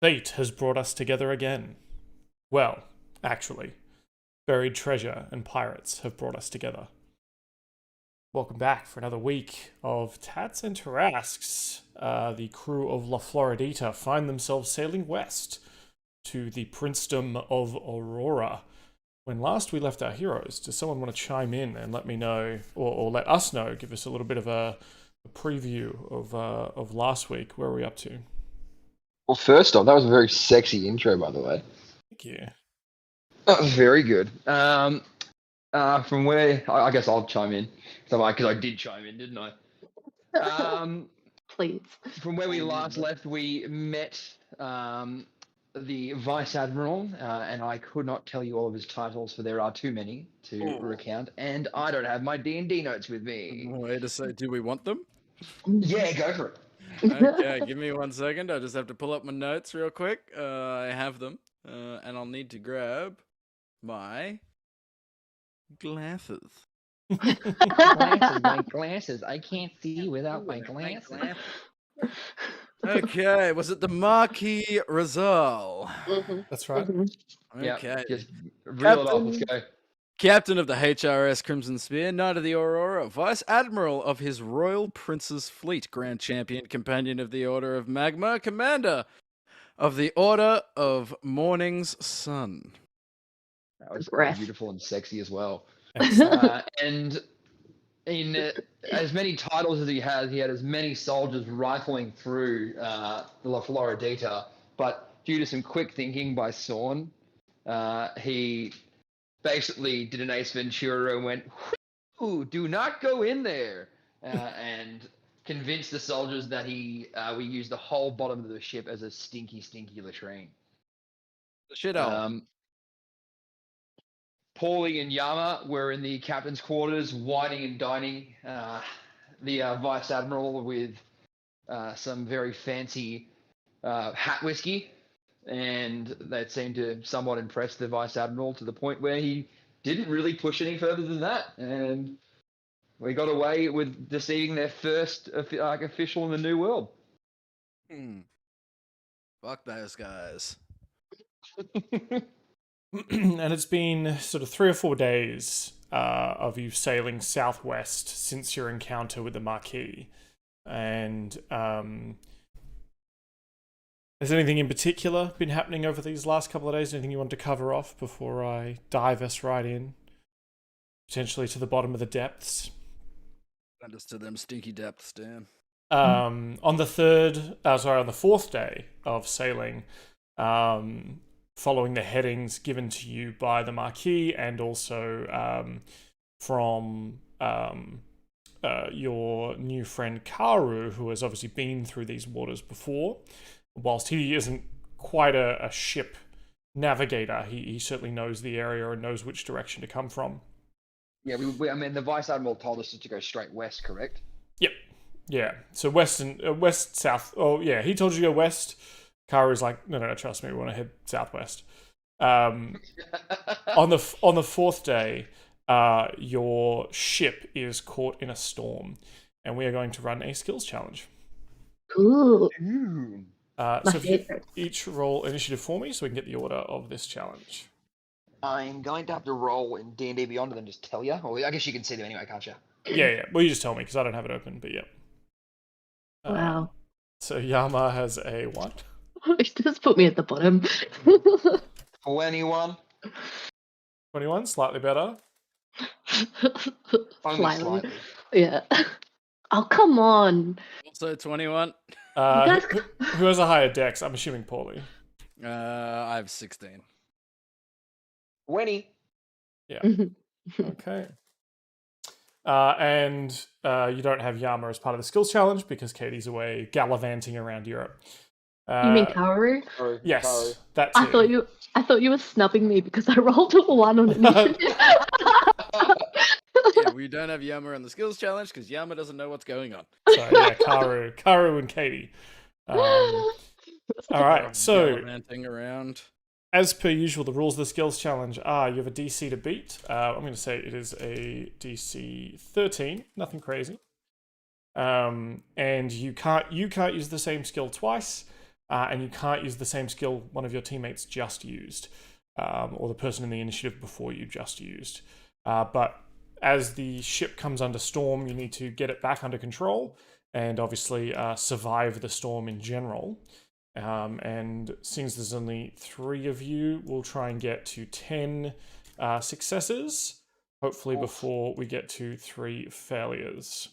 Fate has brought us together again. Well, actually, buried treasure and pirates have brought us together. Welcome back for another week of Tats and Tarasques. The crew of La Floridita find themselves sailing west to the princedom of Aurora. When last we left our heroes, does someone want to chime in and let me know, or let us know, give us a little bit of a preview of last week? Where are we up to? Well, first off, that was a very sexy intro, by the way. Thank you. That was very good. From where, I guess I'll chime in, because I did chime in, didn't I? Please. From where we last left, we met the Vice Admiral, and I could not tell you all of his titles, for there are too many to recount, and I don't have my D&D notes with me. Wait a sec, do we want them? Yeah, go for it. Okay, give me 1 second. I just have to pull up my notes real quick. I have them, and I'll need to grab my glasses. My glasses. I can't see without my glasses. Okay, was it the Marquis Rizal? That's right. Okay. Yep, just reel it off, let's go. Captain of the HRS Crimson Spear, Knight of the Aurora, Vice Admiral of His Royal Prince's Fleet, Grand Champion, Companion of the Order of Magma, Commander of the Order of Morning's Sun. That was Breath. beautiful and sexy as well. Excellent. And in as many titles as he had as many soldiers rifling through the La Floridita. But due to some quick thinking by Sorn, he basically did an Ace Ventura and went, "Ooh, do not go in there," and convinced the soldiers that we used the whole bottom of the ship as a stinky latrine. The shithole. Pauly and Yama were in the captain's quarters, whining and dining the Vice Admiral with some very fancy hat whiskey, and that seemed to somewhat impress the Vice Admiral to the point where he didn't really push any further than that, and we got away with deceiving their first official in the New World. Fuck those guys. And it's been sort of 3 or 4 days of you sailing southwest since your encounter with the Marquis. And has anything in particular been happening over these last couple of days? Anything you want to cover off before I dive us right in? Potentially to the bottom of the depths? Send us to them stinky depths, Dan. On the 4th day of sailing, following the headings given to you by the Marquis and also from your new friend Karu, who has obviously been through these waters before. Whilst he isn't quite a ship navigator, he certainly knows the area and knows which direction to come from. Yeah, I mean, the Vice Admiral told us to go straight west, correct? Yep. Yeah. So west, south. Oh, yeah. He told you to go west. Karu's like, no, trust me, we want to head southwest. On the 4th day, your ship is caught in a storm, and we are going to run a skills challenge. Ooh. So if you each roll initiative for me, so we can get the order of this challenge. I'm going to have to roll in D&D Beyond and then just tell you. Or I guess you can see them anyway, can't you? Yeah. Well, you just tell me because I don't have it open, but yeah. Wow. So Yama has a 1. Just put me at the bottom. 21. 21, slightly better. Only slightly. Yeah. Oh, come on. Also 21. Who has a higher dex? I'm assuming Pauly. I have 16. 20. Yeah. Okay. And you don't have Yama as part of the skills challenge because Katie's away gallivanting around Europe. You mean Karu? Yes, Karu. that too. I thought you were snubbing me because I rolled a 1 on initiative. Yeah, we don't have Yama on the skills challenge because Yama doesn't know what's going on. So yeah, Karu and Katie. All right, so Gallivanting around. as per usual, the rules of the skills challenge are you have a DC to beat. I'm going to say it is a DC 13, nothing crazy. And you can't use the same skill twice. and you can't use the same skill one of your teammates just used, or the person in the initiative before you just used. But as the ship comes under storm, you need to get it back under control and obviously survive the storm in general. And since there's only 3 of you, we'll try and get to 10 successes, hopefully before we get to 3 failures.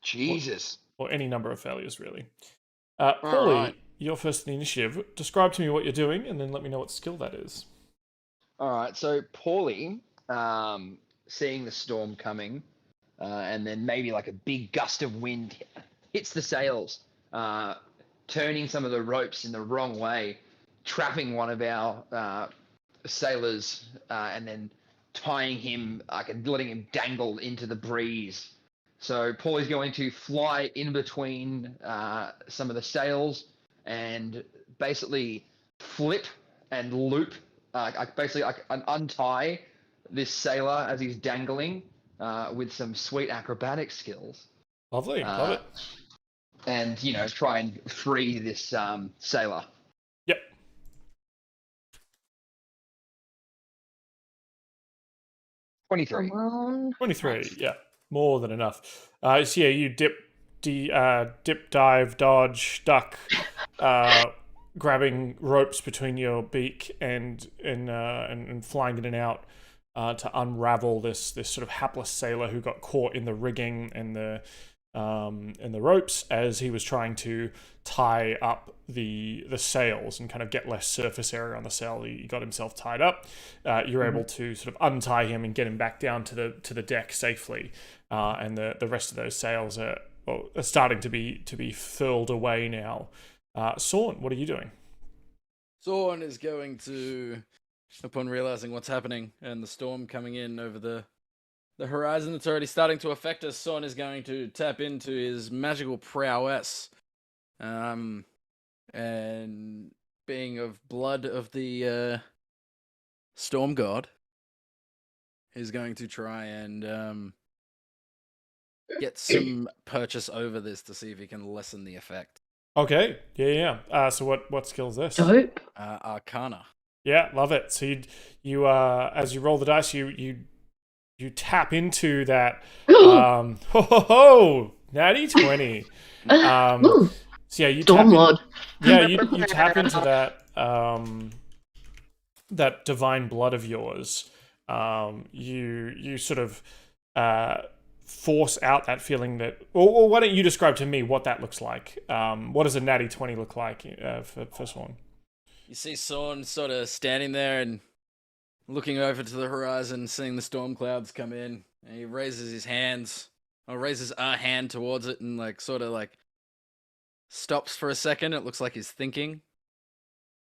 Jesus. Or any number of failures, really. Pauly, right. you're first in the initiative. Describe to me what you're doing, and then let me know what skill that is. All right. So Pauly, seeing the storm coming, and then maybe like a big gust of wind hits the sails, turning some of the ropes in the wrong way, trapping one of our sailors, and then tying him, letting him dangle into the breeze. So Pauly's going to fly in between some of the sails and basically flip and loop, basically untie this sailor as he's dangling with some sweet acrobatic skills. Lovely, love it. And, try and free this sailor. Yep. $23. Alone. 23, Nice. yeah. More than enough. So yeah, you dip, dive, dodge, duck, grabbing ropes between your beak and flying in and out to unravel this sort of hapless sailor who got caught in the rigging and the ropes as he was trying to tie up the sails and kind of get less surface area on the sail. He got himself tied up. You're able to sort of untie him and get him back down to the deck safely. And the rest of those sails are starting to be furled away now. Sorn, what are you doing? Sorn is going to, upon realizing what's happening and the storm coming in over the horizon that's already starting to affect us, Sorn is going to tap into his magical prowess. And being of blood of the storm god, is going to try and get some purchase over this to see if he can lessen the effect. Okay, yeah. So what skill is this? Dope. Arcana. Yeah, love it. So you as you roll the dice, you tap into that natty 20. Ooh, So yeah, you Storm tap Lord. you tap into that that divine blood of yours. You sort of force out that feeling that, or why don't you describe to me what that looks like? What does a natty 20 look like for Sorn? You see Sorn sort of standing there and looking over to the horizon, seeing the storm clouds come in, and he raises his hands, or raises a hand towards it, and sort of stops for a second. It looks like he's thinking,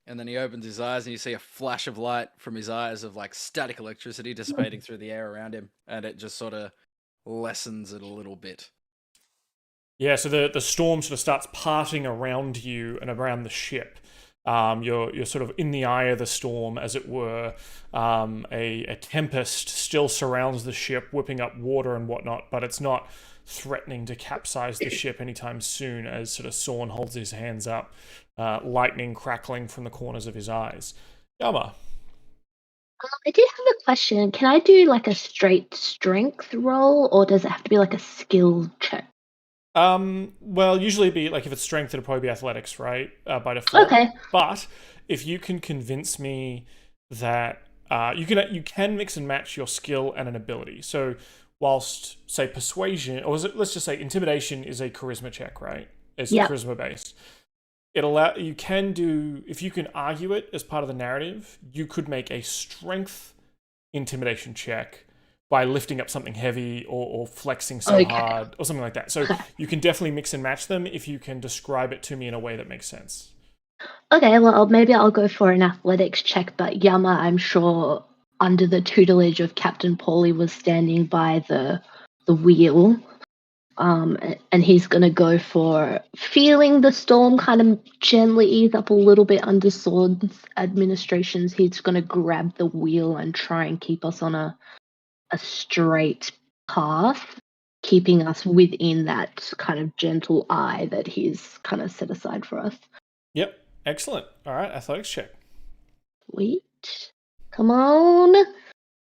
and then he opens his eyes, and you see a flash of light from his eyes of static electricity dissipating through the air around him, and it just sort of lessens it a little bit. Yeah, so the storm sort of starts parting around you and around the ship. You're sort of in the eye of the storm, as it were. A tempest still surrounds the ship, whipping up water and whatnot, but it's not threatening to capsize the ship anytime soon, as sort of Sorn holds his hands up, lightning crackling from the corners of his eyes. Yama. I did have a question. Can I do a straight strength roll, or does it have to be a skill check? Well, usually it'd be if it's strength, it'd probably be athletics, right? By default. Okay. But if you can convince me that you can mix and match your skill and an ability. So whilst say persuasion, or let's just say intimidation is a charisma check, right? It's charisma based. You can do, if you can argue it as part of the narrative, you could make a strength intimidation check by lifting up something heavy or flexing so hard or something like that. So you can definitely mix and match them if you can describe it to me in a way that makes sense. Okay, well, maybe I'll go for an athletics check, but Yama, I'm sure, under the tutelage of Captain Pauly, was standing by the wheel. And he's going to go for feeling the storm kind of gently ease up a little bit under Sorn's administrations. He's going to grab the wheel and try and keep us on a straight path, keeping us within that kind of gentle eye that he's kind of set aside for us. Yep. Excellent. All right, athletics check. Sweet. Come on.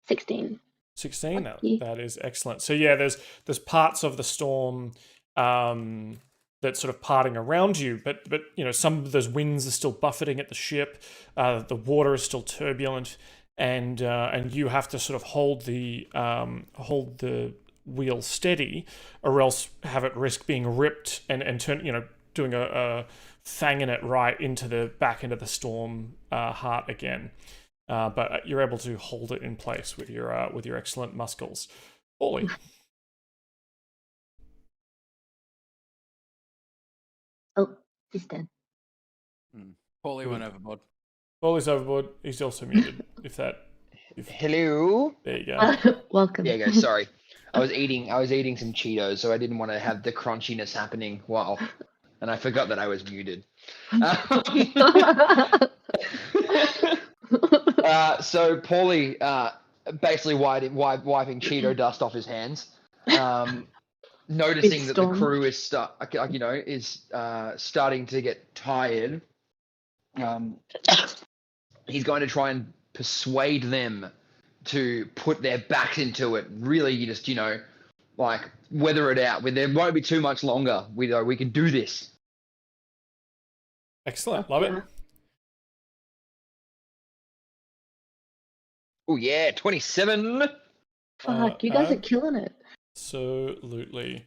16. 16. Lucky. That is excellent. So yeah, there's parts of the storm that's sort of parting around you, but some of those winds are still buffeting at the ship. The water is still turbulent, and you have to sort of hold the wheel steady, or else have it risk being ripped and turn, doing a fanging it right into the back end of the storm heart again. But you're able to hold it in place with your excellent muscles. Pauly. Oh, he's dead. Pauly went overboard. Pauly's overboard. He's also muted. Hello. There you go. Welcome. There you go. Sorry, I was eating some Cheetos, so I didn't want to have the crunchiness happening. And I forgot that I was muted. So Pauly, basically wiping Cheeto dust off his hands, noticing that the crew is starting to get tired. He's going to try and persuade them to put their backs into it. Really, just weather it out. There won't be too much longer. We can do this. Excellent. Love it. Oh yeah, 27. Fuck, you guys are killing it. Absolutely.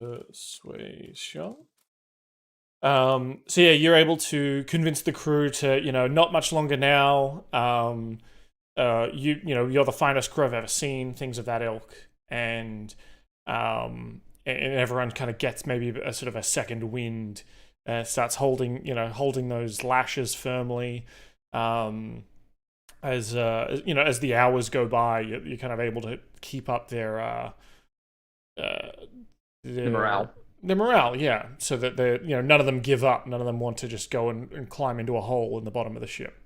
Persuasion. So yeah, you're able to convince the crew to, not much longer now. You're the finest crew I've ever seen, things of that ilk, and everyone kind of gets maybe a sort of a second wind, starts holding those lashes firmly. As the hours go by, you're kind of able to keep up their morale. The morale, yeah, so that none of them give up. None of them want to just go and climb into a hole in the bottom of the ship.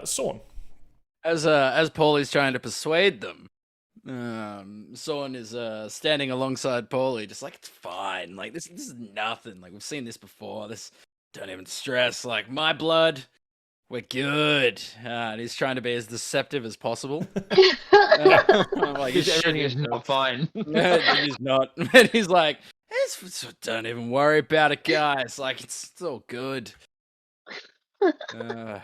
Sorn. As Pauly's trying to persuade them, Sorn is standing alongside Pauly, just like, it's fine. Like this is nothing. Like we've seen this before. Don't even stress. Like my blood, we're good. And he's trying to be as deceptive as possible. Like everything is not fine. He's not. And he's like, don't even worry about it, guys. Like it's all good. That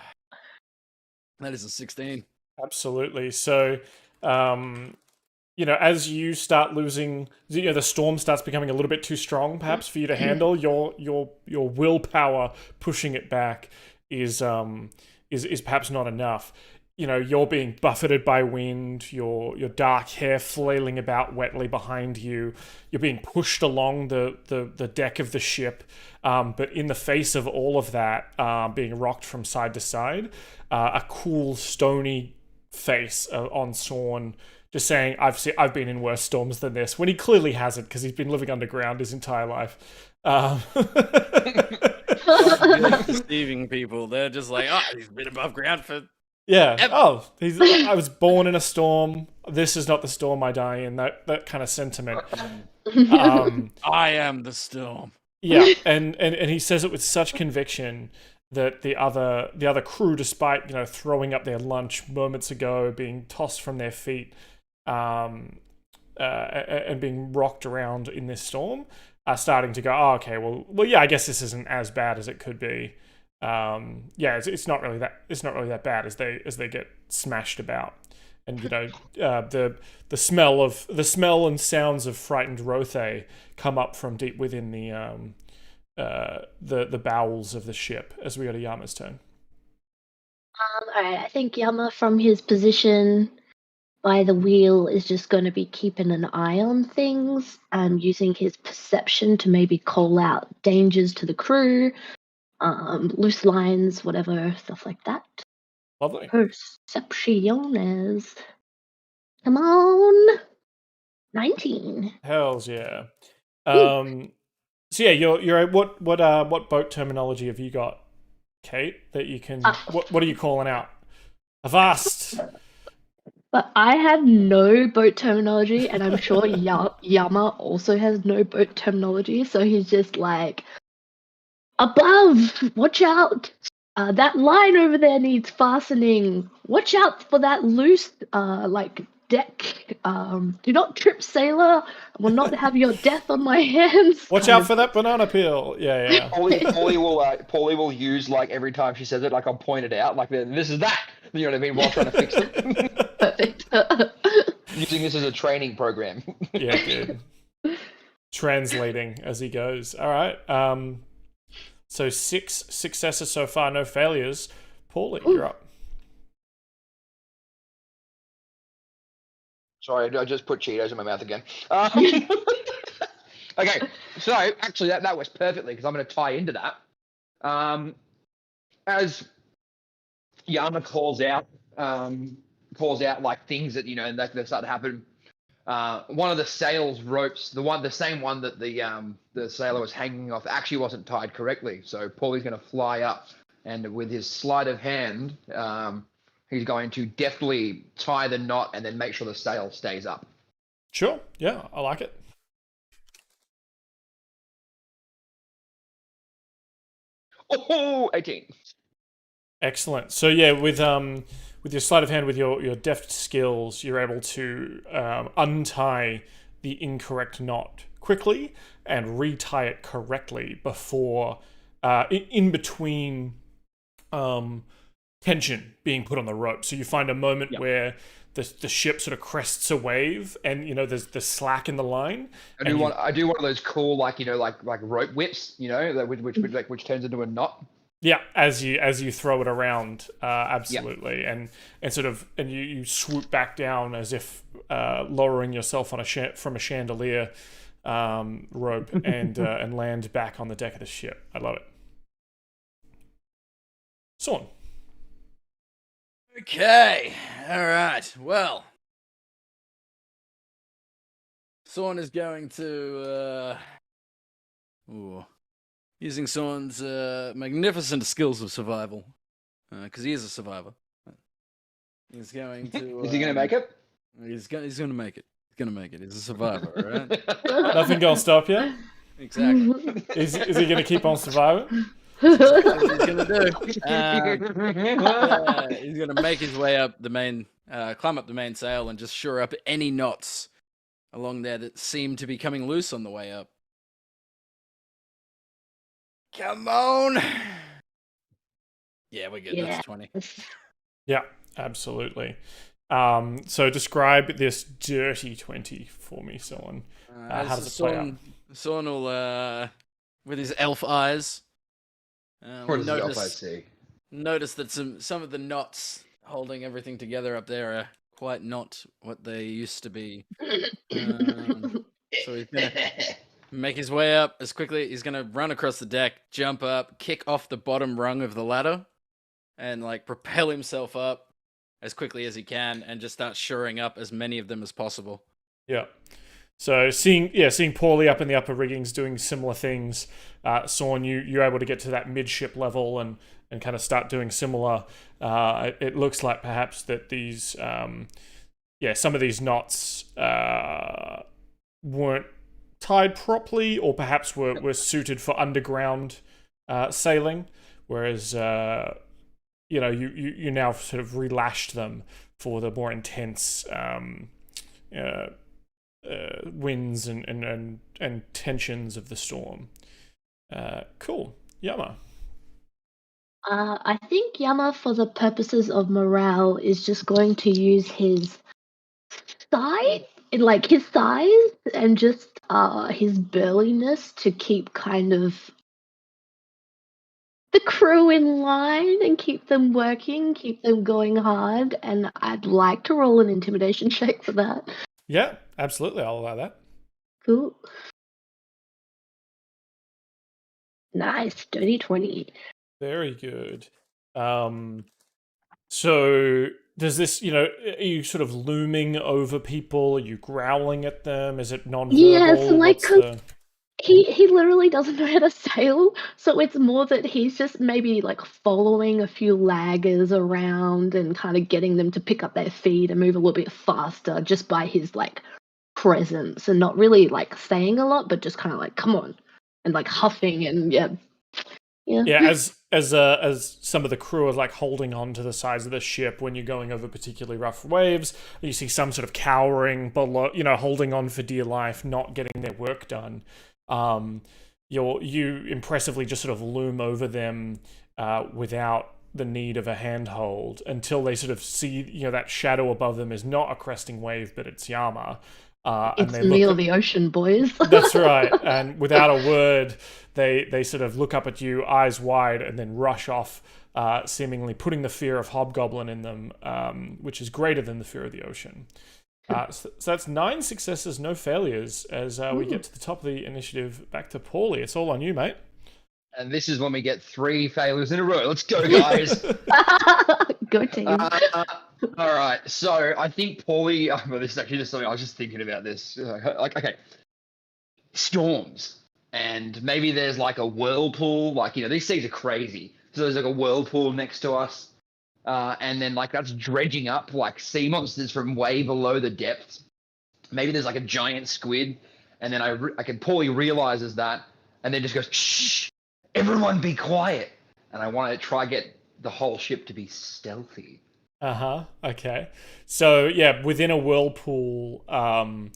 is a 16. Absolutely. So, as you start losing, the storm starts becoming a little bit too strong, perhaps for you to handle. Your willpower pushing it back is perhaps not enough. You're being buffeted by wind. Your dark hair flailing about wetly behind you. You're being pushed along the deck of the ship. But in the face of all of that, being rocked from side to side, a cool stony face on Sorn, just saying, I've been in worse storms than this, when he clearly hasn't, because he's been living underground his entire life. Deceiving people. They're just like, he's been above ground for... Yeah. Oh, I was born in a storm. This is not the storm I die in. That kind of sentiment. I am the storm. Yeah, and he says it with such conviction that the other crew, despite throwing up their lunch moments ago, being tossed from their feet, and being rocked around in this storm, are starting to go, oh, okay, well, yeah, I guess this isn't as bad as it could be. It's not really that bad as they get smashed about, and the smell and sounds of frightened Rothe come up from deep within the bowels of the ship as we go to Yama's turn. All right, I think Yama, from his position by the wheel, is just going to be keeping an eye on things and using his perception to maybe call out dangers to the crew. Loose lines, whatever, stuff like that. Lovely. Percepciones. Come on. 19. Hells yeah. So yeah, you're what boat terminology have you got, Cait, that you can what are you calling out? Avast. But I have no boat terminology, and I'm sure Yama also has no boat terminology, so he's just like, above, watch out. That line over there needs fastening. Watch out for that loose, deck. Do not trip, sailor. I will not have your death on my hands. Watch out for that banana peel. Yeah. Pauly will use like every time she says it, like I'll point it out, like this is that. You know what I mean? While trying to fix them. Perfect. Using this as a training program. Yeah, dude. Translating as he goes. All right. So 6 successes so far, no failures. Pauly, you're up. Sorry, I just put Cheetos in my mouth again. Okay, so actually that works perfectly because I'm going to tie into that. As Yama calls out like things that that start to happen. One of the sail's ropes, the same one that the sailor was hanging off, actually wasn't tied correctly. So Pauly's going to fly up, and with his sleight of hand, he's going to deftly tie the knot and then make sure the sail stays up. Sure. Yeah, I like it. Oh, 18. Excellent. So yeah, with your sleight of hand, with your deft skills, you're able to untie the incorrect knot quickly and retie it correctly before in between tension being put on the rope. So you find a moment where the ship sort of crests a wave, and there's the slack in the line. I do one of those cool like rope whips, which turns into a knot. Yeah, as you throw it around, absolutely, and you swoop back down as if lowering yourself on from a chandelier rope and land back on the deck of the ship. I love it. Sorn. Okay, all right. Well, Sorn is going to using Sorn's magnificent skills of survival, because he is a survivor. He's going to. Is he going to make it? He's going to make it. He's going to make it. He's a survivor, right? Nothing gonna stop you. Exactly. Is he gonna keep on surviving? That's what he's gonna do. He's gonna make his way up the main, climb up the mainsail, and just shore up any knots along there that seem to be coming loose on the way up. Come on! Yeah, we're good. Yeah. That's 20. Yeah, absolutely. So describe this dirty 20 for me, Sorn. How does it play out? Sorn will, with his elf eyes, notice that some of the knots holding everything together up there are quite not what they used to be. So he's gonna make his way up as quickly. He's gonna run across the deck, jump up, kick off the bottom rung of the ladder, and propel himself up as quickly as he can, and just start shoring up as many of them as possible. Yeah. So seeing Pauly up in the upper riggings doing similar things, Sorn, you're able to get to that midship level and kind of start doing similar. It looks like perhaps that these, some of these knots weren't tied properly, or perhaps were suited for underground sailing, whereas you now sort of relashed them for the more intense winds and tensions of the storm. Cool. Yama. I think Yama, for the purposes of morale, is just going to use his size, and just his burliness to keep kind of the crew in line and keep them working, keep them going hard. And I'd like to roll an intimidation check for that. Yeah, absolutely. I'll allow that. Cool. Nice. Dirty 20. Very good. So does this, are you sort of looming over people? Are you growling at them? Is it non-verbal? Yeah, so he literally doesn't know how to sail, so it's more that he's just maybe following a few laggers around and kind of getting them to pick up their feet and move a little bit faster just by his presence, and not really saying a lot, but just kind of come on, and huffing and Yeah. Yeah, as some of the crew are like holding on to the sides of the ship when you're going over particularly rough waves, you see some sort of cowering below, holding on for dear life, not getting their work done. You impressively just sort of loom over them without the need of a handhold until they sort of see, that shadow above them is not a cresting wave, but it's Yama. And It's they me look or the ocean, boys. That's right. And without a word, they sort of look up at you, eyes wide, and then rush off, seemingly putting the fear of hobgoblin in them, which is greater than the fear of the ocean. So that's 9 successes, no failures, as we get to the top of the initiative. Back to Pauly. It's all on you, mate. And this is when we get 3 failures in a row. Let's go, guys. Go team. All right. So I think Pauly. Well, this is actually just something I was just thinking about. This, like, okay, storms, and maybe there's like a whirlpool. Like, these seas are crazy. So there's like a whirlpool next to us, and then like that's dredging up like sea monsters from way below the depths. Maybe there's like a giant squid, and then Pauly realizes that, and then just goes, "Shh, everyone, be quiet." And I want to try get the whole ship to be stealthy. Okay. So yeah, within a whirlpool, a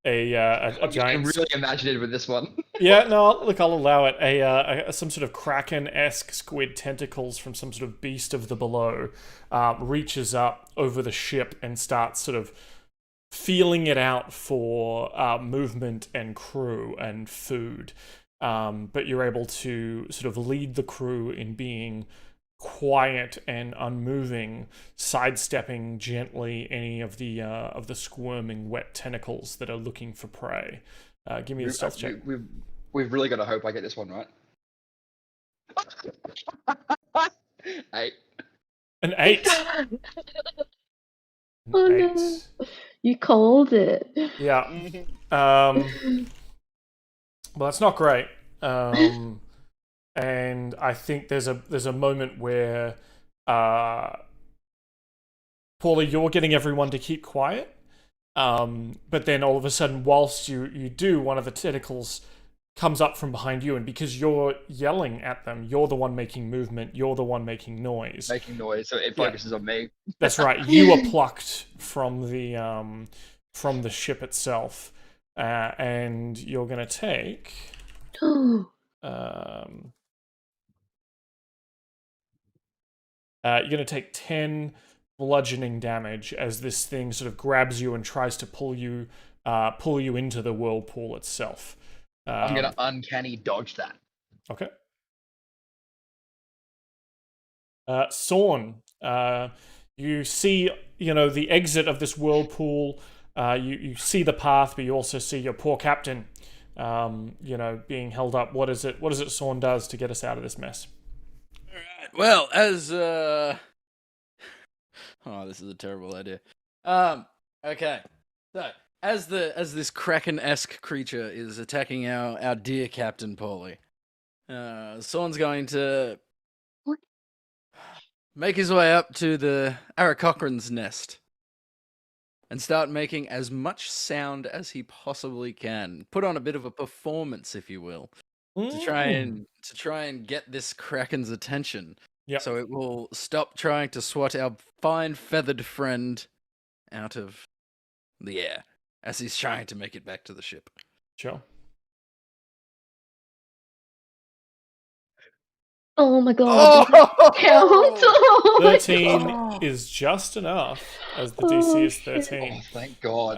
giant. I'm really imaginative with this one. Yeah, no, look, I'll allow it. Some sort of kraken-esque squid tentacles from some sort of beast of the below reaches up over the ship and starts sort of feeling it out for movement and crew and food. But you're able to sort of lead the crew in being quiet and unmoving, sidestepping gently any of the squirming wet tentacles that are looking for prey. Give me a stealth check. We've really got to hope I get this one right. 8. An 8. Oh, no. You called it. Yeah. Well, that's not great. And I think there's a moment where Pauly, you're getting everyone to keep quiet. But then all of a sudden, whilst you do, one of the tentacles comes up from behind you, and because you're yelling at them, you're the one making movement, you're the one making noise. So it focuses on me. That's right. You are plucked from the ship itself, and you're gonna take you're gonna take 10 bludgeoning damage as this thing sort of grabs you and tries to pull you into the whirlpool itself. I'm gonna uncanny dodge that. Okay. Sorn, you see, the exit of this whirlpool. You see the path, but you also see your poor captain, being held up. What is it Sorn does to get us out of this mess? All right. Well, as oh, this is a terrible idea. Okay. So, as this kraken-esque creature is attacking our dear Captain Pauly, Sorn's going to make his way up to the Aarakocran's nest and start making as much sound as he possibly can. Put on a bit of a performance, if you will, to try and get this kraken's attention. Yep. So it will stop trying to swat our fine feathered friend out of the air as he's trying to make it back to the ship. Sure. Oh my god. Oh! 13 is just enough, as the DC is 13. Oh, thank God.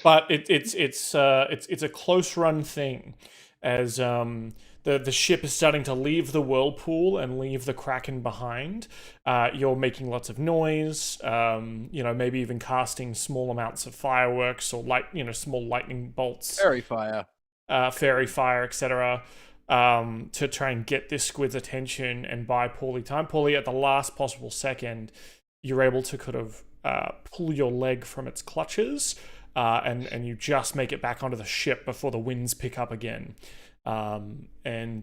But it's a close run thing, as the ship is starting to leave the whirlpool and leave the kraken behind. You're making lots of noise, maybe even casting small amounts of fireworks or small lightning bolts, Fairy fire, etc., to try and get this squid's attention and buy Pauly time. Pauly, at the last possible second, you're able to kind of pull your leg from its clutches, and you just make it back onto the ship before the winds pick up again. And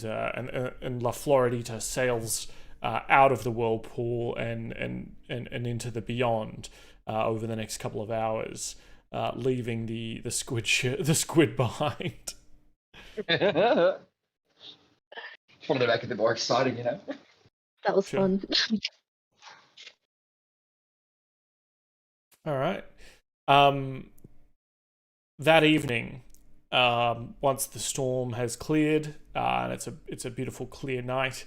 La Floridita sails out of the whirlpool and into the beyond over the next couple of hours, leaving the squid behind. Just wanted to make it a bit more exciting, you know. That was Sure. fun. All right. That evening, once the storm has cleared, and it's a beautiful clear night,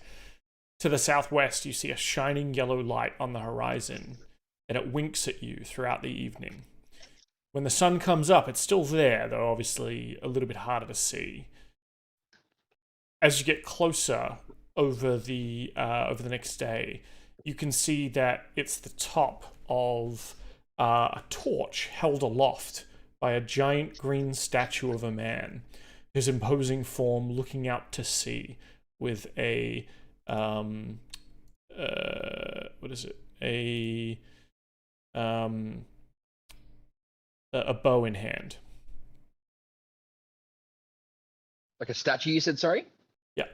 to the southwest you see a shining yellow light on the horizon, and it winks at you throughout the evening. When the sun comes up, it's still there, though obviously a little bit harder to see. As you get closer over the next day, you can see that it's the top of a torch held aloft by a giant green statue of a man, his imposing form looking out to sea with a what is it? A bow in hand. Like a statue, you said, sorry? Yeah.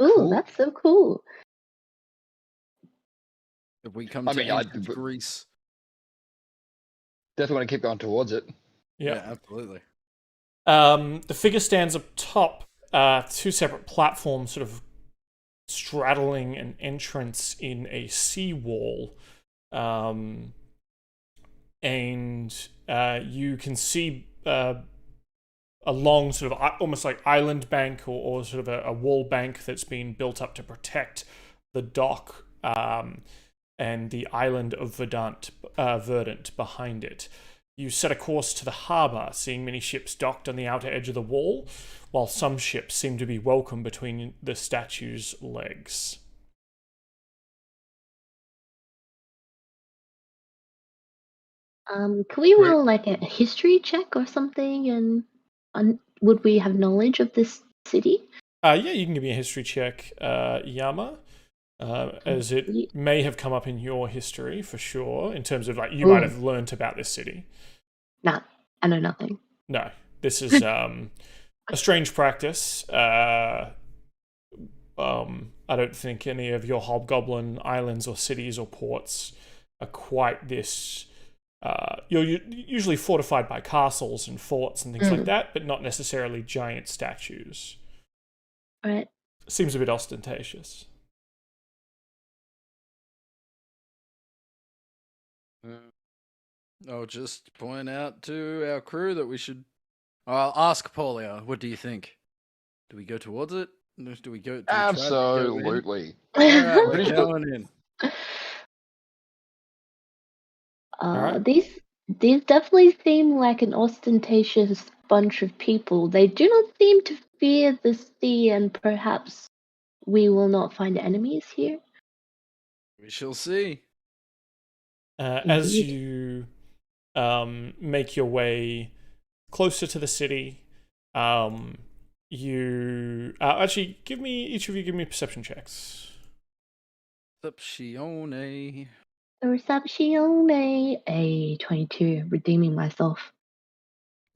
Ooh, Cool. that's so cool. If we come I to mean, ancient Greece. Definitely want to keep going towards it. Yeah. Absolutely. The figure stands up top, two separate platforms sort of straddling an entrance in a seawall. And you can see a long sort of almost like island bank or sort of a wall bank that's been built up to protect the dock and the island of Verdant behind it. You set a course to the harbour, seeing many ships docked on the outer edge of the wall, while some ships seem to be welcome between the statue's legs. Can we Great. roll like a history check or something? And would we have knowledge of this city? Yeah, you can give me a history check, Yama, as it may have come up in your history for sure, in terms of like you might have learnt about this city. Nah, I know nothing. No, this is a strange practice. I don't think any of your hobgoblin islands or cities or ports are quite this. You're usually fortified by castles and forts and things like that, but not necessarily giant statues. Right. Seems a bit ostentatious. I'll just point out to our crew that we should. I'll ask Pauly, what do you think? Do we go towards it? Do we go? Do we try to go in? Absolutely. All right, we're going in. Alright. These definitely seem like an ostentatious bunch of people. They do not seem to fear the sea, and perhaps we will not find enemies here. We shall see. As Indeed. you make your way closer to the city, you actually each of you give me perception checks. Perceptione. Receptione, a 22, redeeming myself.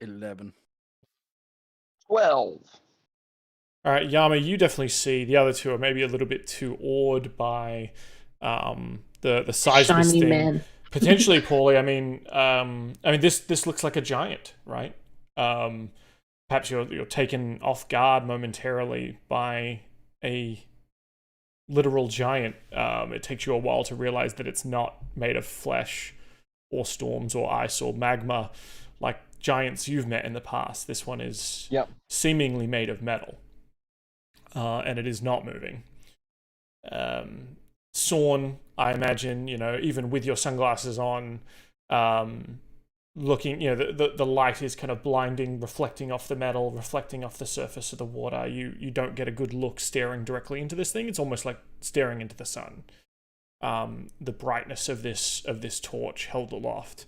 11. 12. All right, Yama, you definitely see the other two are maybe a little bit too awed by the size of this Shiny thing. man. Potentially, Pauly. I mean, this looks like a giant, right? Perhaps you're taken off guard momentarily by a literal giant. It takes you a while to realize that it's not made of flesh or storms or ice or magma like giants you've met in the past. This one is seemingly made of metal, and it is not moving. Sorn, I imagine, even with your sunglasses on, looking, the light is kind of blinding, reflecting off the metal, reflecting off the surface of the water. You don't get a good look staring directly into this thing. It's almost like staring into the sun. The brightness of this torch held aloft.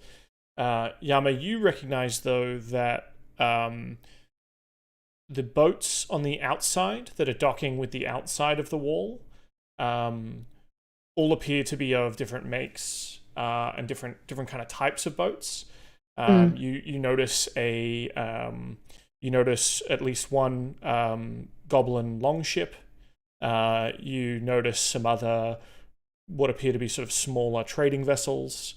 Yama, you recognize though that the boats on the outside that are docking with the outside of the wall all appear to be of different makes and different kind of types of boats. You notice you notice at least one goblin longship. You notice some other what appear to be sort of smaller trading vessels.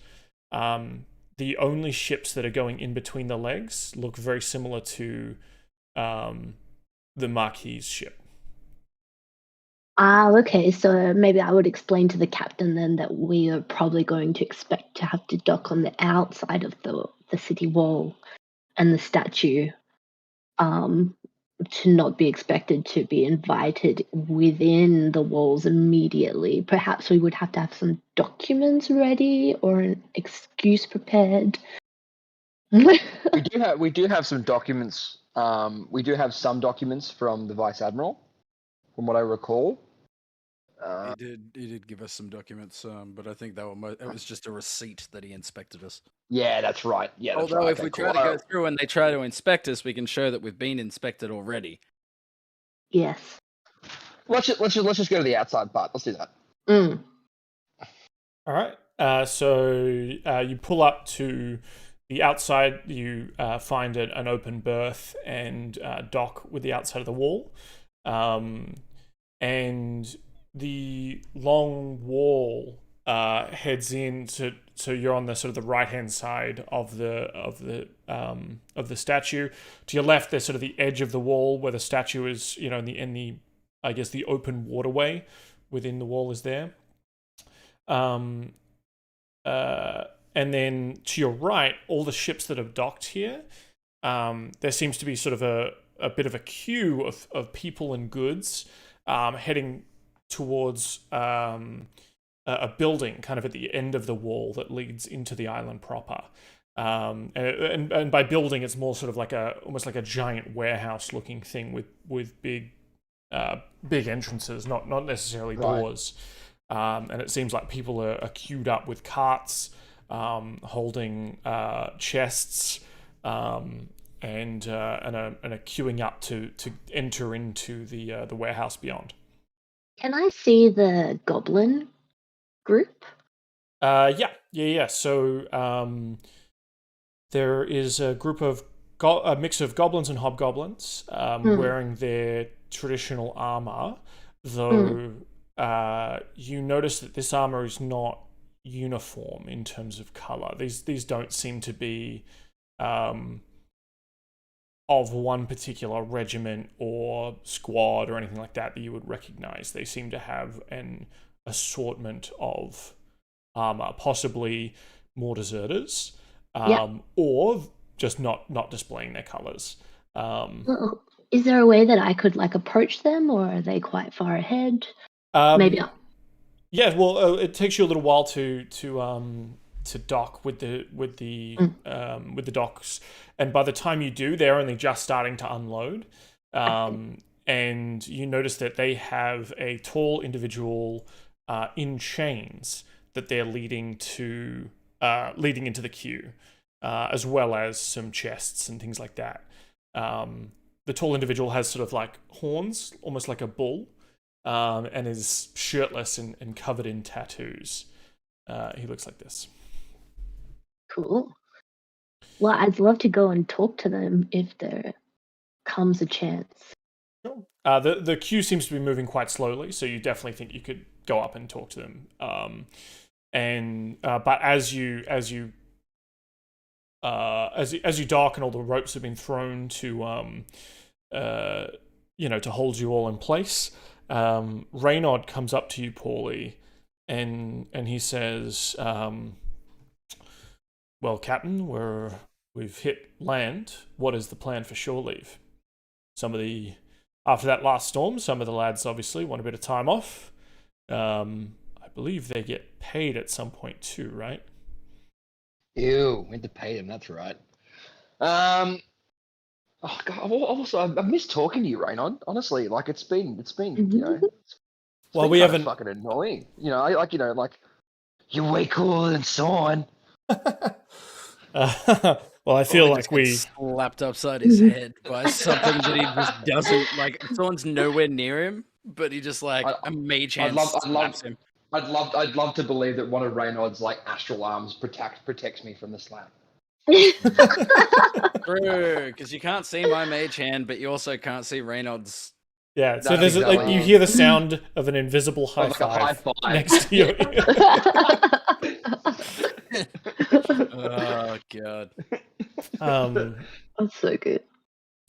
The only ships that are going in between the legs look very similar to the Marquis's ship. Okay. So maybe I would explain to the captain then that we are probably going to expect to have to dock on the outside of the city wall, and the statue to not be expected to be invited within the walls immediately. Perhaps we would have to have some documents ready or an excuse prepared. We do have some documents. We do have some documents from the Vice Admiral, from what I recall. He did give us some documents, but I think it was just a receipt that he inspected us. Yeah, that's right. Yeah, that's Although right. if we try to go through and they try to inspect us, we can show that we've been inspected already. Yes. Let's just go to the outside part. Let's do that. All right. So you pull up to the outside. You find an open berth and dock with the outside of the wall, and the long wall heads in to. So you're on the sort of the right hand side of the statue. To your left, there's sort of the edge of the wall where the statue is. In the I guess the open waterway within the wall is there. And then to your right, all the ships that have docked here, there seems to be sort of a bit of a queue of people and goods heading towards a building kind of at the end of the wall that leads into the island proper. And by building, it's more sort of like almost like a giant warehouse looking thing with big entrances, not necessarily doors. And it seems like people are queued up with carts, holding chests, and are queuing up to enter into the warehouse beyond. Can I see the goblin group? Yeah. So there is a group of a mix of goblins and hobgoblins wearing their traditional armor, though. You notice that this armor is not uniform in terms of color. These don't seem to be of one particular regiment or squad or anything like that you would recognize. They seem to have an assortment of armor, possibly more deserters, or just not displaying their colors. Well, is there a way that I could approach them, or are they quite far ahead? Maybe. Yeah, well, it takes you a little while to dock with the docks, and by the time you do, they're only just starting to unload. And you notice that they have a tall individual in chains that they're leading into the queue, as well as some chests and things like that. The tall individual has sort of like horns, almost like a bull. And is shirtless and covered in tattoos. He looks like this. Cool. Well, I'd love to go and talk to them if there comes a chance. Sure. The queue seems to be moving quite slowly, so you definitely think you could go up and talk to them. But as you dock and all the ropes have been thrown to hold you all in place. Reynard comes up to you, Pauly, and he says, "Well, Captain, we've hit land. What is the plan for shore leave? After that last storm, some of the lads obviously want a bit of time off. I believe they get paid at some point too, right?" Ew, we had to pay them. That's right. Oh God! I've missed talking to you, Reynard. Honestly, it's been Well, we haven't fucking annoying. You're way cooler than Sorn. Well, I feel like we slapped upside his head by something that he just doesn't like. Someone's nowhere near him, but he just a mage hand slaps him. I'd love to believe that one of Reynard's astral arms protects me from the slap. True, because you can't see my mage hand, but you also can't see Reynard's. Yeah, so there's you hear the sound of an invisible high five next to you. Oh God. That's so good.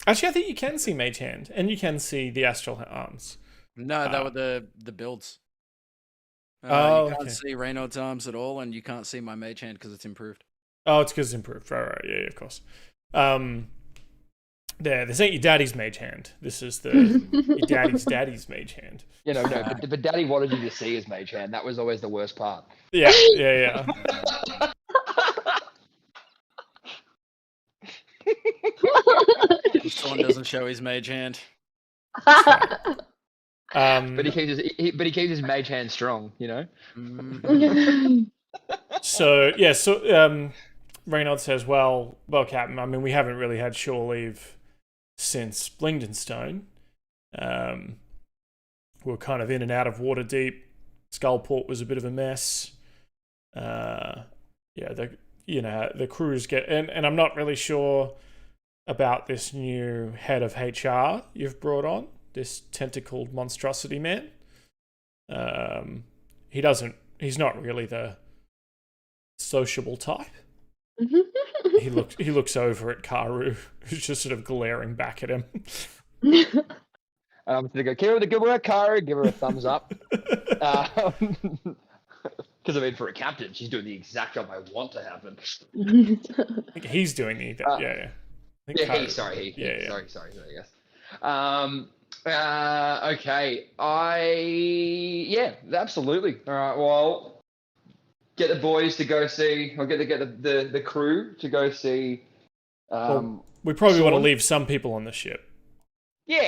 Actually, I think you can see Mage Hand, and you can see the Astral Arms. No, that were the builds. Oh, you can't okay. see Reynard's arms at all, and you can't see my mage hand because it's improved. Oh, it's because it's improved. Right, yeah, of course. There, this ain't your daddy's Mage Hand. This is your daddy's Mage Hand. No, but Daddy wanted you to see his mage hand. That was always the worst part. Yeah. Sorn doesn't show his mage hand. But he keeps his mage hand strong, So Reynard says, well, Captain, I mean, we haven't really had shore leave since Blingdenstone. We're kind of in and out of Waterdeep. Skullport was a bit of a mess. The crews get... And I'm not really sure about this new head of HR you've brought on, this tentacled monstrosity man. He's not really the sociable type. He looks over at Karu, who's just sort of glaring back at him. I'm going to go, keep her the good work, Karu. Give her a thumbs up. Because for a captain, she's doing the exact job I want to happen. I think he's doing the yeah. Sorry, yes. Okay. Absolutely. All right. Well, get the boys to go see, or get the crew to go see. We probably want to leave some people on the ship. Yeah.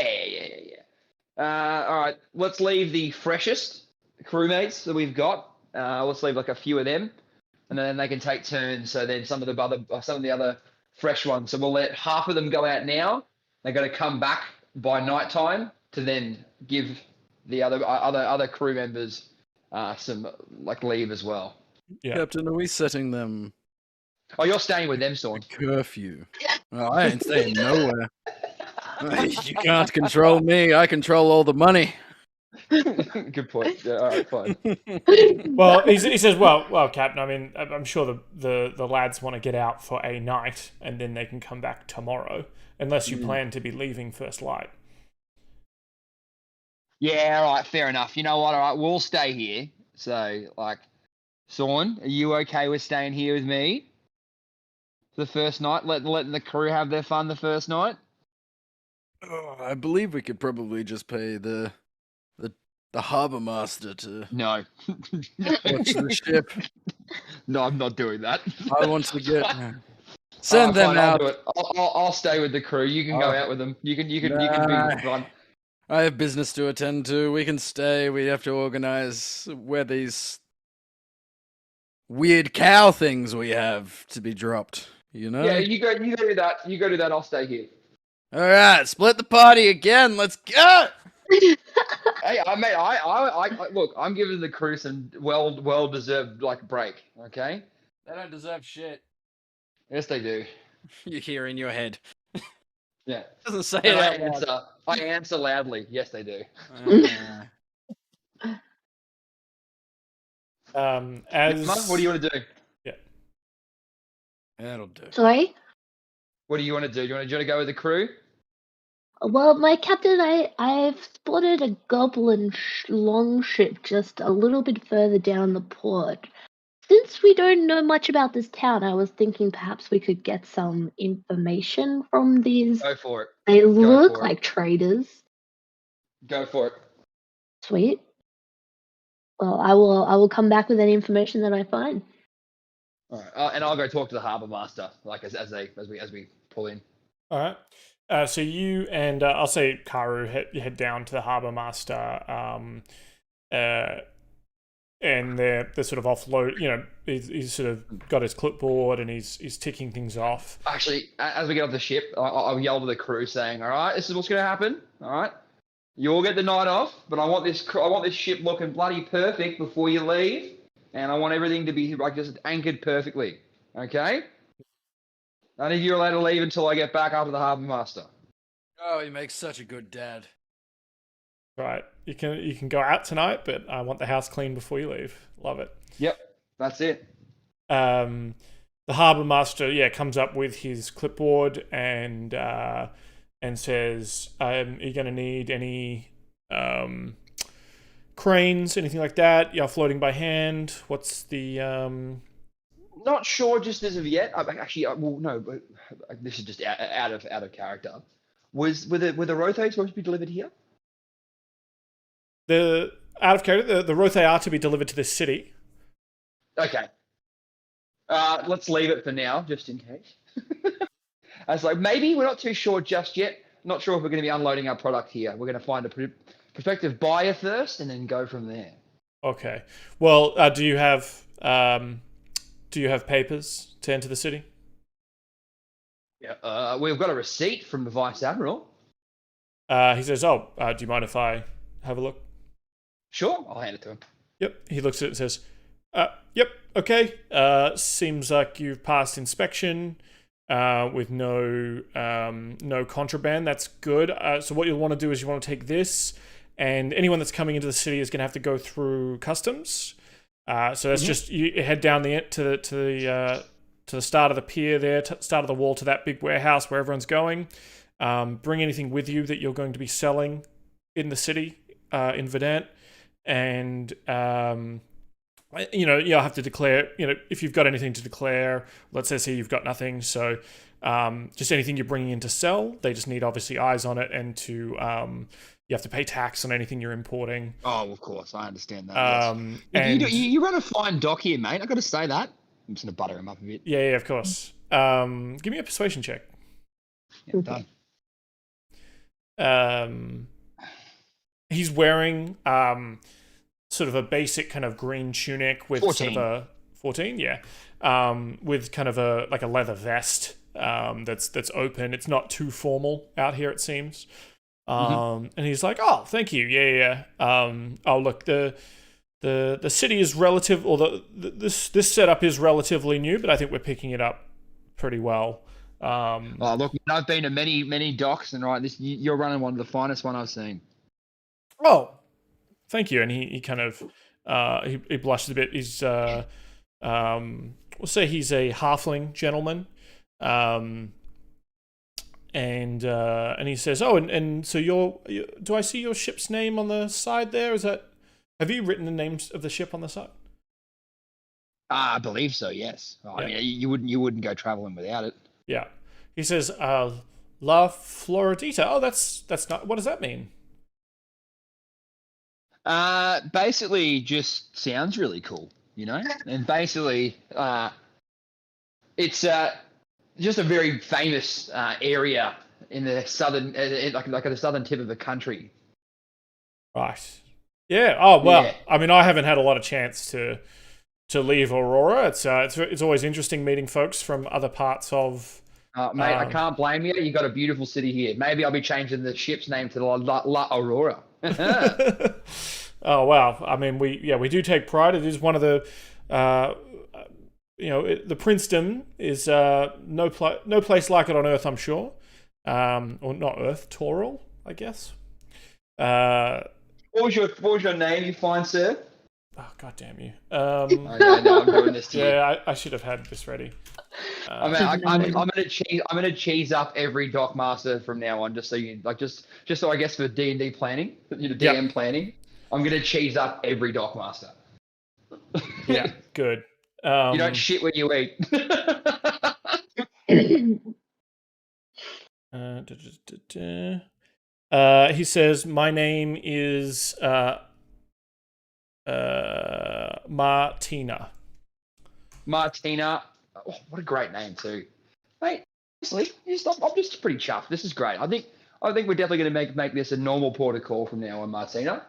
All right. Let's leave the freshest crewmates that we've got. Let's leave like a few of them, and then they can take turns. So then some of the other fresh ones. So we'll let half of them go out now. They're going to come back by nighttime to then give the other crew members some leave as well. Yeah. Captain, are we setting them? Oh, you're staying with them, Sorn. Curfew. Oh, I ain't staying nowhere. You can't control me. I control all the money. Good point. Yeah, all right, fine. Well, he says, well, Captain, I mean, I'm sure the lads want to get out for a night, and then they can come back tomorrow, unless you plan to be leaving first light. Yeah, all right, fair enough. You know what? All right, we'll stay here. So, Sorn, are you okay with staying here with me for the first night? Letting the crew have their fun the first night? Oh, I believe we could probably just pay the harbour master to No. watch the ship. No, I'm not doing that. I want to get send them fine, out. I'll do it. I'll stay with the crew. You can go out with them. You can be fun. I have business to attend to. We can stay. We have to organize where these weird cow things we have to be dropped. Yeah, you go do that. You go do that. I'll stay here. All right, split the party again. Let's go. Hey, I look. I'm giving the crew some well deserved break. Okay. They don't deserve shit. Yes, they do. You hear in your head. Yeah. Doesn't say And it. I answer loudly. Yes, they do. What do you want to do? Yeah. That'll do. Sorry? What do you want to do? Do you want to go with the crew? Well, my captain, I've spotted a goblin longship just a little bit further down the port. Since we don't know much about this town, I was thinking perhaps we could get some information from these. Go for it. They look like traders. Go for it. Sweet. Well, I will come back with any information that I find. All right, and I'll go talk to the harbour master, as we pull in. All right. So you and I'll say Karu head down to the harbour master, and they're sort of offload. He's sort of got his clipboard and he's ticking things off. Actually, as we get off the ship, I'll yell to the crew saying, "All right, this is what's going to happen. All right, you all get the night off, but I want this ship looking bloody perfect before you leave, and I want everything to be just anchored perfectly. Okay." None of you are allowed to leave until I get back after the harbour master. Oh, he makes such a good dad. Right. You can go out tonight, but I want the house clean before you leave. Love it. Yep, that's it. The harbour master, comes up with his clipboard and and says, "Are you going to need any cranes, anything like that? You're floating by hand. What's the Not sure just as of yet. Actually, well, no, but this is just out of character. Were the Rothay supposed to be delivered here? the out of character? The Rothay are to be delivered to this city. Okay. Let's leave it for now, just in case. I was like, maybe we're not too sure just yet. Not sure if we're going to be unloading our product here. We're going to find a prospective buyer first, and then go from there. Okay. Well, do you have papers to enter the city? Yeah. We've got a receipt from the Vice Admiral. He says, "Oh, do you mind if I have a look?" Sure, I'll hand it to him. Yep. He looks at it and says, "Yep, okay. Seems like you've passed inspection with no contraband. That's good. So what you'll want to do is you want to take this, and anyone that's coming into the city is going to have to go through customs. So that's just you head down to the start of the pier there, start of the wall to that big warehouse where everyone's going. Bring anything with you that you're going to be selling in the city in Verdant, and you'll have to declare. If you've got anything to declare, let's say you've got nothing. So just anything you're bringing in to sell, they just need obviously eyes on it, and to you have to pay tax on anything you're importing. Oh, of course, I understand that. And you run a fine dock here, mate. I got to say that. I'm just gonna butter him up a bit. Yeah, of course. Give me a persuasion check. Yeah, done. He's wearing sort of a basic kind of green tunic with 14. sort of a 14, yeah. With kind of a leather vest that's open. It's not too formal out here, it seems. And he's like, "Oh, thank you. Yeah. Oh, look, the city is relative, or this setup is relatively new, but I think we're picking it up pretty well." Oh, look, I've been to many docks, and you're running one of the finest one I've seen. Oh, thank you. And he kind of he blushes a bit. He's we'll say he's a halfling gentleman. And he says, "Oh, and so do I see your ship's name on the side there? Have you written the names of the ship on the side?" I believe so. Yes. Yeah. I mean, you wouldn't go traveling without it. Yeah. He says, "La Floridita." Oh, that's not. What does that mean? Basically, just sounds really cool, And basically, it's just a very famous area in the southern, like the southern tip of the country. Right. Yeah. Oh well. Yeah. I mean, I haven't had a lot of chance to leave Aurora. It's always interesting meeting folks from other parts of. Mate, I can't blame you. You got a beautiful city here. Maybe I'll be changing the ship's name to La Aurora. Oh wow. I mean, we do take pride. It is one of the. The princedom is no place like it on Earth, I'm sure. Or not Earth, Toral, I guess. What was your name, you fine sir? Oh, God damn you. No, I'm doing this to you. Yeah, I should have had this ready. I'm gonna cheese up every dockmaster from now on, just so you just so I guess for D&D planning, DM planning, I'm gonna cheese up every dockmaster. Yeah, good. You don't shit when you eat. He says, "My name is Martina." Martina. Oh, what a great name too, mate. Honestly, I'm just pretty chuffed. This is great. I think we're definitely going to make this a normal port of call from now on, Martina.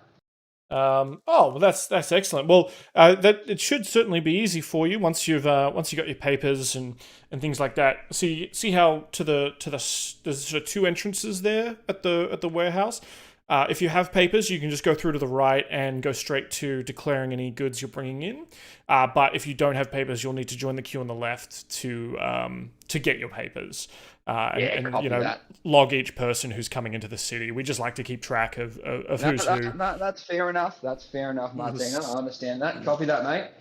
Well, that's excellent. Well, that it should certainly be easy for you once you got your papers and things like that. See how there's sort of two entrances there at the warehouse. If you have papers, you can just go through to the right and go straight to declaring any goods you're bringing in. But if you don't have papers, you'll need to join the queue on the left to get your papers. And log each person who's coming into the city. We just like to keep track of who's who. That's fair enough. That's fair enough, Martina. I understand that. Copy that, mate.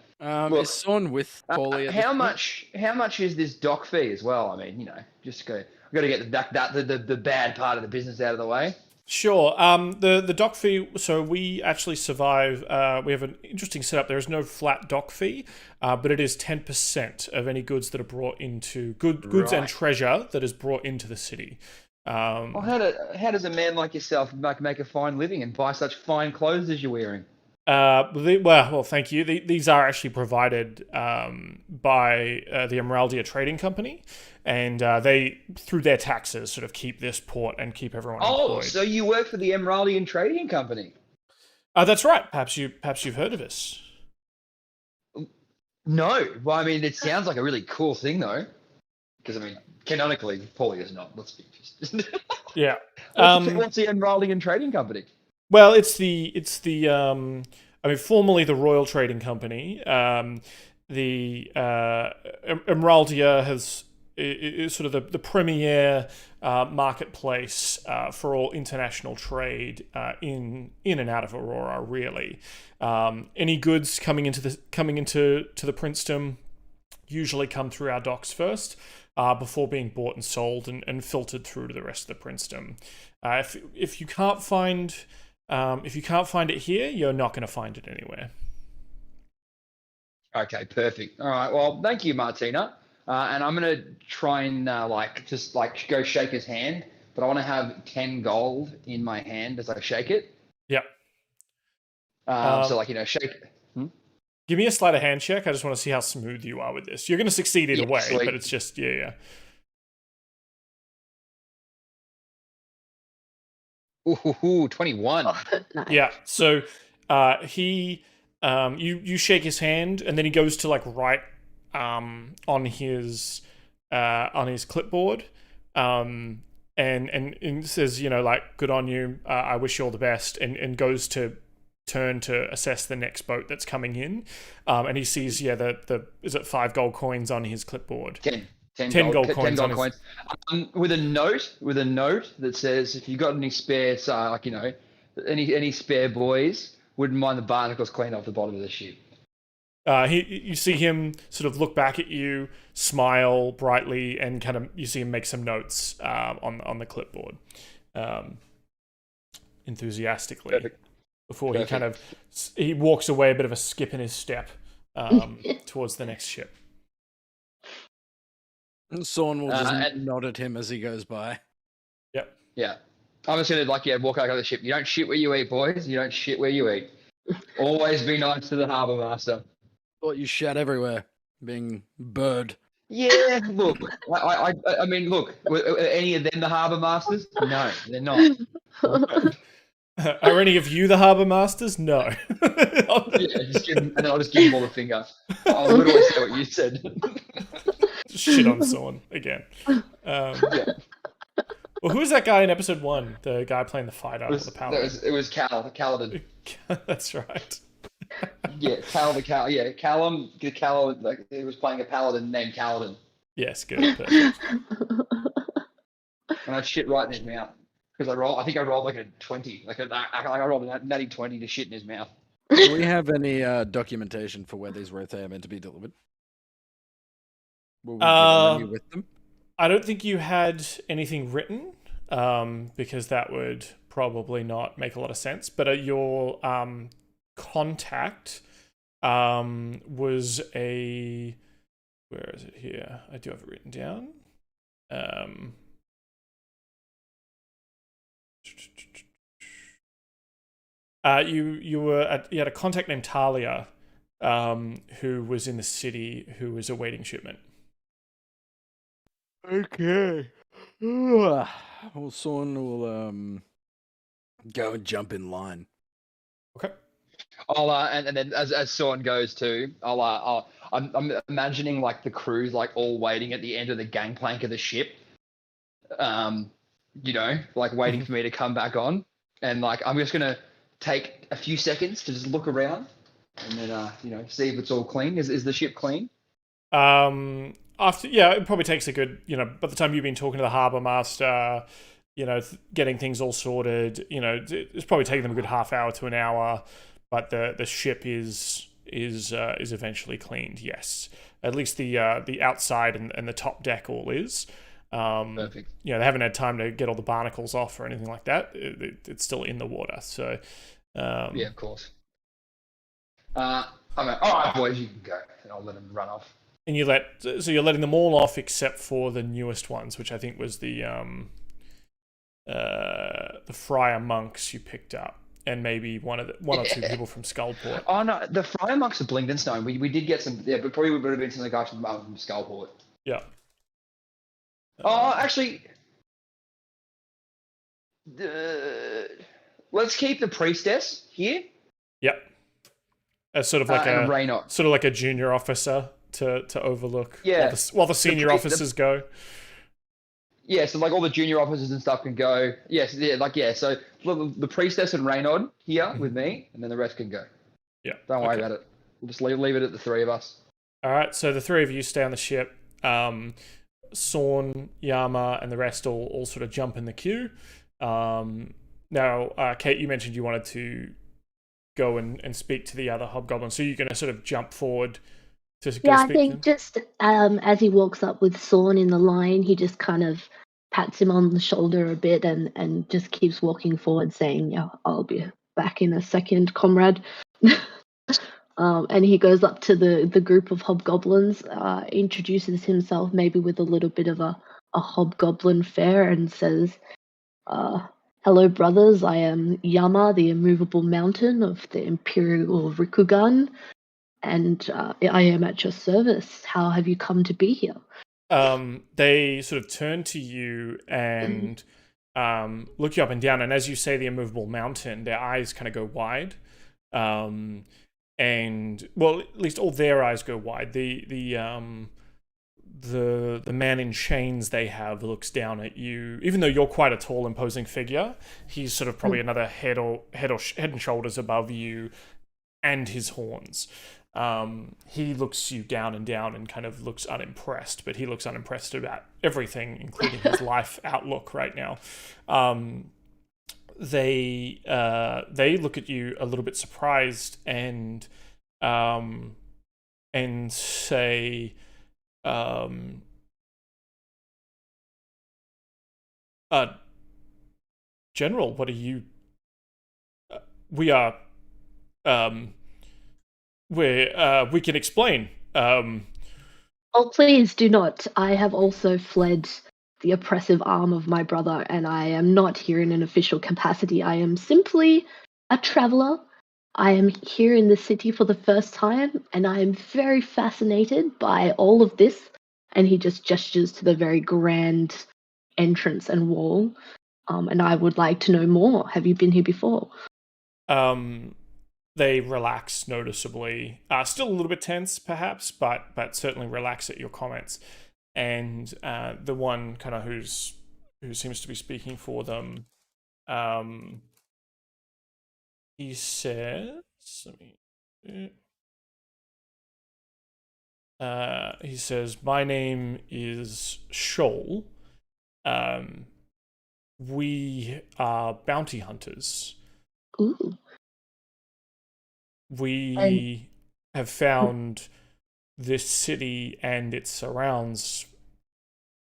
Is Sorn with Pauly? How much is this dock fee as well? I mean, just go. got to get the bad part of the business out of the way. Sure. The dock fee. So we actually survive. We have an interesting setup. There is no flat dock fee, but it is 10% of any goods that are brought into goods and treasure that is brought into the city. Well, how does a man like yourself make a fine living and buy such fine clothes as you're wearing? Well, thank you. These are actually provided by the Emraldia Trading Company, and they, through their taxes, sort of keep this port and keep everyone employed. Oh, so you work for the Emraldian Trading Company? That's right. Perhaps you've heard of us. No, well, I mean, it sounds like a really cool thing, though. Because I mean, canonically, Pauly is not. Let's be honest. Yeah. What's the Emraldian Trading Company? Well, it's the I mean, formerly the Royal Trading Company. The Emraldia is sort of the premier marketplace for all international trade in and out of Aurora. Really, any goods coming into the princedom usually come through our docks first, before being bought and sold and filtered through to the rest of the princedom. If you can't find it here, you're not going to find it anywhere. Okay, perfect. All right. Well, thank you, Martina. And I'm gonna try and just go shake his hand, but I want to have 10 gold in my hand as I shake it. Yep. So shake. Give me a sleight of hand check. I just want to see how smooth you are with this. You're going to succeed either way, sweet. but it's just yeah. Ooh, 21. Oh, nice. Yeah. So you shake his hand, and then he goes to write on his clipboard, and says, good on you. I wish you all the best, and goes to turn to assess the next boat that's coming in, and he sees the is it 5 gold coins on his clipboard. 10 gold coins. With a note that says, if you got any spare, any spare boys, wouldn't mind the barnacles cleaned off the bottom of the ship. You see him sort of look back at you, smile brightly, and you see him make some notes on the clipboard, enthusiastically. Perfect. Before he walks away, a bit of a skip in his step, towards the next ship. Sorn will just nod at him as he goes by. Yep. Yeah. I'm just going to walk out of the ship. You don't shit where you eat, boys. You don't shit where you eat. Always be nice to the harbour master. Thought you shat everywhere, being bird. Yeah, look. I mean, look. Were any of them the harbour masters? No, they're not. Are any of you the harbour masters? No. Yeah, and then I'll just give them all the finger. I'll literally say what you said. Just shit on Sorn again. Yeah. Well, who was that guy in episode 1? The guy playing the fighter or the paladin? It was Caladin. That's right. Yeah, Callum. He was playing a paladin named Caladin. Yes, good. Perfect. And I shit right in his mouth. Because I think I rolled like a 20. I rolled a natty 20 to shit in his mouth. Do we have any documentation for where these Rothe are meant to be delivered? Will we get any with them? I don't think you had anything written, because that would probably not make a lot of sense. But your contact was a... Where is it here? I do have it written down. You had a contact named Talia, who was in the city, who was awaiting shipment. Okay. Well, Sorn will go and jump in line. Okay. I'll and then as Sorn goes too, I'm imagining the crew's all waiting at the end of the gangplank of the ship, waiting for me to come back on, and I'm just gonna take a few seconds to just look around, and then see if it's all clean. Is the ship clean? It probably takes a good, by the time you've been talking to the harbour master, getting things all sorted, it's probably taking them a good half hour to an hour, but the ship is eventually cleaned. Yes, at least the outside and the top deck all is. Perfect. They haven't had time to get all the barnacles off or anything like that. It's still in the water. So, yeah, of course. I'm like, all right, boys, you can go, and I'll let them run off. And you're letting them all off except for the newest ones, which I think was the friar monks you picked up, and maybe one or two people from Skullport. Oh no, the friar monks of Blingdenstone. We did get some. Yeah, but probably would have been some of the guys from Skullport. Yeah. Actually, let's keep the priestess here. Yep. As sort of like a a junior officer to overlook. Yeah. While the senior officers go. Yeah, so like all the junior officers and stuff can go. Yes, yeah, So the priestess and Reynard here with me, and then the rest can go. Yeah. Don't worry about it. We'll just leave it at the three of us. All right. So the three of you stay on the ship. Sorn, Yama, and the rest all sort of jump in the queue. Now, Cait, you mentioned you wanted to go and speak to the other hobgoblin. So you're going to sort of jump forward to go Yeah, I speak to think them? just as he walks up with Sorn in the line, he just kind of pats him on the shoulder a bit and just keeps walking forward, saying, "Yeah, I'll be back in a second, comrade." And he goes up to the group of hobgoblins, introduces himself maybe with a little bit of a hobgoblin fare, and says, "Hello, brothers. I am Yama, the Immovable Mountain of the Imperial Rikugan, and I am at your service. How have you come to be here?" They sort of turn to you and look you up and down, and as you say the Immovable Mountain, their eyes kind of go wide. And well, at least all their eyes go wide. The man in chains they have looks down at you, even though you're quite a tall, imposing figure. He's sort of probably another head and shoulders above you, and his horns. He looks you down and kind of looks unimpressed, but he looks unimpressed about everything, including his life outlook right now. They look at you a little bit surprised and say, General, what are you? We are. We can explain. Oh, please do not. I have also fled the oppressive arm of my brother, and I am not here in an official capacity. I am simply a traveler. I am here in the city for the first time, and I am very fascinated by all of this. And he just gestures to the very grand entrance and wall. And I would like to know more. Have you been here before? They relax noticeably. Still a little bit tense, perhaps, but certainly relax at your comments. And the one kind of who seems to be speaking for them, he says, he says, "My name is Shoal. We are bounty hunters. Ooh. We have found this city and its surrounds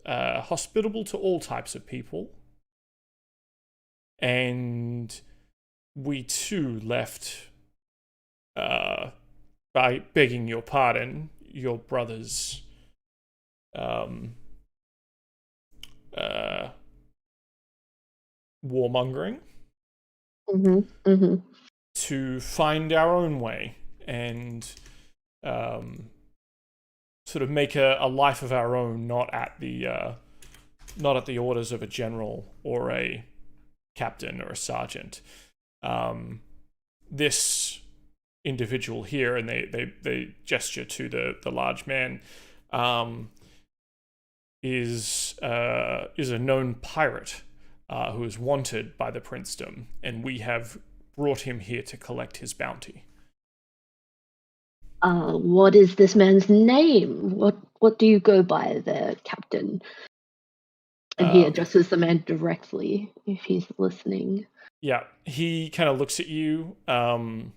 hospitable to all types of people. And we too left, by begging your pardon, your brother's warmongering to find our own way and sort of make a life of our own, not at the orders of a general or a captain or a sergeant. This individual here," and they gesture to the large man, is a known pirate who is wanted by the princedom, and we have brought him here to collect his bounty. What is this man's name? What do you go by there, Captain? And he addresses the man directly, if he's listening. Yeah, he kind of looks at you, and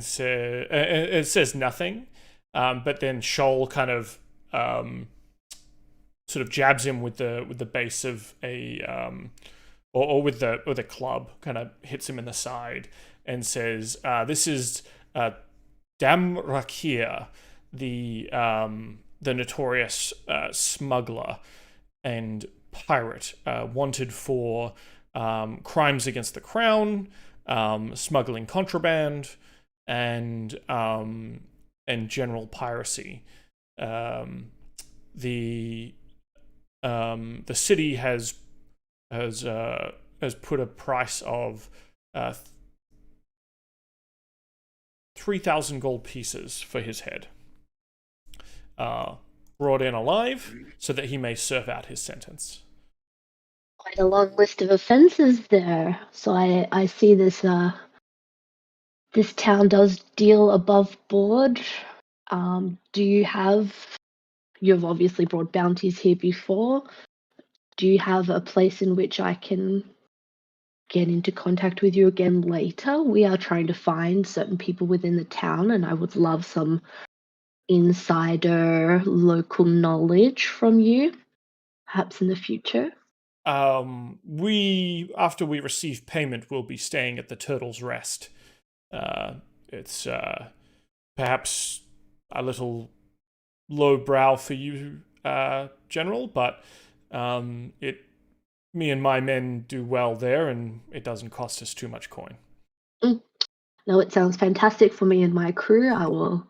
says nothing, but then Shoal kind of sort of jabs him with the base of a or with the club, kind of hits him in the side and says, "This is Damrakir, the notorious smuggler and pirate, wanted for crimes against the crown, smuggling contraband, and general piracy. The city has put a price of 3,000 gold pieces for his head, brought in alive so that he may serve out his sentence." Quite a long list of offences there. So I see this this town does deal above board. You've obviously brought bounties here before. Do you have a place in which I can get into contact with you again later? We are trying to find certain people within the town, and I would love some insider local knowledge from you, perhaps in the future. After we receive payment, we'll be staying at the Turtle's Rest. It's perhaps a little lowbrow for you, General, but me and my men do well there, and it doesn't cost us too much coin. No, it sounds fantastic for me and my crew. I will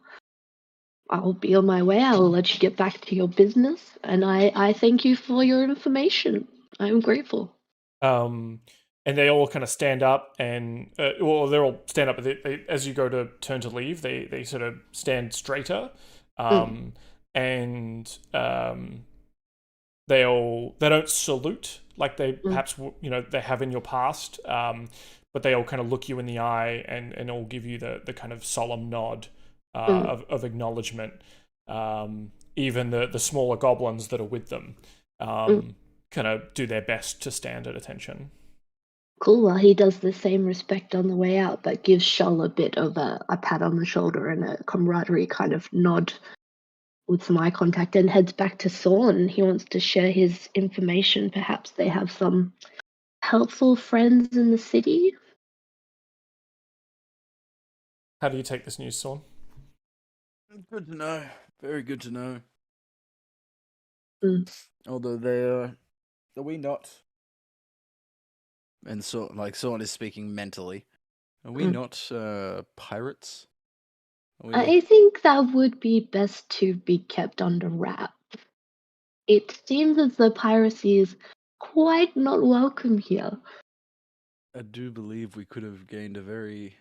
be on my way. I will let you get back to your business, and I thank you for your information. I'm grateful. And they all kind of stand up, and well, they're all stand up. As you go to turn to leave, they sort of stand straighter, and they don't salute like they perhaps they have in your past, but they all kind of look you in the eye and all give you the kind of solemn nod of acknowledgement. Even the smaller goblins that are with them kind of do their best to stand at attention. Cool. Well, he does the same respect on the way out, but gives Shoal a bit of a pat on the shoulder and a camaraderie kind of nod with some eye contact, and heads back to Sorn. He wants to share his information. Perhaps they have some helpful friends in the city. How do you take this news, Sorn? Good to know. Very good to know. Although are we not? And so, like, Sorn is speaking mentally. Are we not pirates? I think that would be best to be kept under wrap. It seems as though piracy is quite not welcome here. I do believe we could have gained a very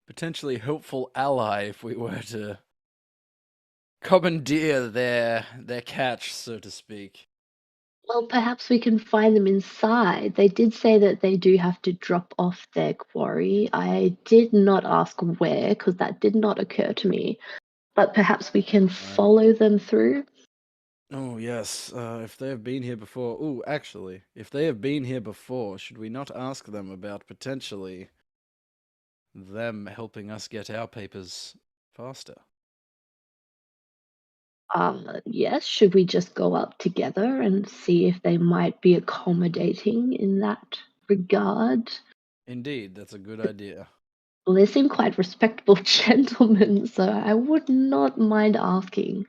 potentially helpful ally if we were to commandeer their catch, so to speak. Well, perhaps we can find them inside. They did say that they do have to drop off their quarry. I did not ask where, because that did not occur to me. But perhaps we can follow them through. Oh, yes. If they have been here before... Oh, actually, if they have been here before, should we not ask them about potentially them helping us get our papers faster? Yes, should we just go up together and see if they might be accommodating in that regard? Indeed, that's a good idea. Well, they seem quite respectable gentlemen, so I would not mind asking.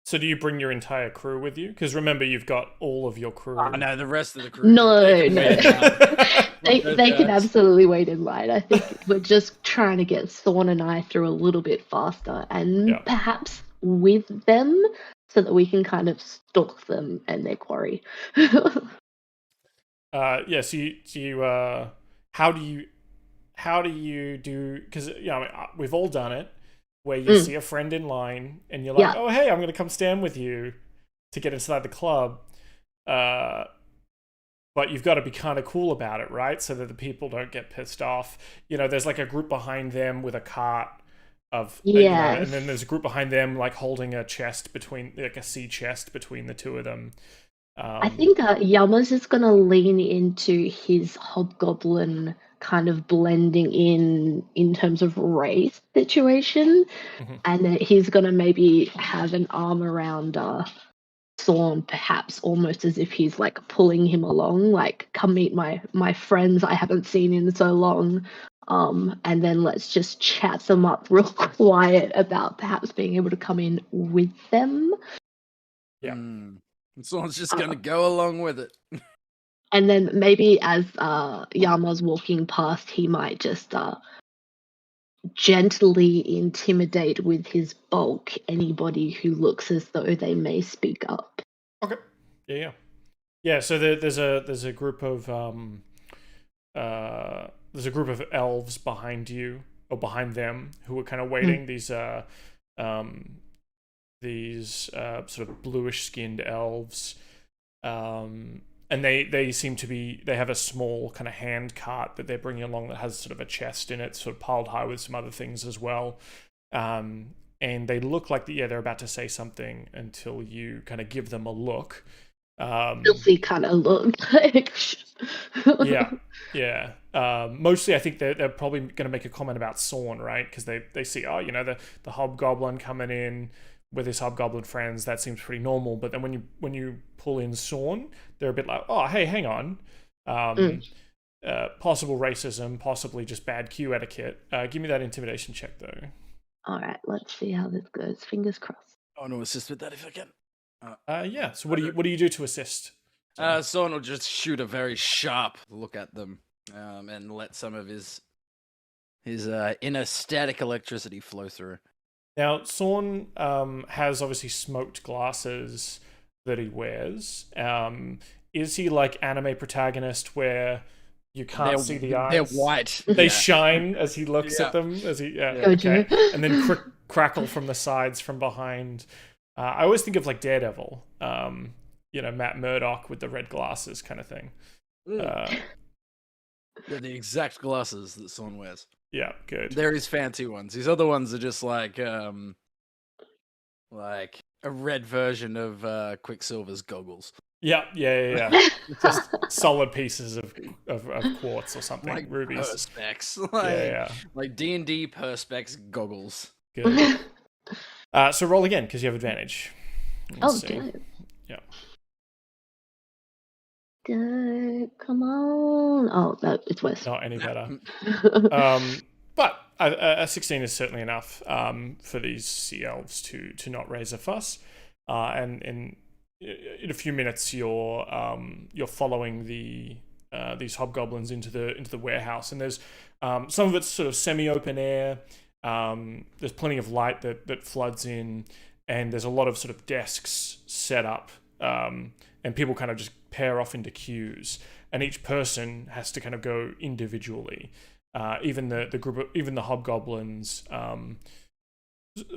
So do you bring your entire crew with you? Because remember, you've got all of your crew. Oh, no, the rest of the crew. No. They can absolutely wait in line. I think we're just trying to get Sorn and I through a little bit faster, and perhaps with them, so that we can kind of stalk them and their quarry. So you how do you do? Because we've all done it, where you see a friend in line and you're like, oh hey, I'm gonna come stand with you to get inside the club. But you've got to be kind of cool about it, right? So that the people don't get pissed off. There's like a group behind them with a cart of, and then there's a group behind them like holding a chest between, like a sea chest between the two of them. I think Yama's just gonna lean into his hobgoblin kind of blending in terms of race situation, Mhm. and that he's gonna maybe have an arm around Sorn, perhaps almost as if he's like pulling him along, like come meet my friends I haven't seen in so long. And then let's just chat them up real quiet about perhaps being able to come in with them. Yeah. Someone's just gonna go along with it. And then maybe as Yama's walking past, he might just gently intimidate with his bulk anybody who looks as though they may speak up. Okay. Yeah. So there's a group of elves behind you or behind them who are kind of waiting. These sort of bluish skinned elves. And they seem to be, they have a small kind of hand cart that they're bringing along that has sort of a chest in it, sort of piled high with some other things as well. And they look like they're about to say something until you kind of give them a look. Filthy kind of look. Yeah. Mostly I think they're probably going to make a comment about Sorn, right? Because they see, the hobgoblin coming in with his hobgoblin friends, that seems pretty normal. But then when you pull in Sorn, they're a bit like, oh, hey, hang on. Possible racism, possibly just bad queue etiquette. Give me that intimidation check, though. All right, let's see how this goes. Fingers crossed. I want to assist with that if I can. Yeah. So what do you do to assist? Sorn will just shoot a very sharp look at them, and let some of his inner static electricity flow through. Now, Sorn has obviously smoked glasses that he wears. Is he like anime protagonist where you can't see the eyes? They're white. They shine as he looks at them. As he, okay. And then crackle from the sides from behind. I always think of like Daredevil. Matt Murdock with the red glasses kind of thing. They're the exact glasses that Sorn wears. Yeah, good. They're his fancy ones. His other ones are just like a red version of Quicksilver's goggles. Yeah. Just solid pieces of quartz or something, like rubies. Perspex, like D&D Perspex goggles. Good. So roll again because you have advantage. Let's see. Good. Yeah. Come on. Oh, no, it's worse. Not any better. But a 16 is certainly enough for these sea elves to not raise a fuss. And in a few minutes, you're following these hobgoblins into the warehouse, and there's some of it's sort of semi-open air. There's plenty of light that floods in, and there's a lot of sort of desks set up, and people kind of just pair off into queues, and each person has to kind of go individually. Even the hobgoblins,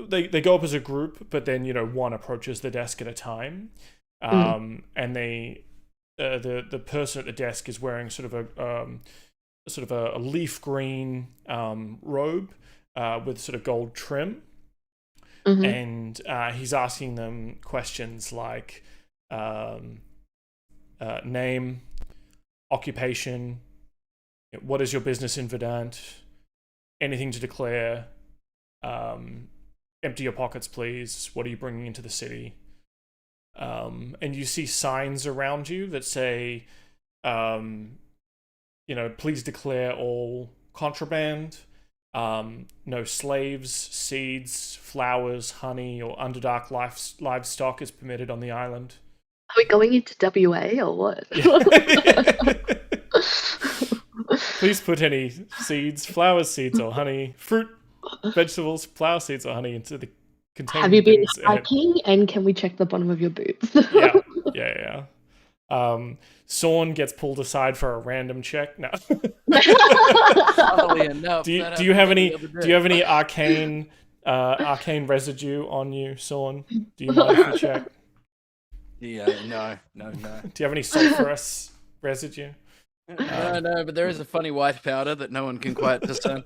they go up as a group, but then one approaches the desk at a time, and the person at the desk is wearing sort of a leaf green robe with sort of gold trim, and he's asking them questions like name, occupation. What is your business in Verdant? Anything to declare? Empty your pockets, please. What are you bringing into the city? And you see signs around you that say, please declare all contraband. No slaves, seeds, flowers, honey, or underdark livestock is permitted on the island. Are we going into WA or what? Please put any seeds, flowers, seeds, or honey, fruit, vegetables, flower seeds, or honey into the container. Have you been hiking? And can we check the bottom of your boots? Yeah. Sorn gets pulled aside for a random check. No. Do you have any arcane residue on you, Sorn? Do you mind if we check? Yeah, no. Do you have any sulfurous residue? No, but there is a funny white powder that no one can quite discern.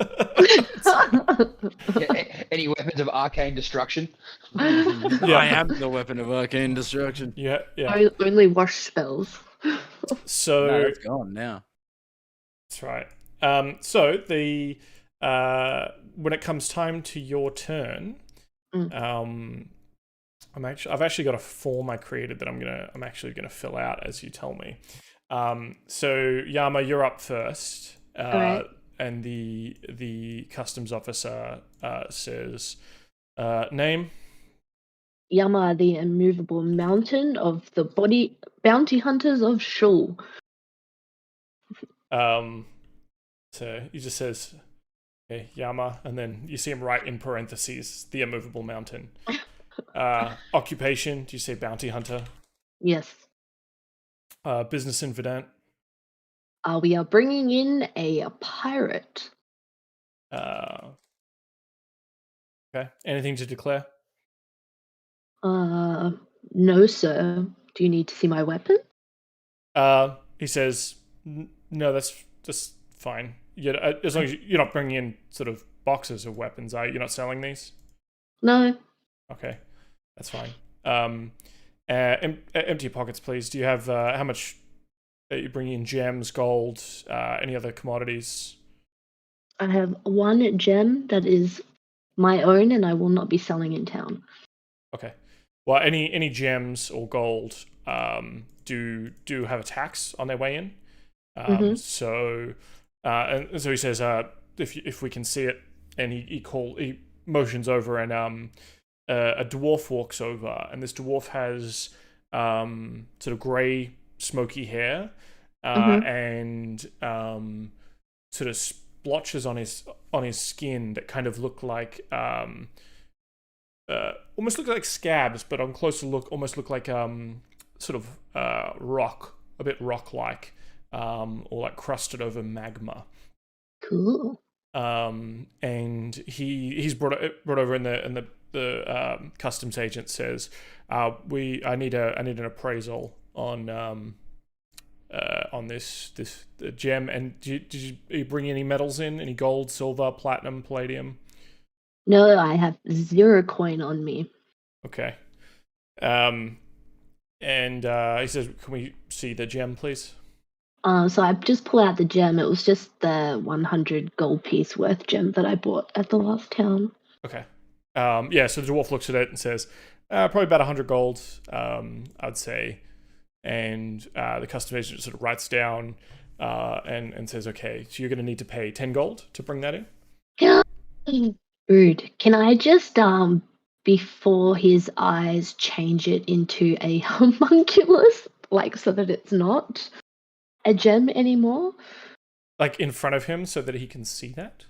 Any weapons of arcane destruction? Yeah. I am the weapon of arcane destruction. Yeah. Only wash spells. So No, that's gone now. that's right. So the when it comes time to your turn, I've actually got a form I created that I'm actually gonna fill out as you tell me. So Yama, you're up first. Alright. And the customs officer says, name. Yama, the immovable mountain of the bounty hunters of Shul. So he just says, okay, Yama, and then you see him write in parentheses, the immovable mountain. Occupation, do you say bounty hunter? Yes. Business in Verdant. We are bringing in a pirate. Okay. Anything to declare? No, sir. Do you need to see my weapon? He says, no, that's just fine. As long as you're not bringing in sort of boxes of weapons, are you? You're not selling these? No. Okay, that's fine. Empty pockets, please. Do you have how much? You bring in gems, gold, any other commodities? I have one gem that is my own, and I will not be selling in town. Okay. Well, any gems or gold do have a tax on their way in. So and so he says, if we can see it, and he motions over, and a dwarf walks over, and this dwarf has sort of grey, smoky hair, and sort of splotches on his skin that kind of look like almost look like scabs, but on closer look, almost look like sort of rock, a bit rock-like, or like crusted over magma. Cool. And he's brought over, and the customs agent says, I need an appraisal on this the gem. And did you bring any metals in? Any gold, silver, platinum, palladium? No, I have 0 coin on me. Okay. And he says, can we see the gem, please? So I just pull out the gem. It was just the 100 gold piece worth gem that I bought at the last town. Okay. Yeah, so the dwarf looks at it and says, probably about 100 gold, I'd say. And the customs agent sort of writes down and says, okay, so you're going to need to pay 10 gold to bring that in? Yeah. Rude. Can I just, before his eyes, change it into a homunculus? Like, so that it's not a gem anymore? Like in front of him so that he can see that?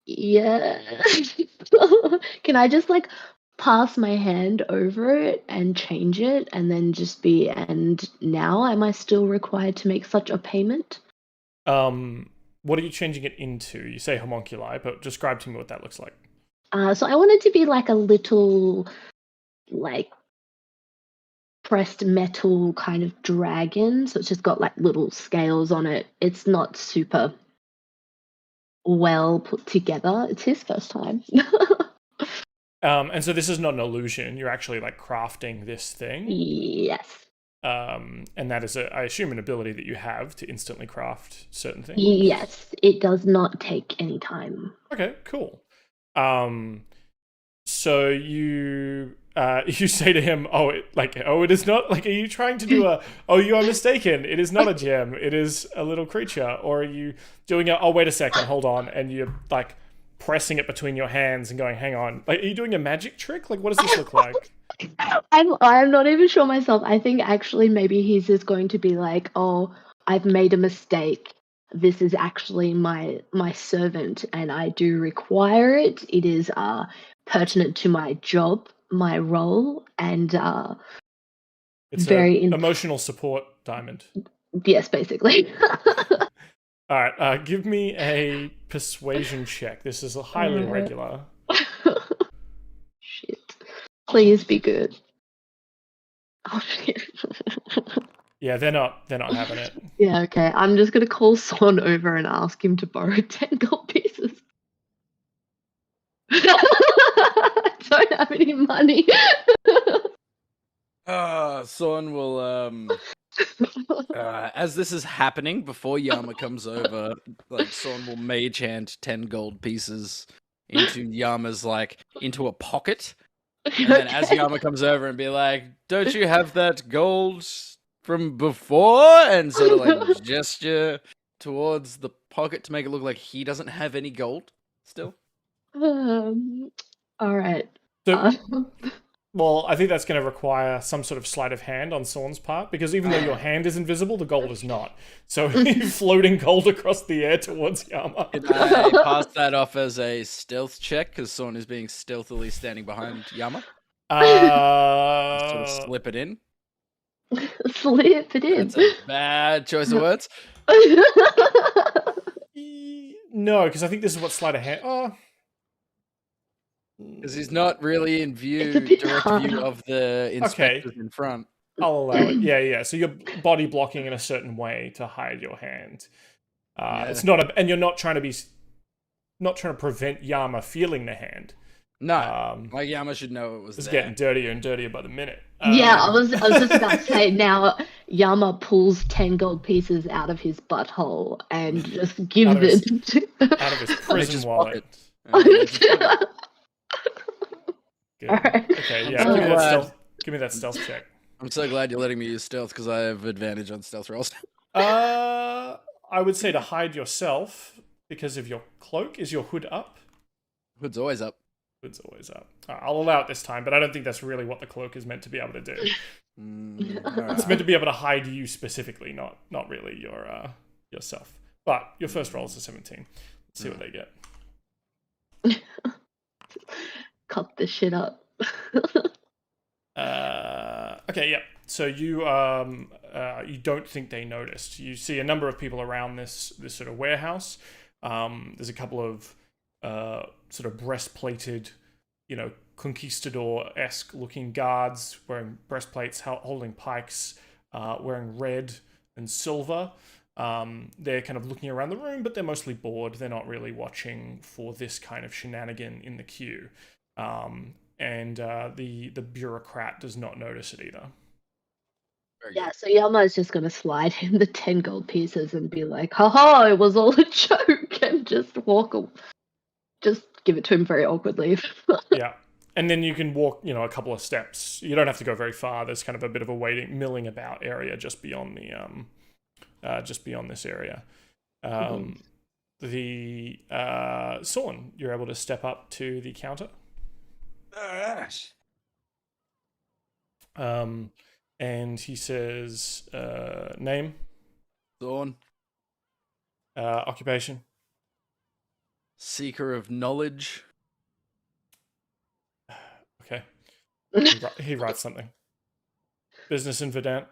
Yeah. Can I just like pass my hand over it and change it and then just be, and now am I still required to make such a payment? What are you changing it into? You say homunculi, but describe to me what that looks like. So I want it to be like a little, like, pressed metal kind of dragon. So it's just got like little scales on it. It's not super well put together. It's his first time. And so this is not an illusion. You're actually like crafting this thing. Yes. And that is, I assume, an ability that you have to instantly craft certain things. Yes, it does not take any time. Okay, cool. So you say to him, it is not, like, are you trying to do you are mistaken, it is not a gem, it is a little creature? Or are you doing wait a second, hold on, and you're like pressing it between your hands and going, hang on, like, are you doing a magic trick? Like, what does this look like? I'm not even sure myself. I think actually maybe he's just going to be like, oh, I've made a mistake. This is actually my servant, and I do require it. It is pertinent to my job, my role, and it's very emotional support diamond. Yes, basically. All right, give me a persuasion check. This is a highly regular. Shit. Please be good. Oh, shit. Yeah, they're not having it. Yeah, okay. I'm just gonna call Sorn over and ask him to borrow 10 gold pieces. I don't have any money. Sorn will as this is happening, before Yama comes over, like Sorn will mage hand 10 gold pieces into Yama's into a pocket. And then as Okay. Yama comes over and be like, "Don't you have that gold from before?" and sort of gesture towards the pocket to make it look like he doesn't have any gold still. All right. So, well, I think that's going to require some sort of sleight of hand on Sorn's part, because even though your hand is invisible, the gold is not. So you're floating gold across the air towards Yama. Can I pass that off as a stealth check? Because Sorn is being stealthily standing behind Yama. Sort of slip it in. Slip it in. That's a bad choice of words. No, because I think this is what sleight of hand. Oh. Because he's not really in It's a view, bit direct hard. view of the inspectors in front. I'll allow it. Yeah. So you're body blocking in a certain way to hide your hand. It's not and you're not trying to prevent Yama feeling the hand. No, Yama should know it was It's there. getting dirtier and dirtier by the minute. Yeah, I was just about to say, now Yama pulls 10 gold pieces out of his butthole and just gives it to... out of his prison wallet. Good. Alright. Okay, yeah. Give me that stealth check. I'm so glad you're letting me use stealth because I have advantage on stealth rolls. I would say to hide yourself because of your cloak. Is your hood up? Hood's always up. Hood's always up. I'll allow it this time, but I don't think that's really what the cloak is meant to be able to do. It's meant to be able to hide you specifically, not really yourself. But your first roll is a 17. Let's see what they get. Cut the shit up. Okay, yeah. So you don't think they noticed. You see a number of people around this sort of warehouse. There's a couple of sort of breastplated, conquistador-esque looking guards wearing breastplates, holding pikes, wearing red and silver. They're kind of looking around the room, but they're mostly bored. They're not really watching for this kind of shenanigan in the queue. And the bureaucrat does not notice it either. Yeah, so Yama is just going to slide him the 10 gold pieces and be like, haha, it was all a joke, and just just give it to him very awkwardly. Yeah. And then you can walk, a couple of steps. You don't have to go very far. There's kind of a bit of a milling about area just beyond this area. The Sorn, you're able to step up to the counter. Alright. And he says, name, Sorn, occupation, seeker of knowledge. Okay. He writes something. Business in Verdant.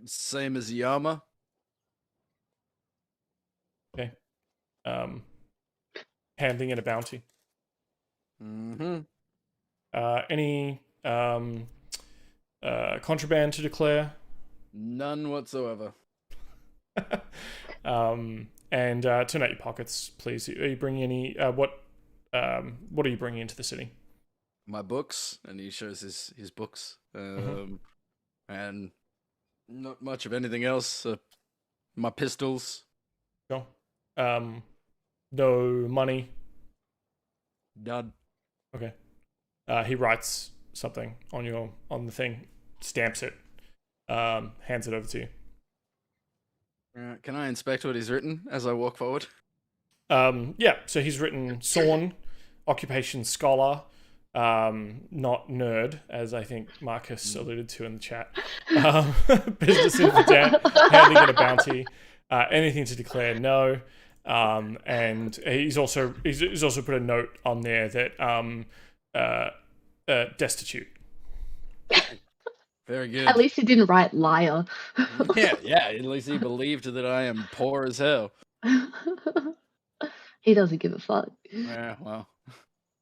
Same as Yama. Okay. Handing in a bounty. Mm-hmm. Any contraband to declare? None whatsoever. And turn out your pockets, please. Are you bringing any? What are you bringing into the city? My books, and he shows his books. And not much of anything else. My pistols. Sure. No money. None. Okay. He writes something on the thing, stamps it, hands it over to you. Can I inspect what he's written as I walk forward? Yeah. So he's written Sorn, occupation scholar, not nerd, as I think Marcus alluded to in the chat. Business in Verdant, handing in a bounty, anything to declare, no. And he's also put a note on there that destitute. Very good. At least he didn't write liar. yeah. At least he believed that I am poor as hell. He doesn't give a fuck. Yeah, well,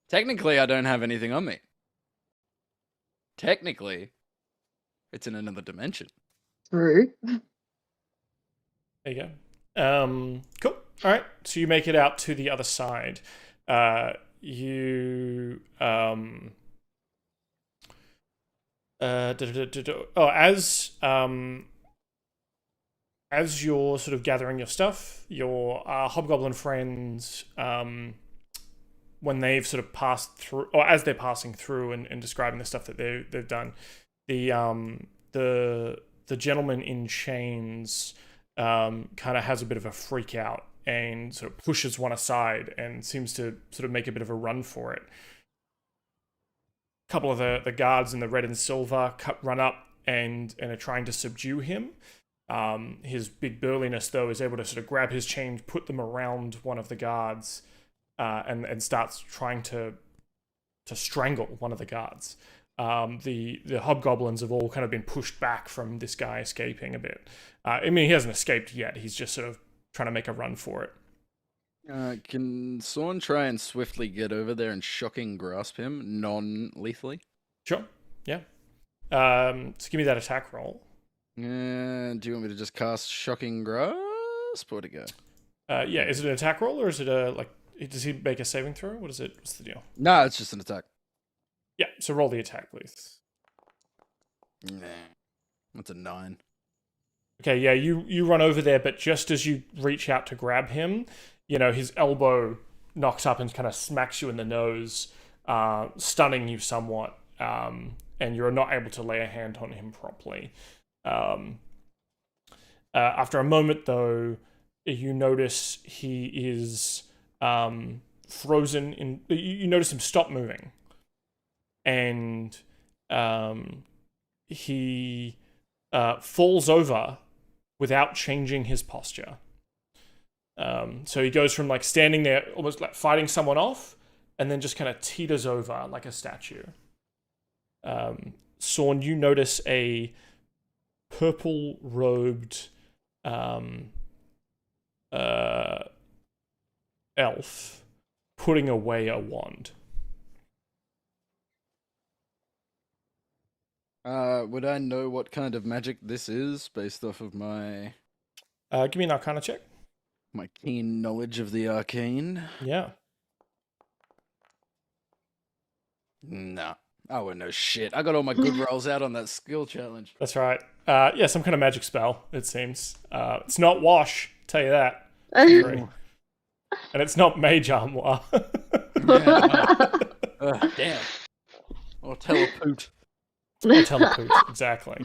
technically I don't have anything on me. Technically, it's in another dimension. True. There you go. Cool. All right. So you make it out to the other side. You as you're sort of gathering your stuff, your hobgoblin friends, when they've sort of passed through, or as they're passing through and describing the stuff that they've done, the gentleman in chains kind of has a bit of a freak out and sort of pushes one aside and seems to sort of make a bit of a run for it. A couple of the guards in the red and silver run up and are trying to subdue him. His big burliness, though, is able to sort of grab his chains, put them around one of the guards, and starts trying to strangle one of the guards. The hobgoblins have all kind of been pushed back from this guy escaping a bit. I mean, he hasn't escaped yet. He's just sort of trying to make a run for it. Can Sorn try and swiftly get over there and shocking grasp him non-lethally? Sure. Yeah. So give me that attack roll. Do you want me to just cast shocking grasp or to go? Yeah. Is it an attack roll or is it does he make a saving throw? What is it? What's the deal? No, it's just an attack. Yeah. So roll the attack, please. Nah. That's a 9. Okay, yeah, you run over there, but just as you reach out to grab him, his elbow knocks up and kind of smacks you in the nose, stunning you somewhat, and you're not able to lay a hand on him properly. After a moment, though, you notice he is frozen. You notice him stop moving, and he falls over without changing his posture. So he goes from like standing there almost like fighting someone off and then just kind of teeters over like a statue. Sorn, you notice a purple robed elf putting away a wand. Would I know what kind of magic this is based off of my Give me an Arcana check. my keen knowledge of the arcane? Yeah. Nah, I wouldn't know shit. I got all my good rolls out on that skill challenge. That's right. Yeah, some kind of magic spell, it seems. It's not wash, tell you that. And it's not mage armor. Damn. Or telepoot. Or telepoot, exactly.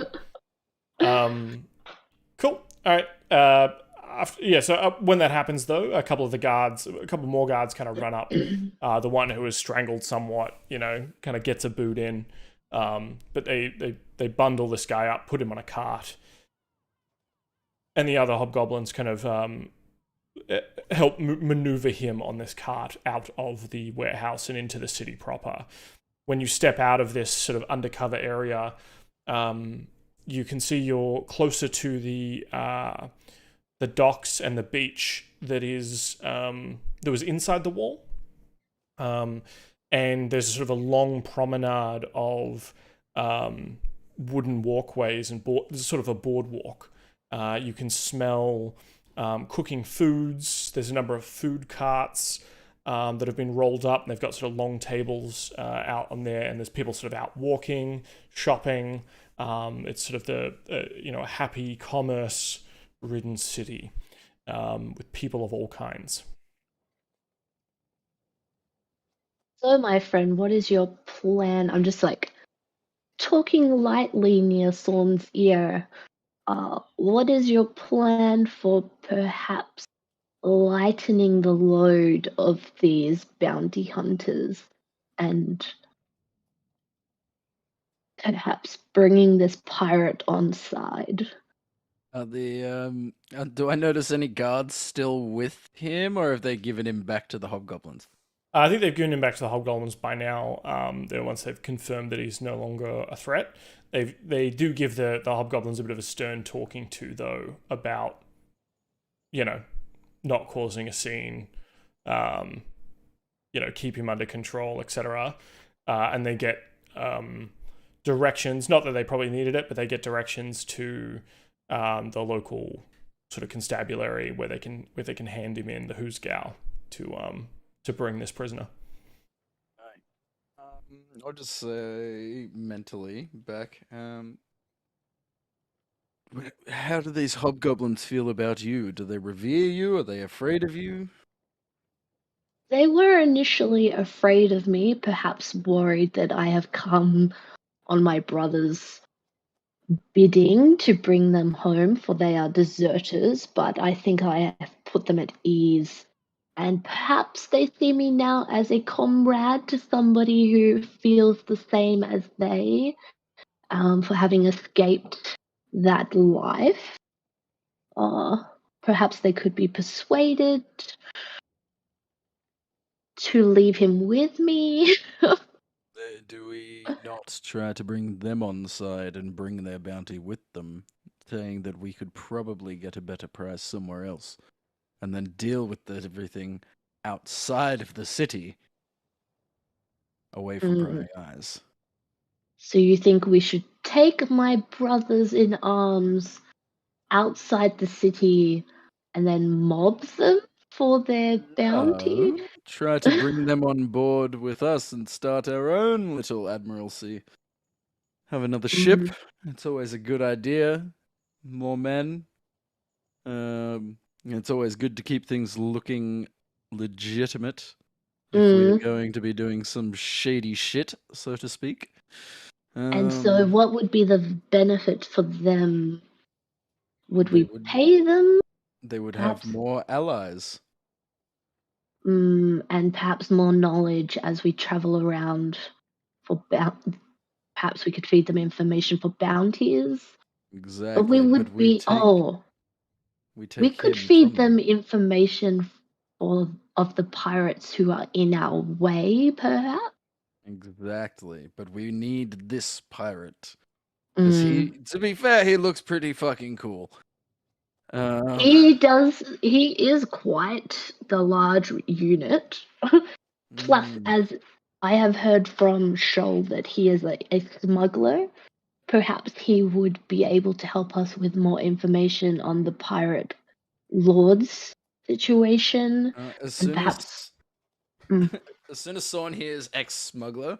Cool. All right. So when that happens, though, a couple more guards kind of run up. The one who is strangled somewhat, kind of gets a boot in. But they bundle this guy up, put him on a cart. And the other hobgoblins kind of help maneuver him on this cart out of the warehouse and into the city proper. When you step out of this sort of undercover area, you can see you're closer to the docks and the beach that was inside the wall. And there's sort of a long promenade of wooden walkways and there's sort of a boardwalk. You can smell cooking foods. There's a number of food carts that have been rolled up, and they've got sort of long tables out on there, and there's people sort of out walking, shopping. It's sort of a happy commerce-ridden city with people of all kinds. So, my friend, what is your plan? I'm just like talking lightly near Sorn's ear. What is your plan for perhaps lightening the load of these bounty hunters and perhaps bringing this pirate on side? Do I notice any guards still with him, or have they given him back to the hobgoblins? I think they've given him back to the hobgoblins by now. Once they've confirmed that he's no longer a threat, they do give the hobgoblins a bit of a stern talking to, though, about not causing a scene, keep him under control, etc. And they get directions. Not that they probably needed it, but they get directions to the local sort of constabulary where they can hand him in the Hoosgow to bring this prisoner. I'll just say mentally back. How do these hobgoblins feel about you? Do they revere you? Are they afraid of you? They were initially afraid of me, perhaps worried that I have come on my brother's bidding to bring them home, for they are deserters, but I think I have put them at ease. And perhaps they see me now as a comrade to somebody who feels the same as they, for having escaped that life. Perhaps they could be persuaded to leave him with me. Do we not try to bring them on side and bring their bounty with them, saying that we could probably get a better price somewhere else, and then deal with everything outside of the city, away from prying eyes? So you think we should take my brothers in arms outside the city and then mob them for their bounty? No, try to bring them on board with us and start our own little admiralcy. Have another ship. It's always a good idea. More men. It's always good to keep things looking legitimate if we're going to be doing some shady shit, so to speak. And so what would be the benefit for them? Would we pay them? They would Perhaps. have more allies. And perhaps more knowledge as we travel around for perhaps we could feed them information for bounties. Exactly. But we would we could feed them information of the pirates who are in our way, perhaps. Exactly. But we need this pirate. Because to be fair, he looks pretty fucking cool. He is quite the large unit. Plus, as I have heard from Shoal that he is a smuggler, perhaps he would be able to help us with more information on the pirate lord's situation. As soon as Sorn hears ex-smuggler,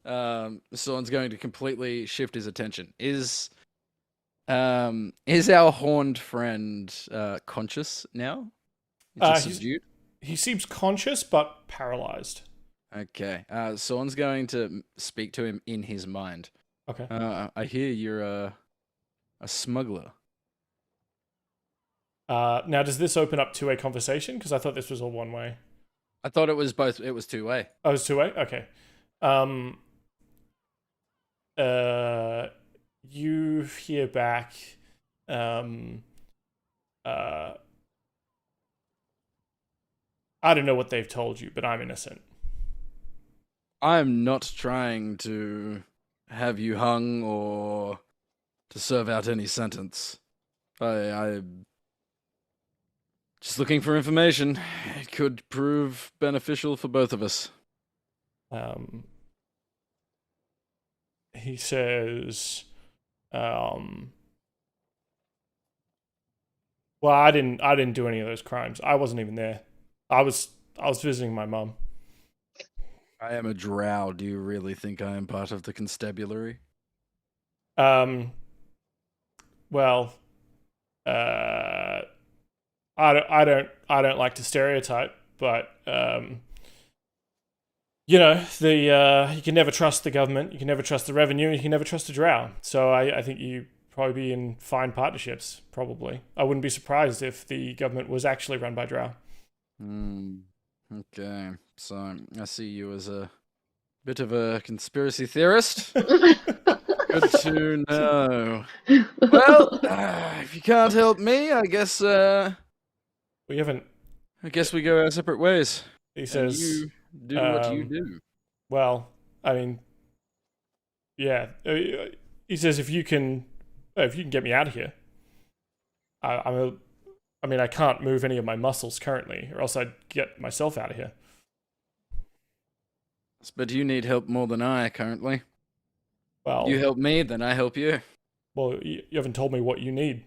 Sorn's going to completely shift his attention. Is our horned friend conscious now? Subdued? He seems conscious but paralyzed. Okay. Sorn's going to speak to him in his mind. Okay. I hear you're a smuggler. Now, does this open up two-way conversation? Because I thought this was all one way. I thought it was both. It was two-way. Oh, it was two-way? Okay. You hear back, I don't know what they've told you, but I'm innocent. I'm not trying to have you hung or to serve out any sentence. I'm just looking for information. It could prove beneficial for both of us. He says, well, I didn't do any of those crimes. I wasn't even there. I was visiting my mum. I am a drow. Do you really think I am part of the constabulary? Well, I don't like to stereotype, but you know, you can never trust the government, you can never trust the revenue, you can never trust a drow. So I think you probably be in fine partnerships. Probably, I wouldn't be surprised if the government was actually run by drow. Okay, so I see you as a bit of a conspiracy theorist. Good to know. Well, if you can't help me, I guess we haven't. I guess we go our separate ways. He says, "You do what you do." Well, I mean, yeah. He says, if you can get me out of here, I can't move any of my muscles currently, or else I'd get myself out of here. But you need help more than I currently. Well, You help me, then I help you. well, you haven't told me what you need.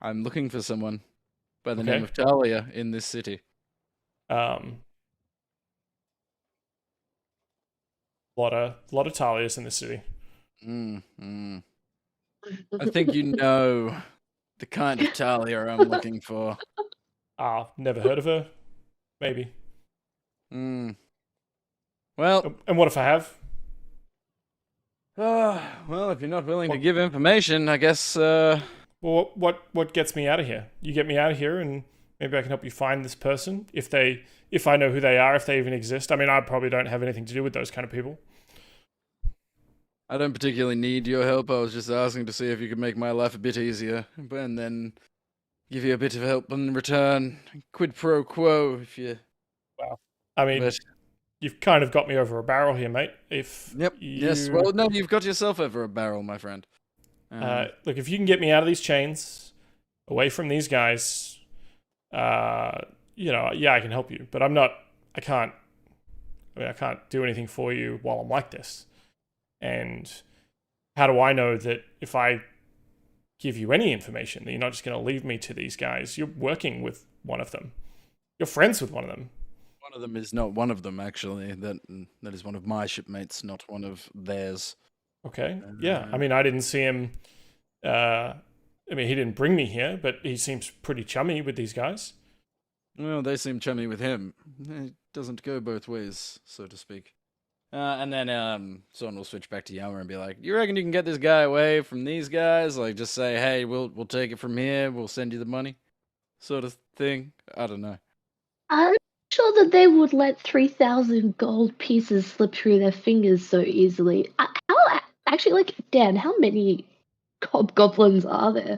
I'm looking for someone by the Okay. name of Talia in this city. Um, lot of Talias in the city. I think you know the kind of Talia I'm looking for. Never heard of her. Maybe. Well, And what if I have? well, if you're not willing to give information, I guess. Well, what gets me out of here? You get me out of here, and maybe I can help you find this person if I know who they are, if they even exist. I mean, I probably don't have anything to do with those kind of people. I don't particularly need your help. I was just asking to see if you could make my life a bit easier, and then give you a bit of help in return. Quid pro quo, if you. Well, I mean, But you've kind of got me over a barrel here, mate. yes. Well, no, you've got yourself over a barrel, my friend. Look, if you can get me out of these chains, away from these guys, I can help you. But I can't do anything for you while I'm like this. And how do I know that if I give you any information that you're not just going to leave me to these guys? You're working with one of them. You're friends with one of them. One of them is not one of them, actually. That is one of my shipmates, not one of theirs. Okay. Yeah. I mean, I didn't see him. He didn't bring me here, but he seems pretty chummy with these guys. Well, they seem chummy with him. It doesn't go both ways, so to speak. And then Sorn will switch back to Yama and be like, "You reckon you can get this guy away from these guys? Like, just say, hey, we'll take it from here. We'll send you the money, sort of thing. I don't know." I'm sure that they would let 3,000 gold pieces slip through their fingers so easily. Dan, how many hobgoblins are there?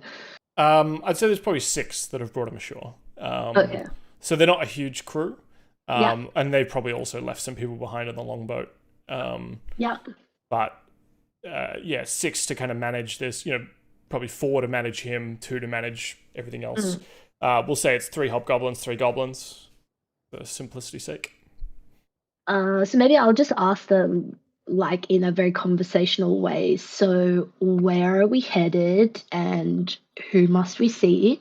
I'd say there's probably 6 that have brought him ashore. Okay. So they're not a huge crew. Yeah. And they probably also left some people behind on the longboat. Yeah. But 6 to kind of manage this. Probably 4 to manage him, 2 to manage everything else. We'll say it's 3 hobgoblins, 3 goblins, for simplicity's sake. So maybe I'll just ask them, like, in a very conversational way. So, where are we headed, and who must we see?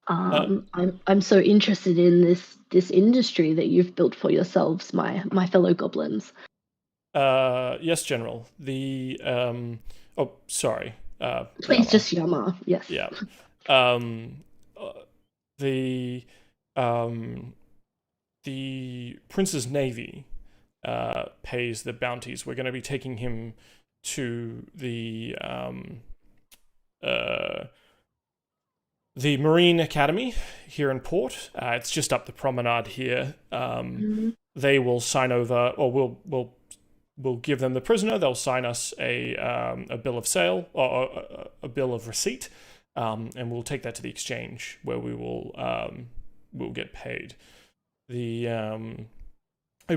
I'm so interested in this industry that you've built for yourselves, my fellow goblins. Yes, General. Sorry. Please, Yama. just Yama. Yes. Yeah. The Prince's Navy pays the bounties. We're going to be taking him to the Marine Academy here in port. It's just up the promenade here. They will sign over, or we'll give them the prisoner. They'll sign us a bill of sale or a bill of receipt, and we'll take that to the exchange where we'll get paid. It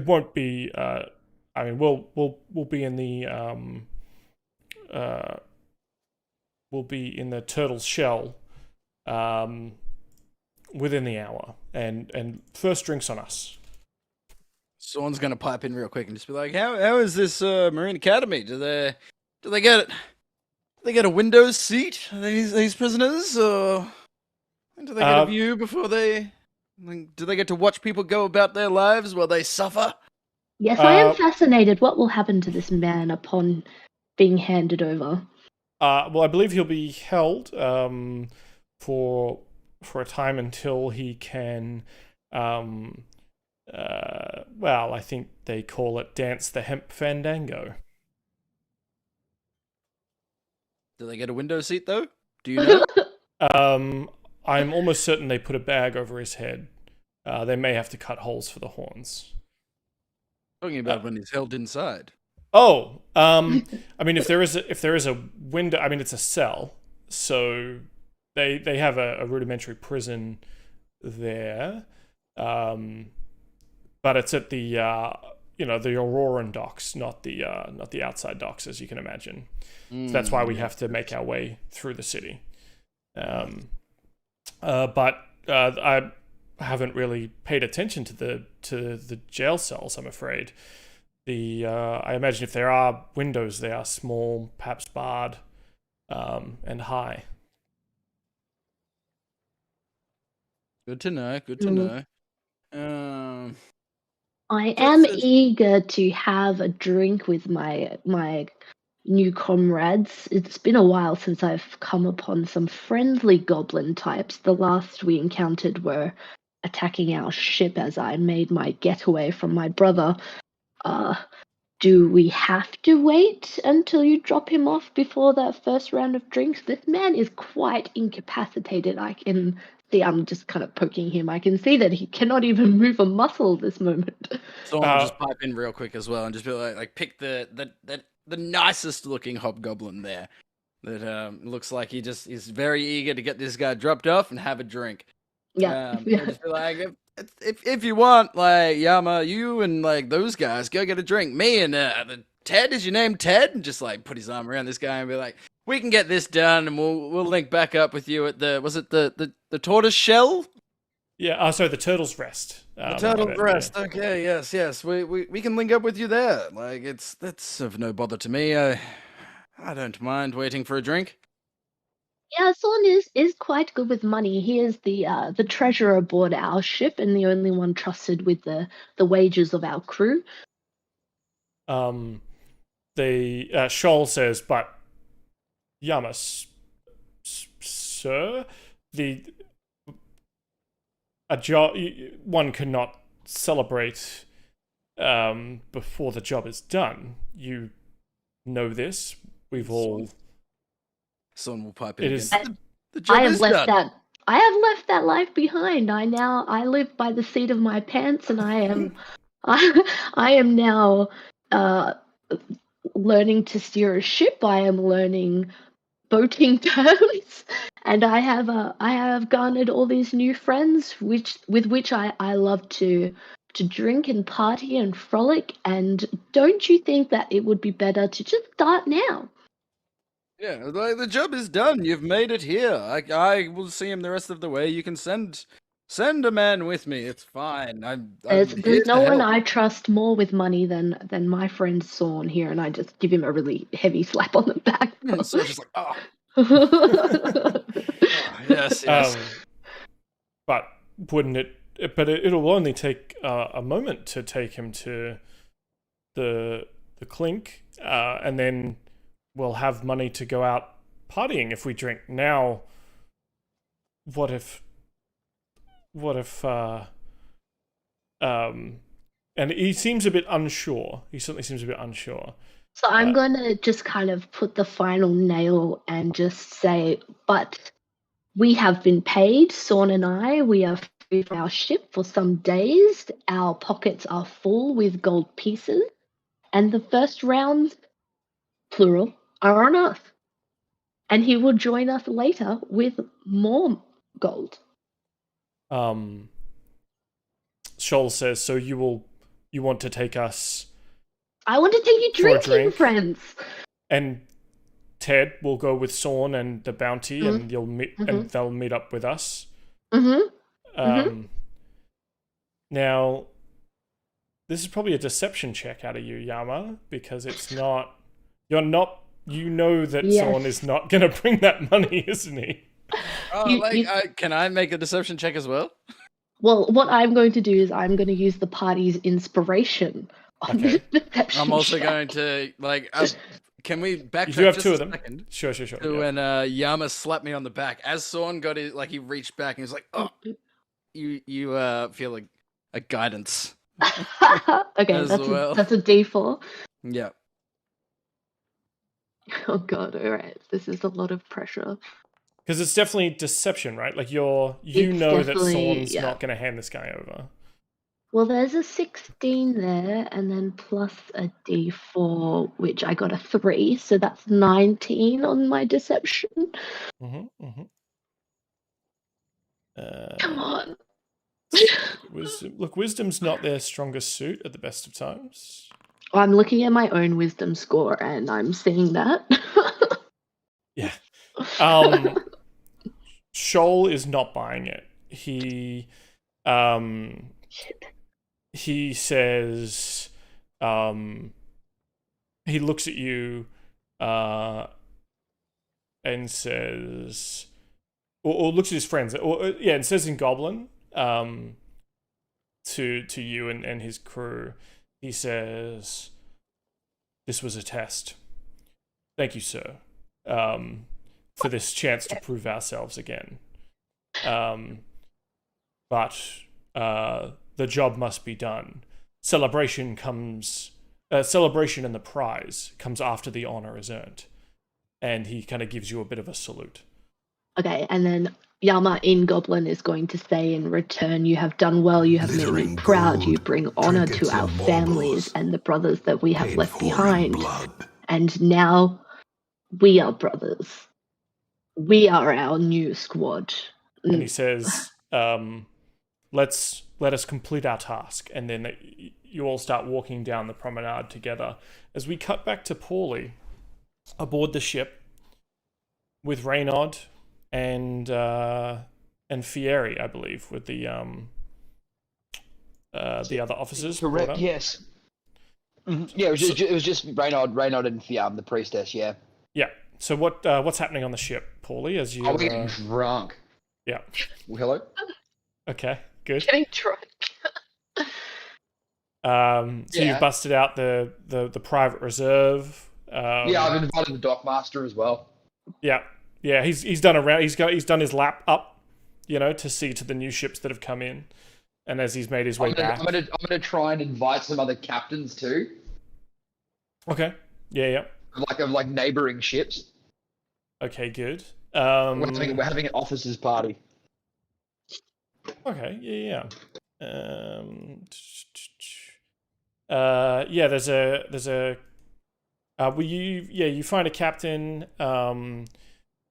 won't be. We'll be in the turtle's shell within the hour, and first drinks on us. Sorn's gonna pipe in real quick and just be like, "How is this Marine Academy? Do they get a window seat? Are these prisoners, or do they get a view before they? Do they get to watch people go about their lives while they suffer?" Yes, I am fascinated. What will happen to this man upon being handed over? Well, I believe he'll be held for a time until he can. I think they call it dance the hemp fandango. Do they get a window seat though? Do you know? I'm almost certain they put a bag over his head. They may have to cut holes for the horns. Talking about when he's held inside. Oh, if there is a window, it's a cell, so they have a rudimentary prison there, but it's at the the Auroran docks, not the outside docks, as you can imagine. So that's why we have to make our way through the city. But I haven't really paid attention to the jail cells, I'm afraid. I imagine if there are windows, they are small, perhaps barred, and high. Good to know. Good to Mm. know. I Jet am says- eager to have a drink with my new comrades. It's been a while since I've come upon some friendly goblin types. The last we encountered were attacking our ship as I made my getaway from my brother. Do we have to wait until you drop him off before that first round of drinks? This man is quite incapacitated. I can see, I'm just kind of poking him. I can see that he cannot even move a muscle this moment. Sorn will just pipe in real quick as well and just be like pick the nicest looking hobgoblin there. That looks like he's very eager to get this guy dropped off and have a drink. Yeah. He'll just be like, if you want, like, Yama, you and like those guys go get a drink. Me and Ted, is your name Ted? And just like put his arm around this guy and be like, we can get this done, and we'll link back up with you at the tortoise shell? Yeah. So the Turtle's Rest. The Turtle's Rest. Okay, yes. We can link up with you there. Like, that's of no bother to me. I don't mind waiting for a drink. Yeah, Sorn is quite good with money. He is the treasurer aboard our ship and the only one trusted with the wages of our crew. The Shoal says, but Yama, sir, a job one cannot celebrate before the job is done. You know this. We've all. Someone will pipe in. It is. The job I have is left done. that life behind. I live by the seat of my pants, and I am I am now learning to steer a ship. I am learning boating terms, and I have garnered all these new friends, with which I love to drink and party and frolic. And don't you think that it would be better to just start now? Yeah, like the job is done. You've made it here. I will see him the rest of the way. You can send a man with me. It's fine. I'm here There's no to one help. I trust more with money than my friend Sorn here, and I just give him a really heavy slap on the back. So it's just like, oh, yes. But wouldn't it? But it'll only take a moment to take him to the clink, and then we'll have money to go out partying if we drink. Now, what if? And he seems a bit unsure. He certainly seems a bit unsure. So I'm gonna just kind of put the final nail and just say, but we have been paid, Sorn and I. We are free from our ship for some days. Our pockets are full with gold pieces, and the first rounds, plural, are on Earth. And he will join us later with more gold. Shoal says, so you want to take us, I want to take you For a drinking, drink? friends. and Ted will go with Sorn and the bounty, and you'll meet, and they'll meet up with us. Mm-hmm. Now, this is probably a deception check out of you, Yama, because it's not. You're not. You know that Yes. Sorn is not going to bring that money, isn't he? Can I make a deception check as well? Well, what I'm going to do is I'm going to use the party's inspiration on Okay. this deception I'm also check. going to can we backtrack You do have just two a of them. second? Sure. To Yeah. when Yama slapped me on the back, as Sorn got it, like he reached back and he was like, "Oh, you feel like a guidance." Okay, As well. that's a D4. Yeah. Oh god, alright. This is a lot of pressure. Because it's definitely deception, right? Like you It's know that definitely- Sorn's yeah. not going to hand this guy over. Well, there's a 16 there, and then plus a D4, which I got a 3, so that's 19 on my deception. Come on. Wisdom's not their strongest suit at the best of times. I'm looking at my own wisdom score, and I'm seeing that. Yeah. Shoal is not buying it. He says he looks at you and says, or looks at his friends, and says in Goblin, to you and his crew, he says, "This was a test. Thank you, sir, for this chance to prove ourselves again. But the job must be done. Celebration and the prize comes after the honor is earned." And he kind of gives you a bit of a salute. Okay, and then Yama in Goblin is going to say in return, "You have done well, you have made me proud, you bring honor to our families and the brothers that we have left behind. And now we are brothers. We are our new squad." And he says, let us complete our task. And then you all start walking down the promenade together. As we cut back to Pauly aboard the ship with Reynard and Fieri, I believe, with the other officers. Correct. Yes. Mm-hmm. Yeah, it was just Reynard and Fiam, the priestess. Yeah. Yeah. So what's happening on the ship, Pauly? As you we're getting drunk. Yeah. Well, hello. Okay. Good. Getting drunk. So you've busted out the private reserve. I've invited the dockmaster as well. Yeah. Yeah, he's done a round. He's done his lap up, to see to the new ships that have come in, and as he's made his way back, I'm gonna try and invite some other captains too. Okay. Yeah. Of neighboring ships. Okay. Good. We're having an officers' party. Okay. Yeah. There's a. You find a captain.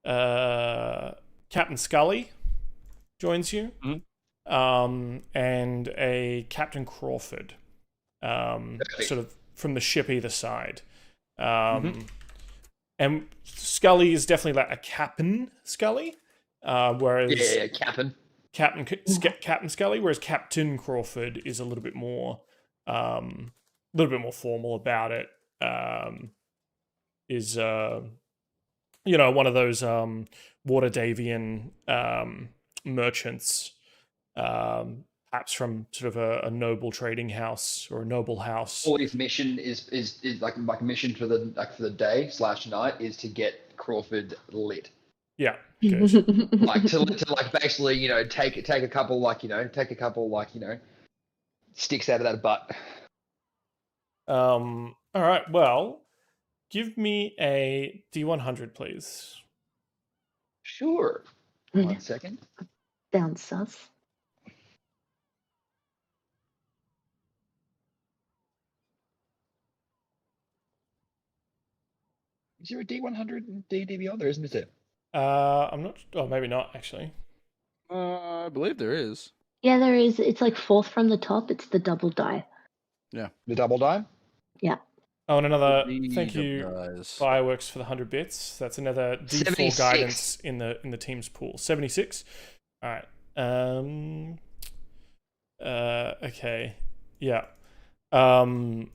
Captain Scully joins you, and a Captain Crawford, sort of from the ship either side. And Scully is definitely like a Captain Scully, whereas Captain Scully, whereas Captain Crawford is a little bit more formal about it. Is one of those Waterdavian merchants, perhaps from sort of a noble trading house or a noble house. Pauly's mission is like a mission for the day / night is to get Crawford lit. Yeah, good. to basically take a couple sticks out of that butt. All right. Well, give me a D100, please. Sure. 1 second. Sounds sus. Is there a D100 in D&D Beyond? There isn't, is it? I'm not. Oh, maybe not actually. I believe there is. Yeah, there is. It's like fourth from the top. It's the double die. Yeah. The double die? Yeah. Oh, and another thank you, Fireworks, for the 100 bits. That's another D4 76. guidance in the team's pool. 76. All right. Okay. Yeah. So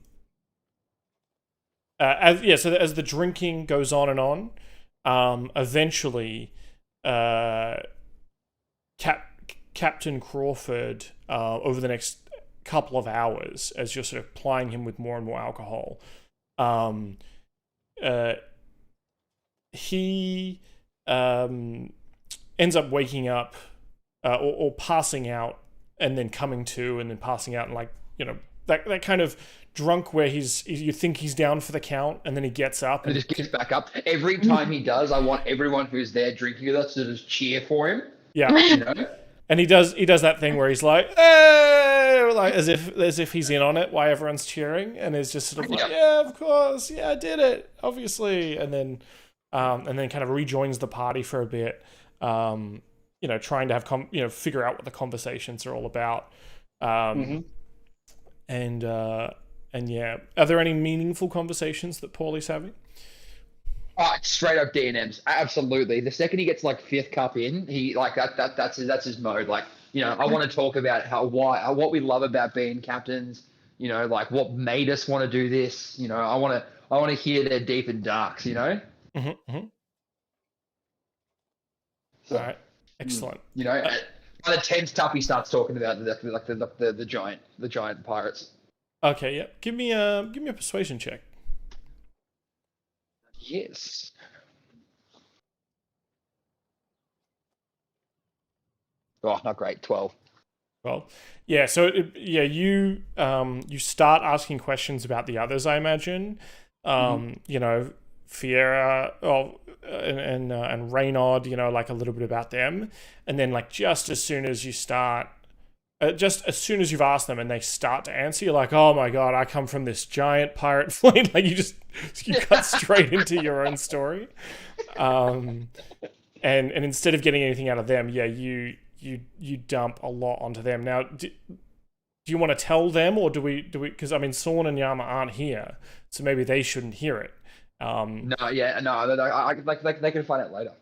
as the drinking goes on and on, eventually, Captain Crawford, over the next couple of hours, as you're sort of plying him with more and more alcohol, he ends up waking up or passing out, and then coming to, and then passing out, and that kind of drunk where you think he's down for the count, and then he gets up and just gets back up. Every time he does, I want everyone who's there drinking with us to just cheer for him. Yeah. And he does that thing where he's like, "Hey!" like as if he's in on it, while everyone's cheering, and is just sort of like, "Yeah, of course, yeah, I did it, obviously," and then kind of rejoins the party for a bit, trying to have figure out what the conversations are all about, and yeah, are there any meaningful conversations that Pauly's having? Oh, straight up D&Ms, absolutely. The second he gets fifth cup in, he that's his mode. I want to talk about what we love about being captains. You know, like what made us want to do this? You know, I want to hear their deep and darks. You know. So, All right, excellent. You know, by the 10th up, he starts talking about the giant pirates. Okay, yeah. Give me a persuasion check. Yes. Oh, not great. 12. Well, yeah. So you start asking questions about the others. I imagine. You know, Fiera, and Reynard. You know, like a little bit about them, and then like just as soon as you start. Just as soon as you've asked them and they start to answer, you're like, "Oh my god, I come from this giant pirate fleet." Like you cut straight into your own story, and instead of getting anything out of them, yeah, you dump a lot onto them. Now, do you want to tell them, or do we? Because I mean, Sorn and Yama aren't here, so maybe they shouldn't hear it. No, they can find out later.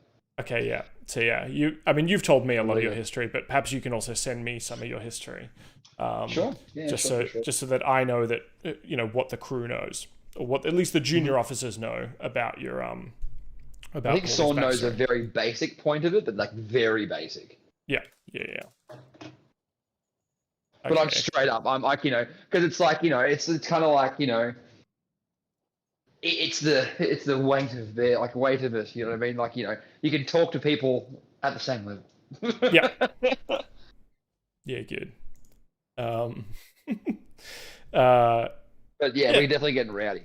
Okay, yeah. So yeah, you've told me a lot of your history, but perhaps you can also send me some of your history. Sure. Yeah, just sure. so that I know that what the crew knows, or what at least the junior officers know about your about. I think Sorn knows a very basic point of it, but like very basic. Yeah. But like straight up, I'm like, because it's like, it's kind of like, it's the weight of it. You know what I mean? Like, you can talk to people at the same level. Yeah. Yeah, good. But yeah, we're definitely getting rowdy.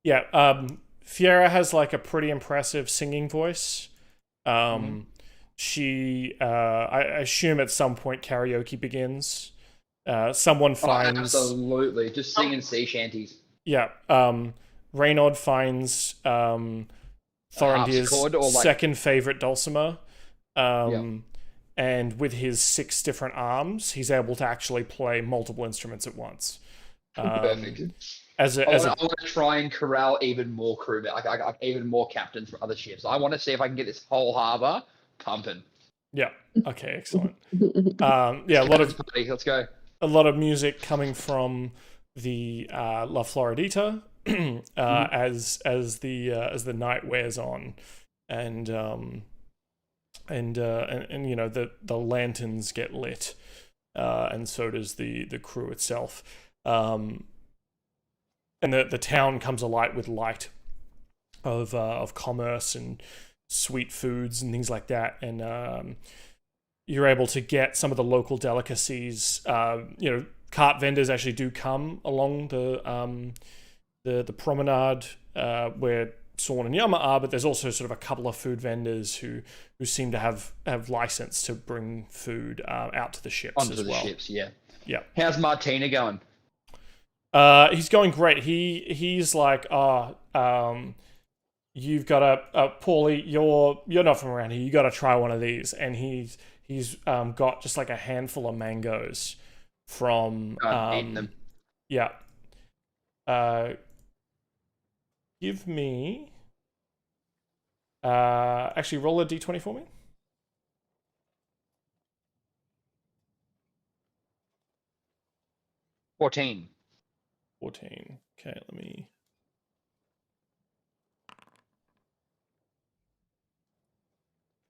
Yeah. Fiera has like a pretty impressive singing voice. She, I assume at some point karaoke begins. Someone finds... Oh, absolutely. Just singing sea shanties. Yeah. Reynard finds Thorindir's second favorite dulcimer. And with his 6 different arms, he's able to actually play multiple instruments at once. Perfect. I want to try and corral even more crew, like even more captains from other ships. I want to see if I can get this whole harbor pumping. Yeah. Okay. Excellent. Yeah. Let's go. A lot of music coming from the La Floridita as the night wears on, and the lanterns get lit, and so does the crew itself. And the town comes alight with light of commerce and sweet foods and things like that, and you're able to get some of the local delicacies. Cart vendors actually do come along the promenade where Sorn and Yama are, but there's also sort of a couple of food vendors who seem to have license to bring food out to the ships onto as well. The ships, yeah. Yeah. How's Martina going? He's going great. He's like, you've got a Pauly, you're not from around here. You got to try one of these, and he's got just like a handful of mangoes from eating them. Yeah. Give me. Actually, roll a d20 for me. 14. 14. Okay, let me.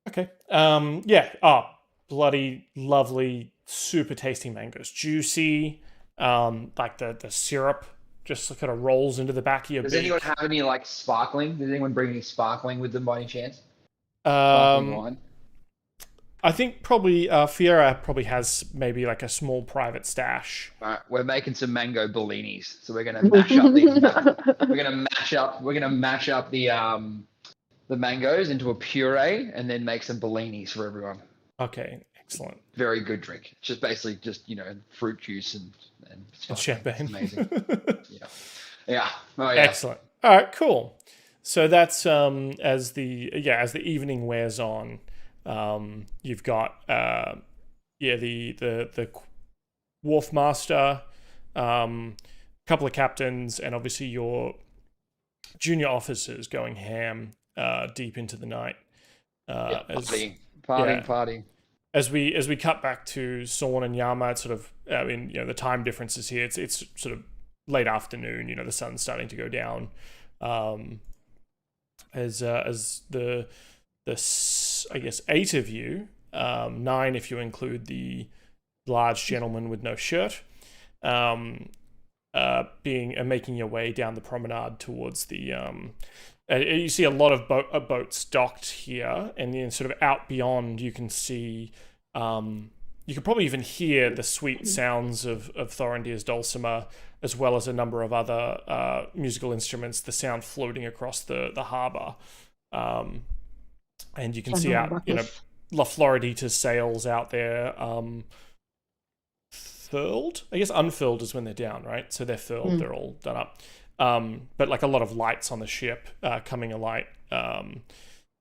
Okay. Yeah. Oh, bloody lovely, super tasty mangoes. Juicy. Like the syrup just kind of rolls into the back of your beak. Does anyone have any like sparkling? Does anyone bring any sparkling with them by any chance? Sparkling wine? I think probably Fiera probably has maybe like a small private stash. All right, we're making some mango bellinis, so we're gonna mash up these. We're gonna mash up the mangoes into a puree and then make some bellinis for everyone. Okay, excellent. Very good drink. It's just basically just fruit juice and champagne. It's amazing. Yeah. Oh yeah. Excellent. All right, cool. So that's as the evening wears on. You've got the wharf master, couple of captains, and obviously your junior officers going ham deep into the night. Partying. as we cut back to Sorn and Yama, it's sort of, I mean, the time differences here. It's sort of late afternoon. The sun's starting to go down. As the I guess 8 of you, 9 if you include the large gentleman with no shirt, making your way down the promenade towards the you see a lot of boats docked here, and then sort of out beyond you can see you can probably even hear the sweet sounds of Thorindir's dulcimer, as well as a number of other musical instruments, the sound floating across the harbour. And you can see out, La Floridita's sails out there, furled. I guess unfurled is when they're down, right? So they're furled, they're all done up. But like a lot of lights on the ship coming alight. And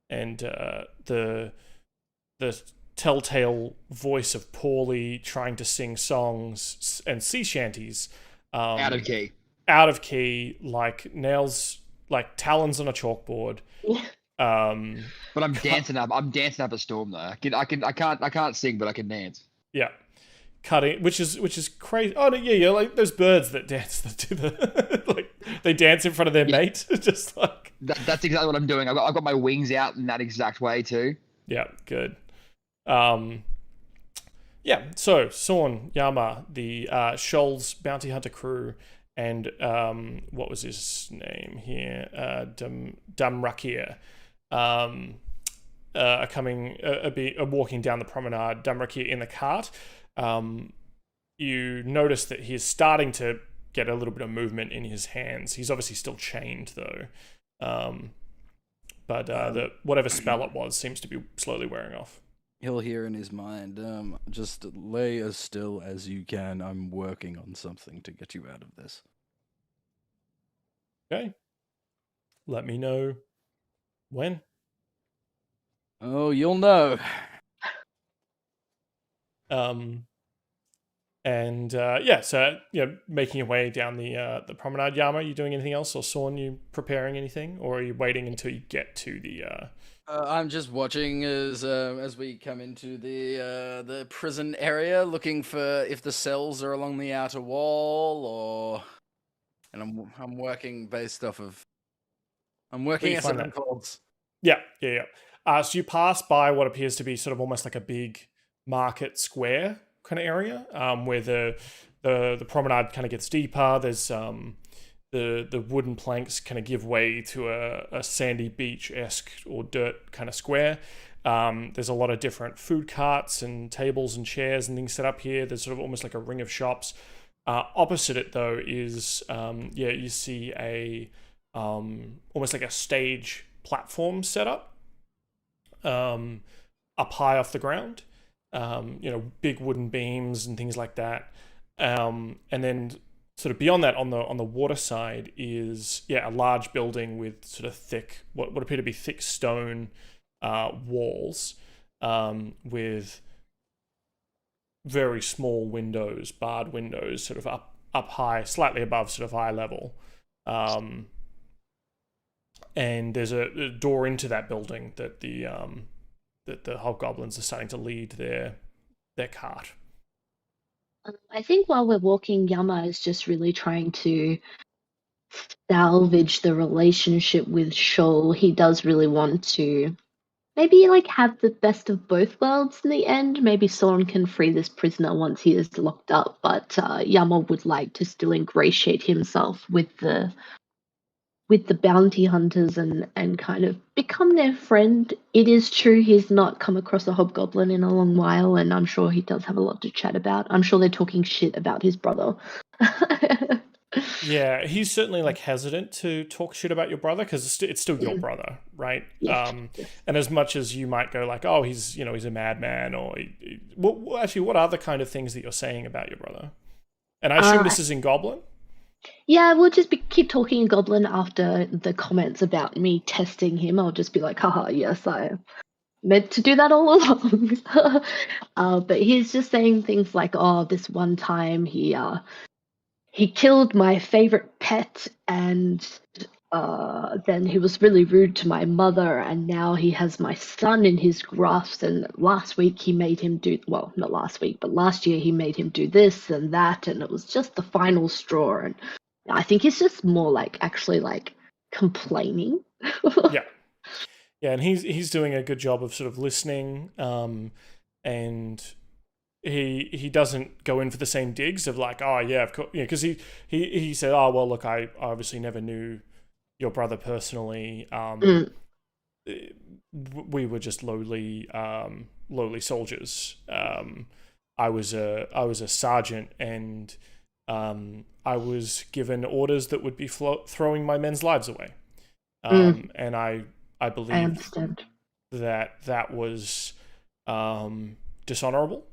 the telltale voice of Pauly trying to sing songs and sea shanties. Out of key. Out of key, like nails, like talons on a chalkboard. But I'm dancing up a storm though. I can't sing, but I can dance. Yeah, cutting, which is crazy. Oh no, yeah, like those birds that dance, that do the like they dance in front of their mate, just like that's exactly what I'm doing. I've got my wings out in that exact way too. Yeah, good. Yeah. So Sorn, Yama, the Shoals bounty hunter crew, and what was his name here? Damrakir. Are walking down the promenade. Damrakir in the cart. You notice that he's starting to get a little bit of movement in his hands. He's obviously still chained though. But whatever spell it was seems to be slowly wearing off. He'll hear in his mind, just lay as still as you can. I'm working on something to get you out of this. Okay. Let me know when. Oh, you'll know. So making your way down the promenade. Yama, are you doing anything else, or Sorn, you preparing anything, or are you waiting until you get to the? I'm just watching as we come into the prison area, looking for if the cells are along the outer wall, and I'm working based off of. I'm working as something called. Yeah. So you pass by what appears to be sort of almost like a big market square kind of area, where the promenade kind of gets deeper. There's the wooden planks kind of give way to a sandy beach-esque or dirt kind of square. There's a lot of different food carts and tables and chairs and things set up here. There's sort of almost like a ring of shops. Opposite it though is you see a almost like a stage platform set up up high off the ground. Big wooden beams and things like that. And then sort of beyond that, on the water side is a large building with sort of thick, what appear to be thick stone walls, with very small windows, barred windows, sort of up high, slightly above sort of eye level. And there's a door into that building that the hobgoblins are starting to lead their cart. I think while we're walking, Yama is just really trying to salvage the relationship with Shoal. He does really want to maybe have the best of both worlds in the end. Maybe Sorn can free this prisoner once he is locked up, but Yama would like to still ingratiate himself with the bounty hunters and kind of become their friend. It is true he's not come across a hobgoblin in a long while, and I'm sure he does have a lot to chat about. I'm sure they're talking shit about his brother. Yeah, he's certainly hesitant to talk shit about your brother because it's still your brother, right? Yes. And as much as you might go oh, he's a madman, or what are the kind of things that you're saying about your brother? And I assume this is in Goblin? Yeah, we'll just keep talking in Goblin after the comments about me testing him. I'll just be like, haha, yes, I meant to do that all along. But he's just saying things like, oh, this one time he killed my favorite pet, and then he was really rude to my mother, and now he has my son in his grasp. And last week he made him do, well, not last week, but last year he made him do this and that, and it was just the final straw. And I think he's just more like actually like complaining. Yeah. Yeah, and he's doing a good job of sort of listening, and he doesn't go in for the same digs of like, oh yeah, of course, yeah, because he said, oh well, look, I obviously never knew your brother personally. Mm, We were just lowly soldiers. I was a sergeant, and I was given orders that would be throwing my men's lives away. And I I believe understand. that was dishonorable.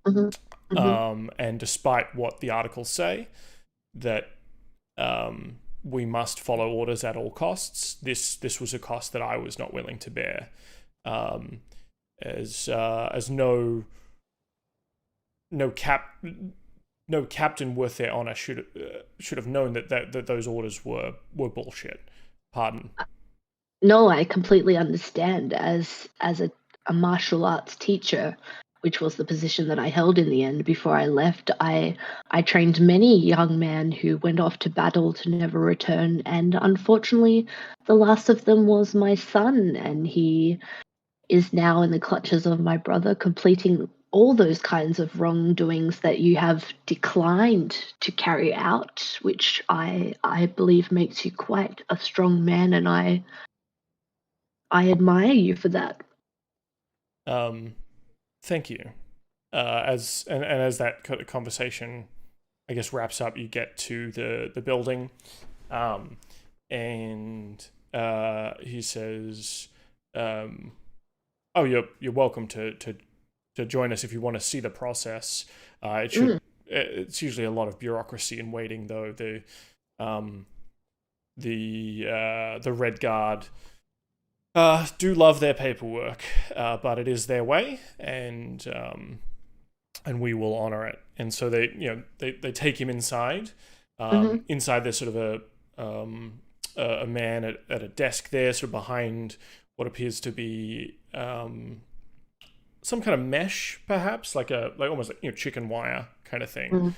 And despite what the articles say, that we must follow orders at all costs, this was a cost that I was not willing to bear, as no captain worth their honor should have known that those orders were bullshit. Pardon. No, I completely understand. As a martial arts teacher, which was the position that I held in the end before I left, I trained many young men who went off to battle to never return, and unfortunately, the last of them was my son, and he is now in the clutches of my brother, completing all those kinds of wrongdoings that you have declined to carry out, which I believe makes you quite a strong man, and I admire you for that. Thank you. As that conversation, I guess, wraps up, you get to the building, and he says, "Oh, you're welcome to join us if you want to see the process. It's usually a lot of bureaucracy and waiting, though. The Red Guard do love their paperwork, but it is their way, and we will honor it." And so they take him inside. Inside, there's sort of a man at a desk there, sort of behind what appears to be some kind of mesh, perhaps like almost like chicken wire kind of thing,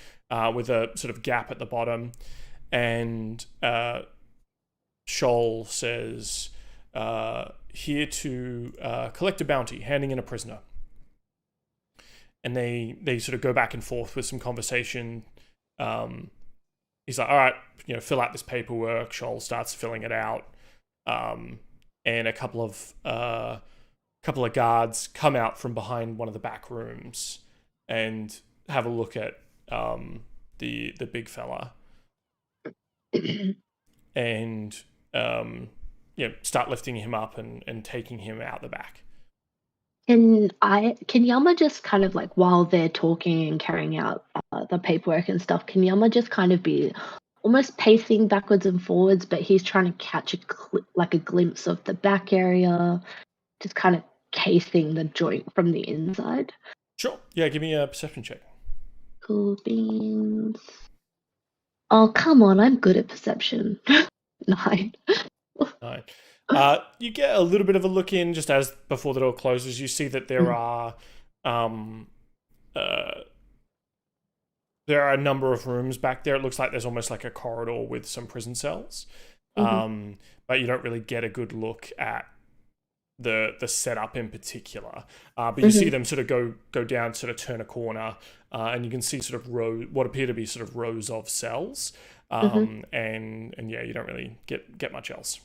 with a sort of gap at the bottom. And Shoal says, "Here to collect a bounty, handing in a prisoner." And they sort of go back and forth with some conversation. He's like, "All right, fill out this paperwork." Shoal starts filling it out, and a couple of guards come out from behind one of the back rooms and have a look at the big fella, and start lifting him up and taking him out the back. Can Yama just kind of like, while they're talking and carrying out the paperwork and stuff, can Yama just kind of be almost pacing backwards and forwards, but he's trying to catch a glimpse of the back area, just kind of casing the joint from the inside? Sure. Yeah, give me a perception check. Cool beans. Oh, come on, I'm good at perception. 9. 9. You get a little bit of a look in just as before the door closes. You see that there are a number of rooms back there. It looks like there's almost like a corridor with some prison cells, but you don't really get a good look at the setup in particular. But you see them sort of go down, sort of turn a corner, and you can see sort of what appear to be sort of rows of cells, and yeah, you don't really get much else.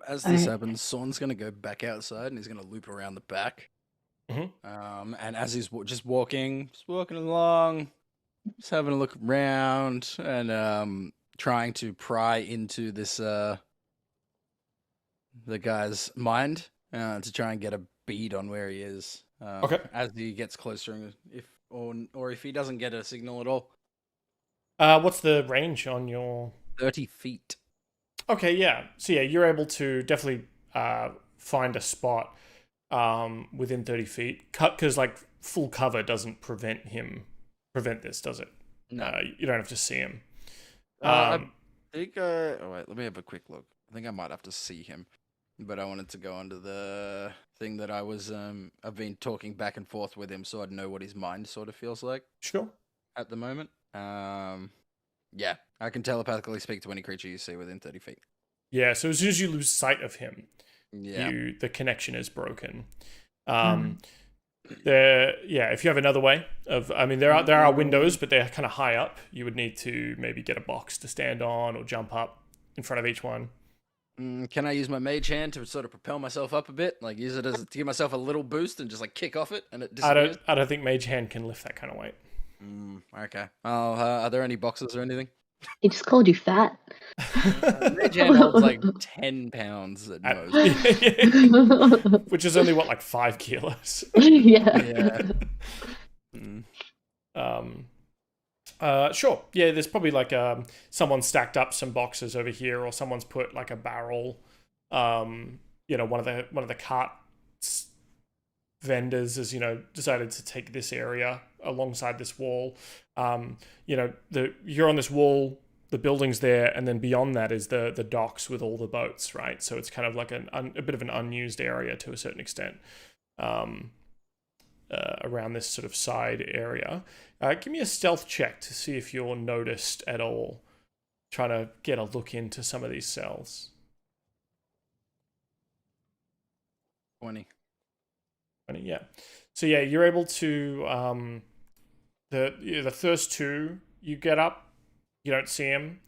As this happens, Sorn's going to go back outside and he's going to loop around the back. And as he's just walking along, just having a look around and trying to pry into this the guy's mind to try and get a bead on where he is. Okay. As he gets closer, or if he doesn't get a signal at all. What's the range on your 30 feet? Okay, yeah. So yeah, you're able to definitely find a spot within 30 feet. Because like full cover doesn't prevent this, does it? No. You don't have to see him. think. Oh wait, let me have a quick look. I think I might have to see him, but I wanted to go onto the thing that I've been talking back and forth with him, so I'd know what his mind sort of feels like Sure. at the moment. Yeah, I can telepathically speak to any creature you see within 30 feet. Yeah, so as soon as you lose sight of him, Yeah. the connection is broken. Mm. If you have another way of, I mean, there are windows, but they're kind of high up. You would need to maybe get a box to stand on or jump up in front of each one. Can I use my mage hand to sort of propel myself up a bit? Like use it to give myself a little boost and just like kick off it and it disappears? I don't think Mage Hand can lift that kind of weight. Okay. Oh, are there any boxes or anything? He just called you fat. Mage hand holds like 10 pounds at most. Which is only what, like 5 kilos. Yeah. Sure. Yeah, there's probably like someone stacked up some boxes over here, or someone's put like a barrel. One of the cart vendors has decided to take this area alongside this wall. You're on this wall, the building's there, and then beyond that is the docks with all the boats, right? So it's kind of like a bit of an unused area to a certain extent. Around this sort of side area. Give me a stealth check to see if you're noticed at all. Trying to get a look into some of these cells. 20. Yeah. So yeah, you're able to the first two you get up, you don't see him,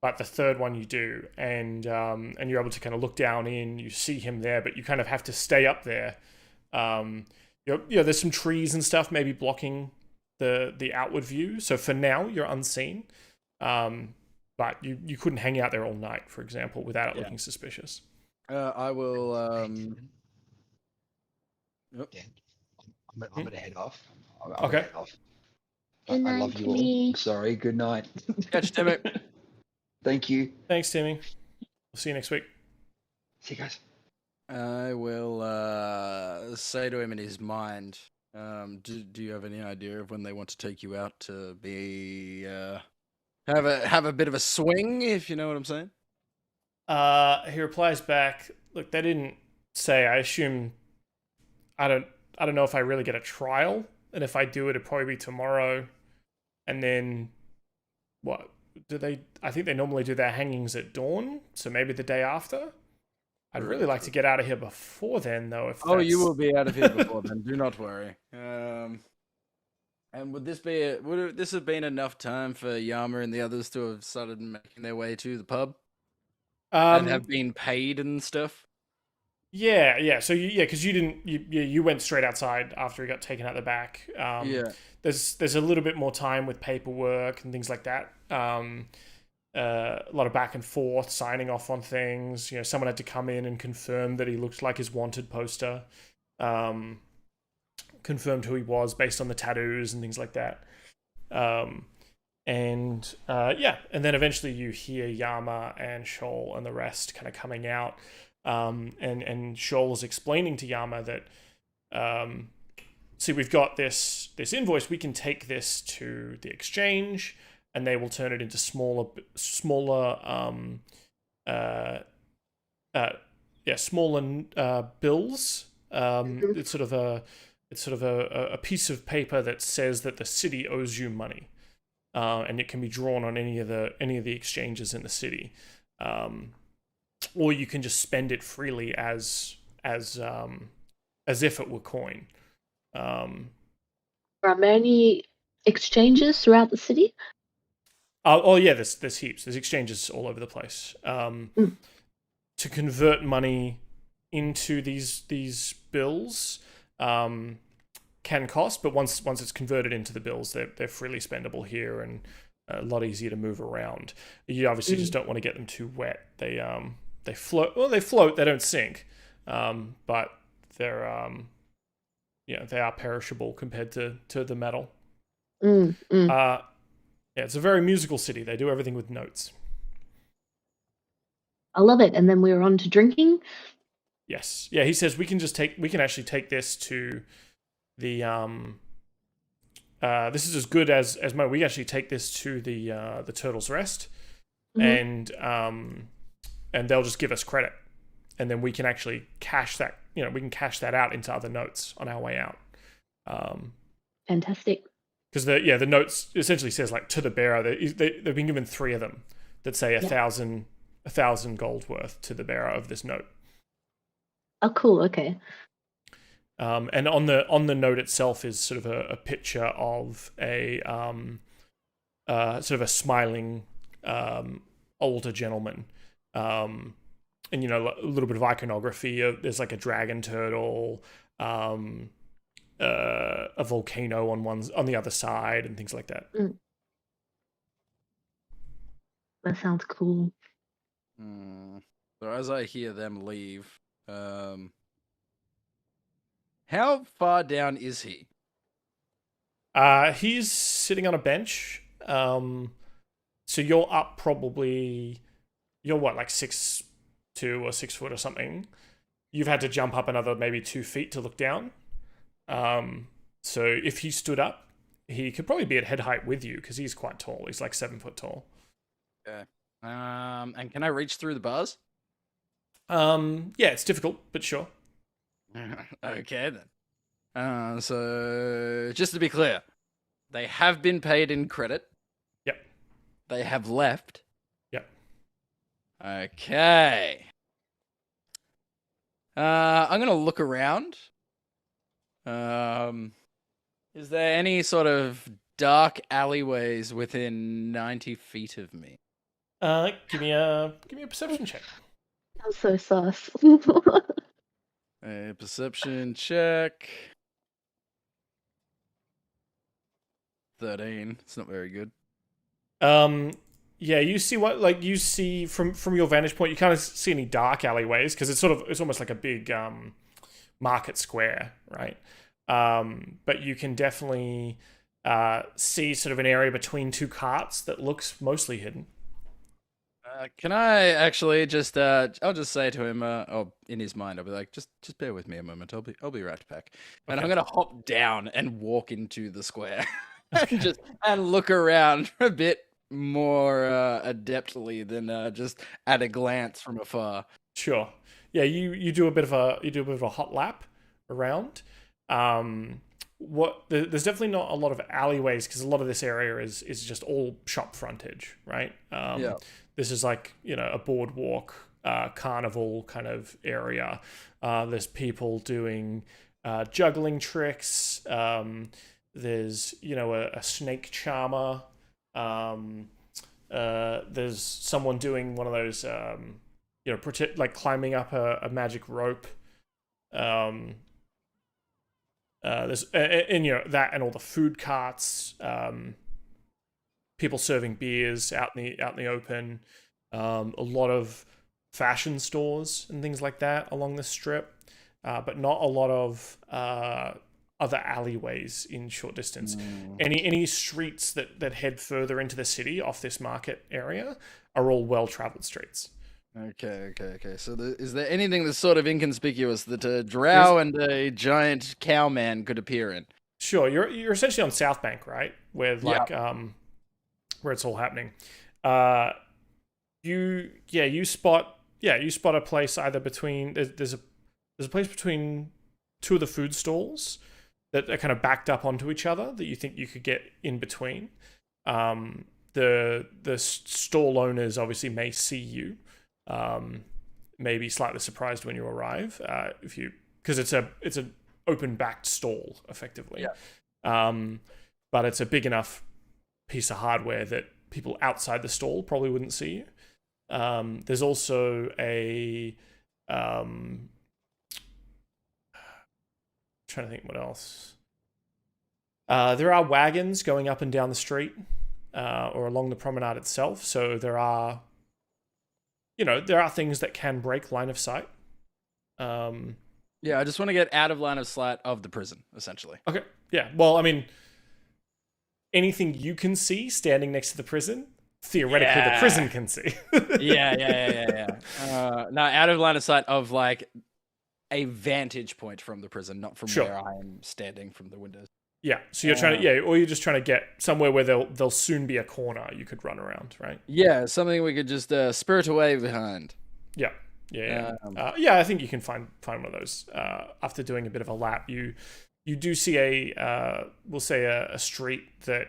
but the third one you do, and you're able to kind of look down in. You see him there, but you kind of have to stay up there. There's some trees and stuff maybe blocking the outward view. So for now, you're unseen. But you couldn't hang out there all night, for example, without it looking suspicious. I will. Yeah. I'm gonna head off. I'm Okay. gonna head off. I love you all. Sorry. Good night. Catch Timmy. Thank you. Thanks, Timmy. We'll see you next week. See you guys. I will say to him in his mind, do you have any idea of when they want to take you out to be have a bit of a swing, if you know what I'm saying? He replies back, look, they didn't say. I assume I don't know if I really get a trial, and if I do it'd probably be tomorrow. And then what do they I think they normally do their hangings at dawn, so maybe the day after. I'd really like to get out of here before then, though. You will be out of here before then. Do not worry. And would this have been enough time for Yama and the others to have started making their way to the pub and have been paid and stuff? Yeah. So because you went straight outside after he got taken out the back. There's a little bit more time with paperwork and things like that. A lot of back and forth, signing off on things. Someone had to come in and confirm that he looked like his wanted poster. Confirmed who he was based on the tattoos and things like that. And then eventually you hear Yama and Shoal and the rest kind of coming out. And Shoal is explaining to Yama that, see, we've got this invoice. We can take this to the exchange, and they will turn it into smaller bills. It's sort of a piece of paper that says that the city owes you money, and it can be drawn on any of the exchanges in the city, or you can just spend it freely as if it were coin. Are many exchanges throughout the city? There's heaps. There's exchanges all over the place. To convert money into these bills can cost, but once it's converted into the bills, they're freely spendable here and a lot easier to move around. You obviously just don't want to get them too wet. They float. Well, they float. They don't sink, but they're they are perishable compared to the metal. It's a very musical city. They do everything with notes. I love it. And then we were on to drinking. Yes. Yeah, he says we can actually take this to the this is as good as we actually take this to the Turtle's Rest, and they'll just give us credit, and then we can actually cash that. We can cash that out into other notes on our way out. Fantastic. Because the notes essentially says like to the bearer. They've been given 3 of them that say 1,000 gold worth to the bearer of this note. Oh, cool. Okay. And on the note itself is sort of a picture of a sort of a smiling older gentleman, and a little bit of iconography. There's like a dragon turtle, a volcano on the other side, and things like that. That sounds cool. So as I hear them leave, how far down is he? He's sitting on a bench. So you're up probably. You're what, like 6'2" or 6 foot or something. You've had to jump up another maybe 2 feet to look down. So if he stood up, he could probably be at head height with you because he's quite tall. He's like 7 foot tall. Okay. And can I reach through the bars? Yeah, it's difficult, but sure. Okay then. So just to be clear, they have been paid in credit. Yep. They have left. Yep. Okay. I'm gonna look around. Is there any sort of dark alleyways within 90 feet of me? Give me a perception check. I'm so sus. A perception check. 13. It's not very good. Yeah, you see from your vantage point, you can't see any dark alleyways because it's almost like a big market square, right? But you can definitely see sort of an area between 2 carts that looks mostly hidden. Can I actually just I'll just say to him, in his mind, I'll be like, just bear with me a moment. I'll be right back. And Okay. I'm gonna hop down and walk into the square, and look around a bit more adeptly than just at a glance from afar. Sure. Yeah, you do a bit of a hot lap around. There's definitely not a lot of alleyways because a lot of this area is just all shop frontage, right? Yeah. This is like a boardwalk, carnival kind of area. There's people doing juggling tricks. There's a snake charmer. There's someone doing one of those like climbing up a magic rope. There's that and all the food carts, people serving beers out in the open, a lot of fashion stores and things like that along the strip, but not a lot of other alleyways in short distance. Any streets that head further into the city off this market area are all well-traveled streets. Okay. So is there anything that's sort of inconspicuous that a drow and a giant cowman could appear in? Sure, you're essentially on South Bank, right? Where where it's all happening. You spot a place either between there's a place between 2 of the food stalls that are kind of backed up onto each other that you think you could get in between. The stall owners obviously may see you. May be slightly surprised when you arrive, because it's an open backed stall effectively. But it's a big enough piece of hardware that people outside the stall probably wouldn't see you. There's also trying to think what else. There are wagons going up and down the street, or along the promenade itself. So there are things that can break line of sight. Yeah, I just want to get out of line of sight of the prison, essentially. Okay. Yeah. Well, I mean, anything you can see standing next to the prison, theoretically, the prison can see. Yeah. No, out of line of sight of like a vantage point from the prison, not from where I am standing from the windows. Yeah, so you're trying to, or you're just trying to get somewhere where there'll soon be a corner you could run around, right? Yeah, something we could just spirit away behind. Yeah. I think you can find one of those. After doing a bit of a lap, you do see we'll say a street that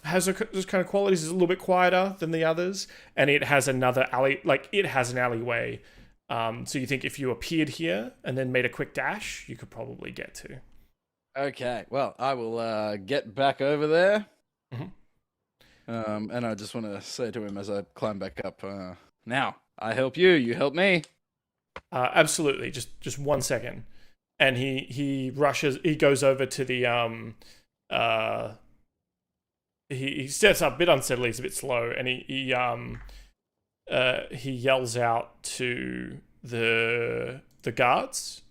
has those kind of qualities. Is a little bit quieter than the others, and it has another alley. Like it has an alleyway. So you think if you appeared here and then made a quick dash, you could probably get to. Okay, well, I will get back over there. Mm-hmm. And I just want to say to him as I climb back up, now, I help you, you help me. Absolutely, just 1 second. And he goes over to the, he steps up a bit unsteadily, he's a bit slow, and he yells out to the guards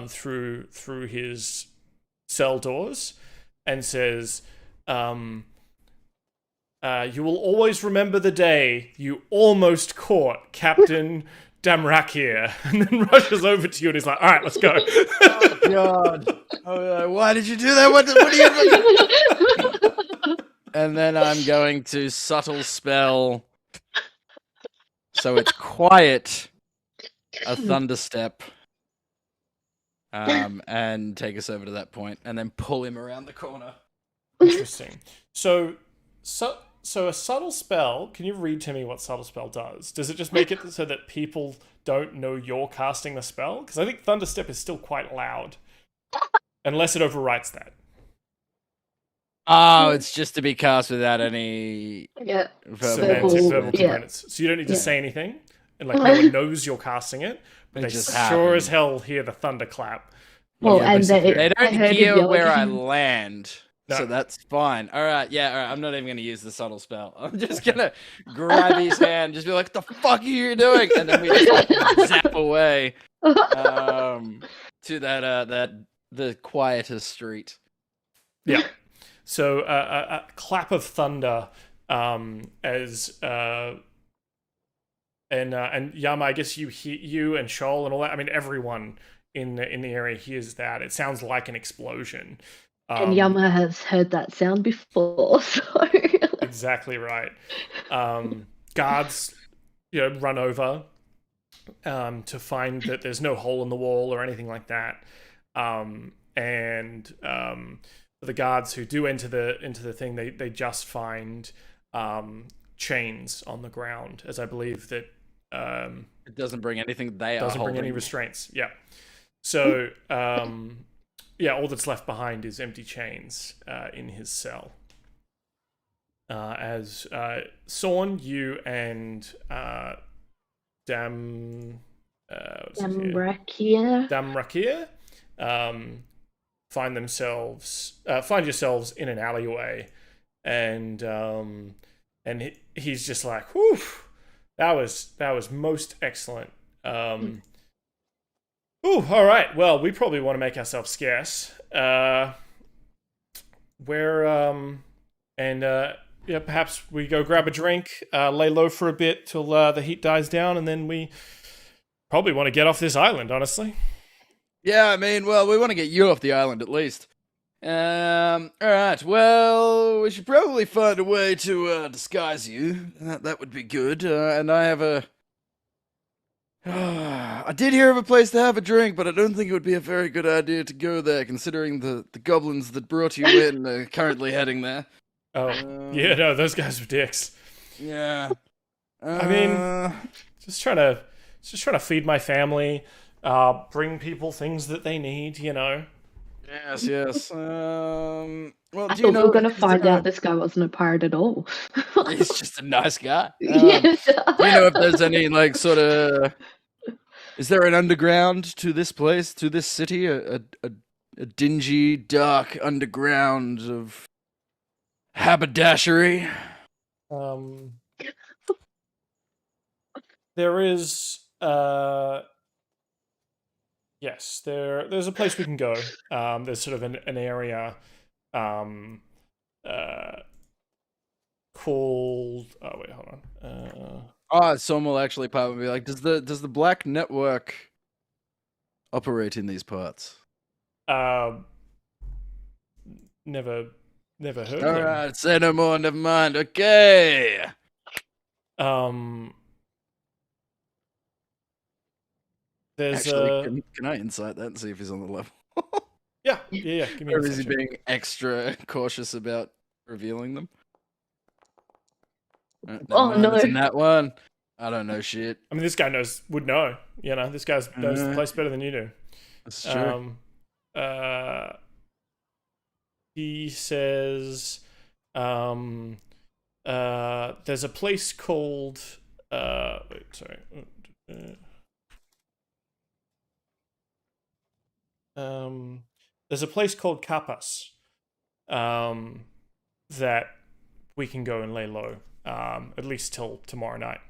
through his cell doors and says, you will always remember the day you almost caught Captain Damrakir, and then rushes over to you and he's like, all right, let's go. Oh, God. Oh, why did you do that? What are you doing? And then I'm going to subtle spell, so it's quiet, a thunderstep. And take us over to that point, and then pull him around the corner. Interesting. So a subtle spell. Can you read to me what subtle spell does? Does it just make it so that people don't know you're casting the spell? Because I think thunderstep is still quite loud, unless it overwrites that. Oh, it's just to be cast without any verbal components. So you don't need to say anything, and like no one knows you're casting it. But they just sure as hell hear the thunderclap. Well, and they don't hear where I land, No. so that's fine. All right, I'm not even going to use the subtle spell. I'm just going to grab his hand, just be like, "The fuck are you doing?" And then we just zap away to the quietest street. Yeah. So a clap of thunder as. And Yama, I guess you and Shoal and all that. I mean, everyone in the area hears that. It sounds like an explosion. And Yama has heard that sound before, so exactly right. Guards, run over to find that there's no hole in the wall or anything like that. And the guards who do enter the thing, they just find chains on the ground, as I believe that. It doesn't bring anything. Doesn't bring any restraints. Yeah. So, all that's left behind is empty chains in his cell. As Sorn, you and Damrakir find yourselves in an alleyway, and he's just like, whew. That was most excellent. All right. Well, we probably want to make ourselves scarce. Perhaps we go grab a drink, lay low for a bit till the heat dies down, and then we probably want to get off this island, honestly. Yeah, I mean, well, we want to get you off the island at least. All right. Well, we should probably find a way to disguise you. That would be good. And I have I did hear of a place to have a drink, but I don't think it would be a very good idea to go there, considering the goblins that brought you in are currently heading there. Oh, yeah, no, those guys are dicks. Yeah. I mean, just trying to feed my family, bring people things that they need, Yes. Well, I thought we were going to find out this guy wasn't a pirate at all. He's just a nice guy. Yes. Do you know if there's any is there an underground to this place, to this city, a dingy, dark underground of haberdashery? There is yes, there's a place we can go. There's sort of an area called wait, hold on. Someone will actually pop and be like, does the Black Network operate in these parts? never heard All them. right, say no more. Never mind. Okay. There's Actually, can I insight that and see if he's on the level? yeah. Give me Or a is he check. being extra cautious about revealing them? Never Oh, mind, no. it's in that one. I don't know shit. I mean, this guy would know. You know, this guy knows the place better than you do. That's true. He says, there's a place called wait, sorry. There's a place called Capas, that we can go and lay low, at least till tomorrow night.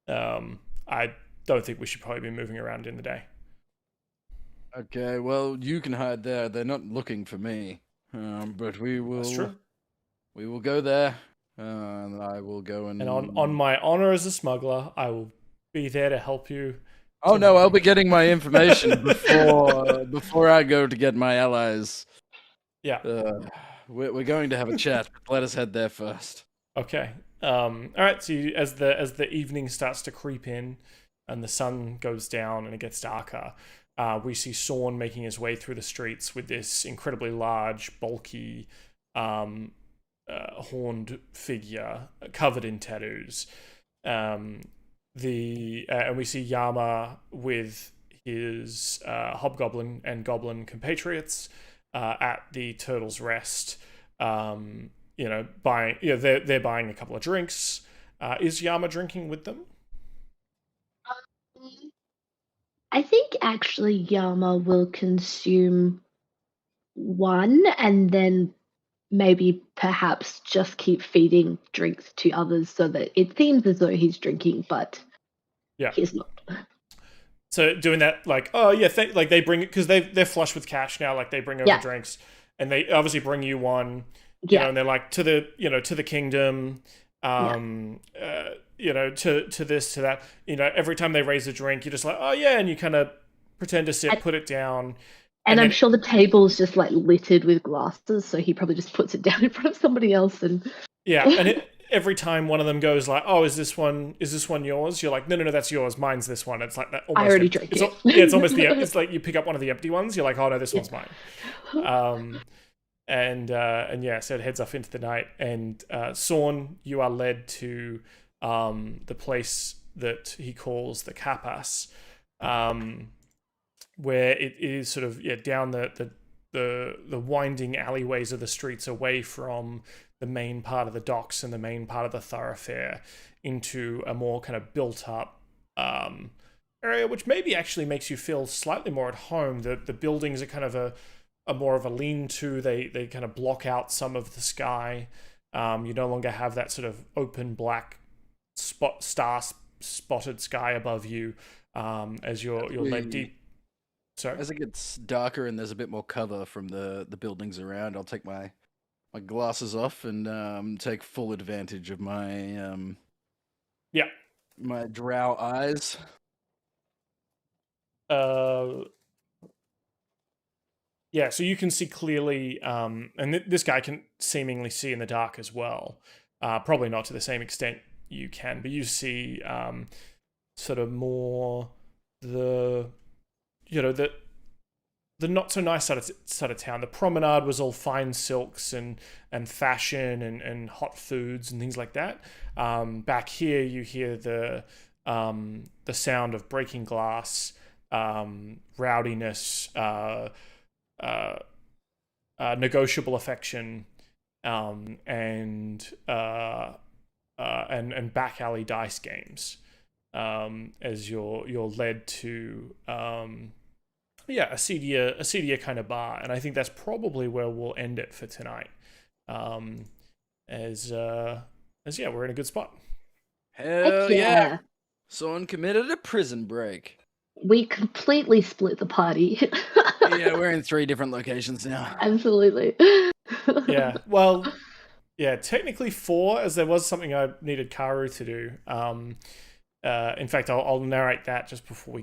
I don't think we should probably be moving around in the day. Okay, well, you can hide there. They're not looking for me. But we will. That's true. We will go there. And I will go and. And on my honor as a smuggler, I will be there to help you. Oh no, I'll be getting my information before I go to get my allies. Yeah. We're going to have a chat. Let us head there first. Okay. All right. So as the evening starts to creep in, and the sun goes down and it gets darker, we see Sorn making his way through the streets with this incredibly large, bulky, horned figure covered in tattoos. And we see Yama with his hobgoblin and goblin compatriots at the Turtle's Rest. Buying. They're buying a couple of drinks. Is Yama drinking with them? I think actually Yama will consume one and then maybe perhaps just keep feeding drinks to others so that it seems as though he's drinking, but he's not. So doing that, like, oh yeah, they bring it because they're flush with cash now. Like they bring over drinks, and they obviously bring you one. You know, and they're like to the kingdom. To this, to that. You know, every time they raise a drink, you're just like, oh yeah, and you kind of pretend to sit, put it down. And I'm sure the table's just like littered with glasses, so he probably just puts it down in front of somebody else and and every time one of them goes like, oh, is this one yours? You're like, no, that's yours. Mine's this one. It's like that. Almost I already drank it. It's almost it's like you pick up one of the empty ones. You're like, oh no, this one's mine. So it heads off into the night. And Sorn, you are led to the place that he calls the Capas, where it is sort of down the winding alleyways of the streets away from the main part of the docks and the main part of the thoroughfare into a more kind of built up area, which maybe actually makes you feel slightly more at home. The buildings are kind of a more of a lean-to. They kind of block out some of the sky. You no longer have that sort of open black star-spotted sky above you as you're led deep. Sorry? As it gets darker and there's a bit more cover from the buildings around, I'll take my glasses off and take full advantage of my my drow eyes. So you can see clearly, and this guy can seemingly see in the dark as well. Probably not to the same extent you can, but you see sort of more the not so nice side of town. The promenade was all fine silks and fashion and hot foods and things like that. Back here, you hear the sound of breaking glass, rowdiness, negotiable affection, and back alley dice games. As you're led to a seedier kind of bar, and I think that's probably where we'll end it for tonight. As we're in a good spot. Hell yeah! Sorn committed a prison break. We completely split the party. Yeah, we're in 3 different locations now. Absolutely. Technically 4, as there was something I needed Karu to do. In fact, I'll narrate that just before we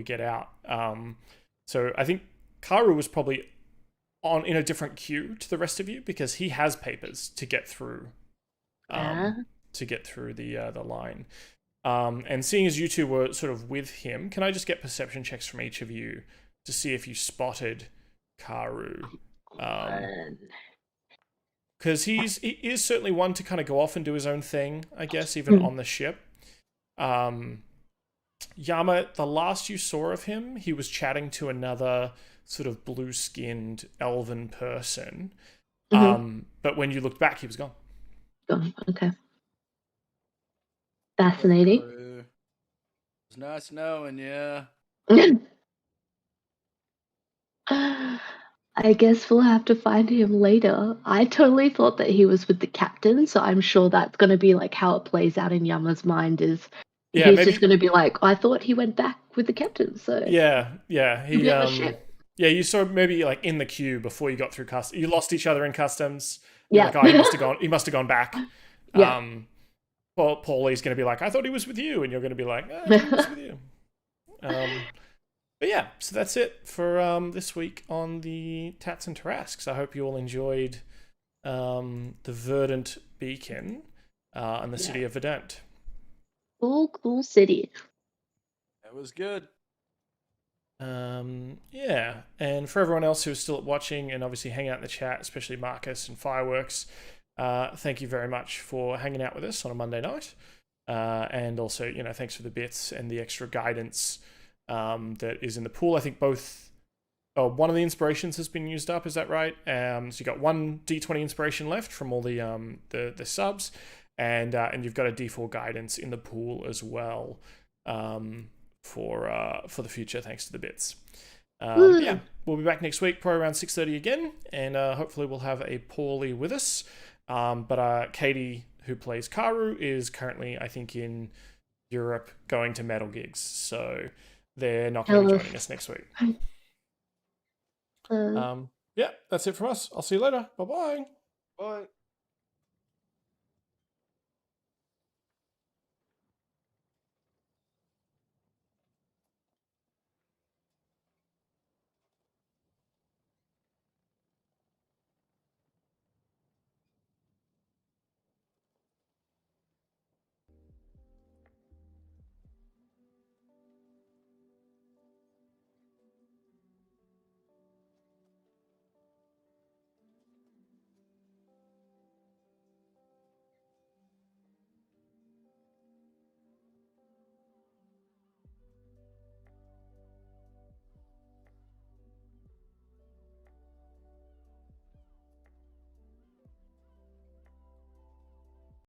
get out. So I think Karu was probably in a different queue to the rest of you because he has papers to get through the line. And seeing as you two were sort of with him, can I just get perception checks from each of you to see if you spotted Karu? Because he is certainly one to kind of go off and do his own thing, I guess, even on the ship. Yama, the last you saw of him, he was chatting to another sort of blue-skinned elven person. But when you looked back, he was gone. Okay. Fascinating. It's nice knowing you. I guess we'll have to find him later. I totally thought that he was with the captain, so I'm sure that's going to be like how it plays out in Yama's mind is he's just going to be like, I thought he went back with the captain, so... Yeah. You saw maybe like in the queue before you got through customs. You lost each other in customs. You're like, oh, he must have gone back. Yeah. Well, Pauly's going to be like, I thought he was with you. And you're going to be like, I thought he was with you. But yeah, so that's it for this week on the Tats and Tarasques. I hope you all enjoyed the Verdant Beacon and the city of Verdant. Cool city. That was good. Yeah, and for everyone else who's still watching and obviously hanging out in the chat, especially Marcus and Fireworks, thank you very much for hanging out with us on a Monday night. And also, thanks for the bits and the extra guidance that is in the pool. I think one of the inspirations has been used up. Is that right? So you got one D20 inspiration left from all the subs, and you've got a D4 guidance in the pool as well for the future, thanks to the bits. Yeah, we'll be back next week, probably around 6:30 again, and hopefully we'll have a Pauly with us. But Katie, who plays Karu, is currently, I think, in Europe going to metal gigs, so they're not going to be joining us next week. Yeah, that's it from us. I'll see you later. Bye-bye. Bye.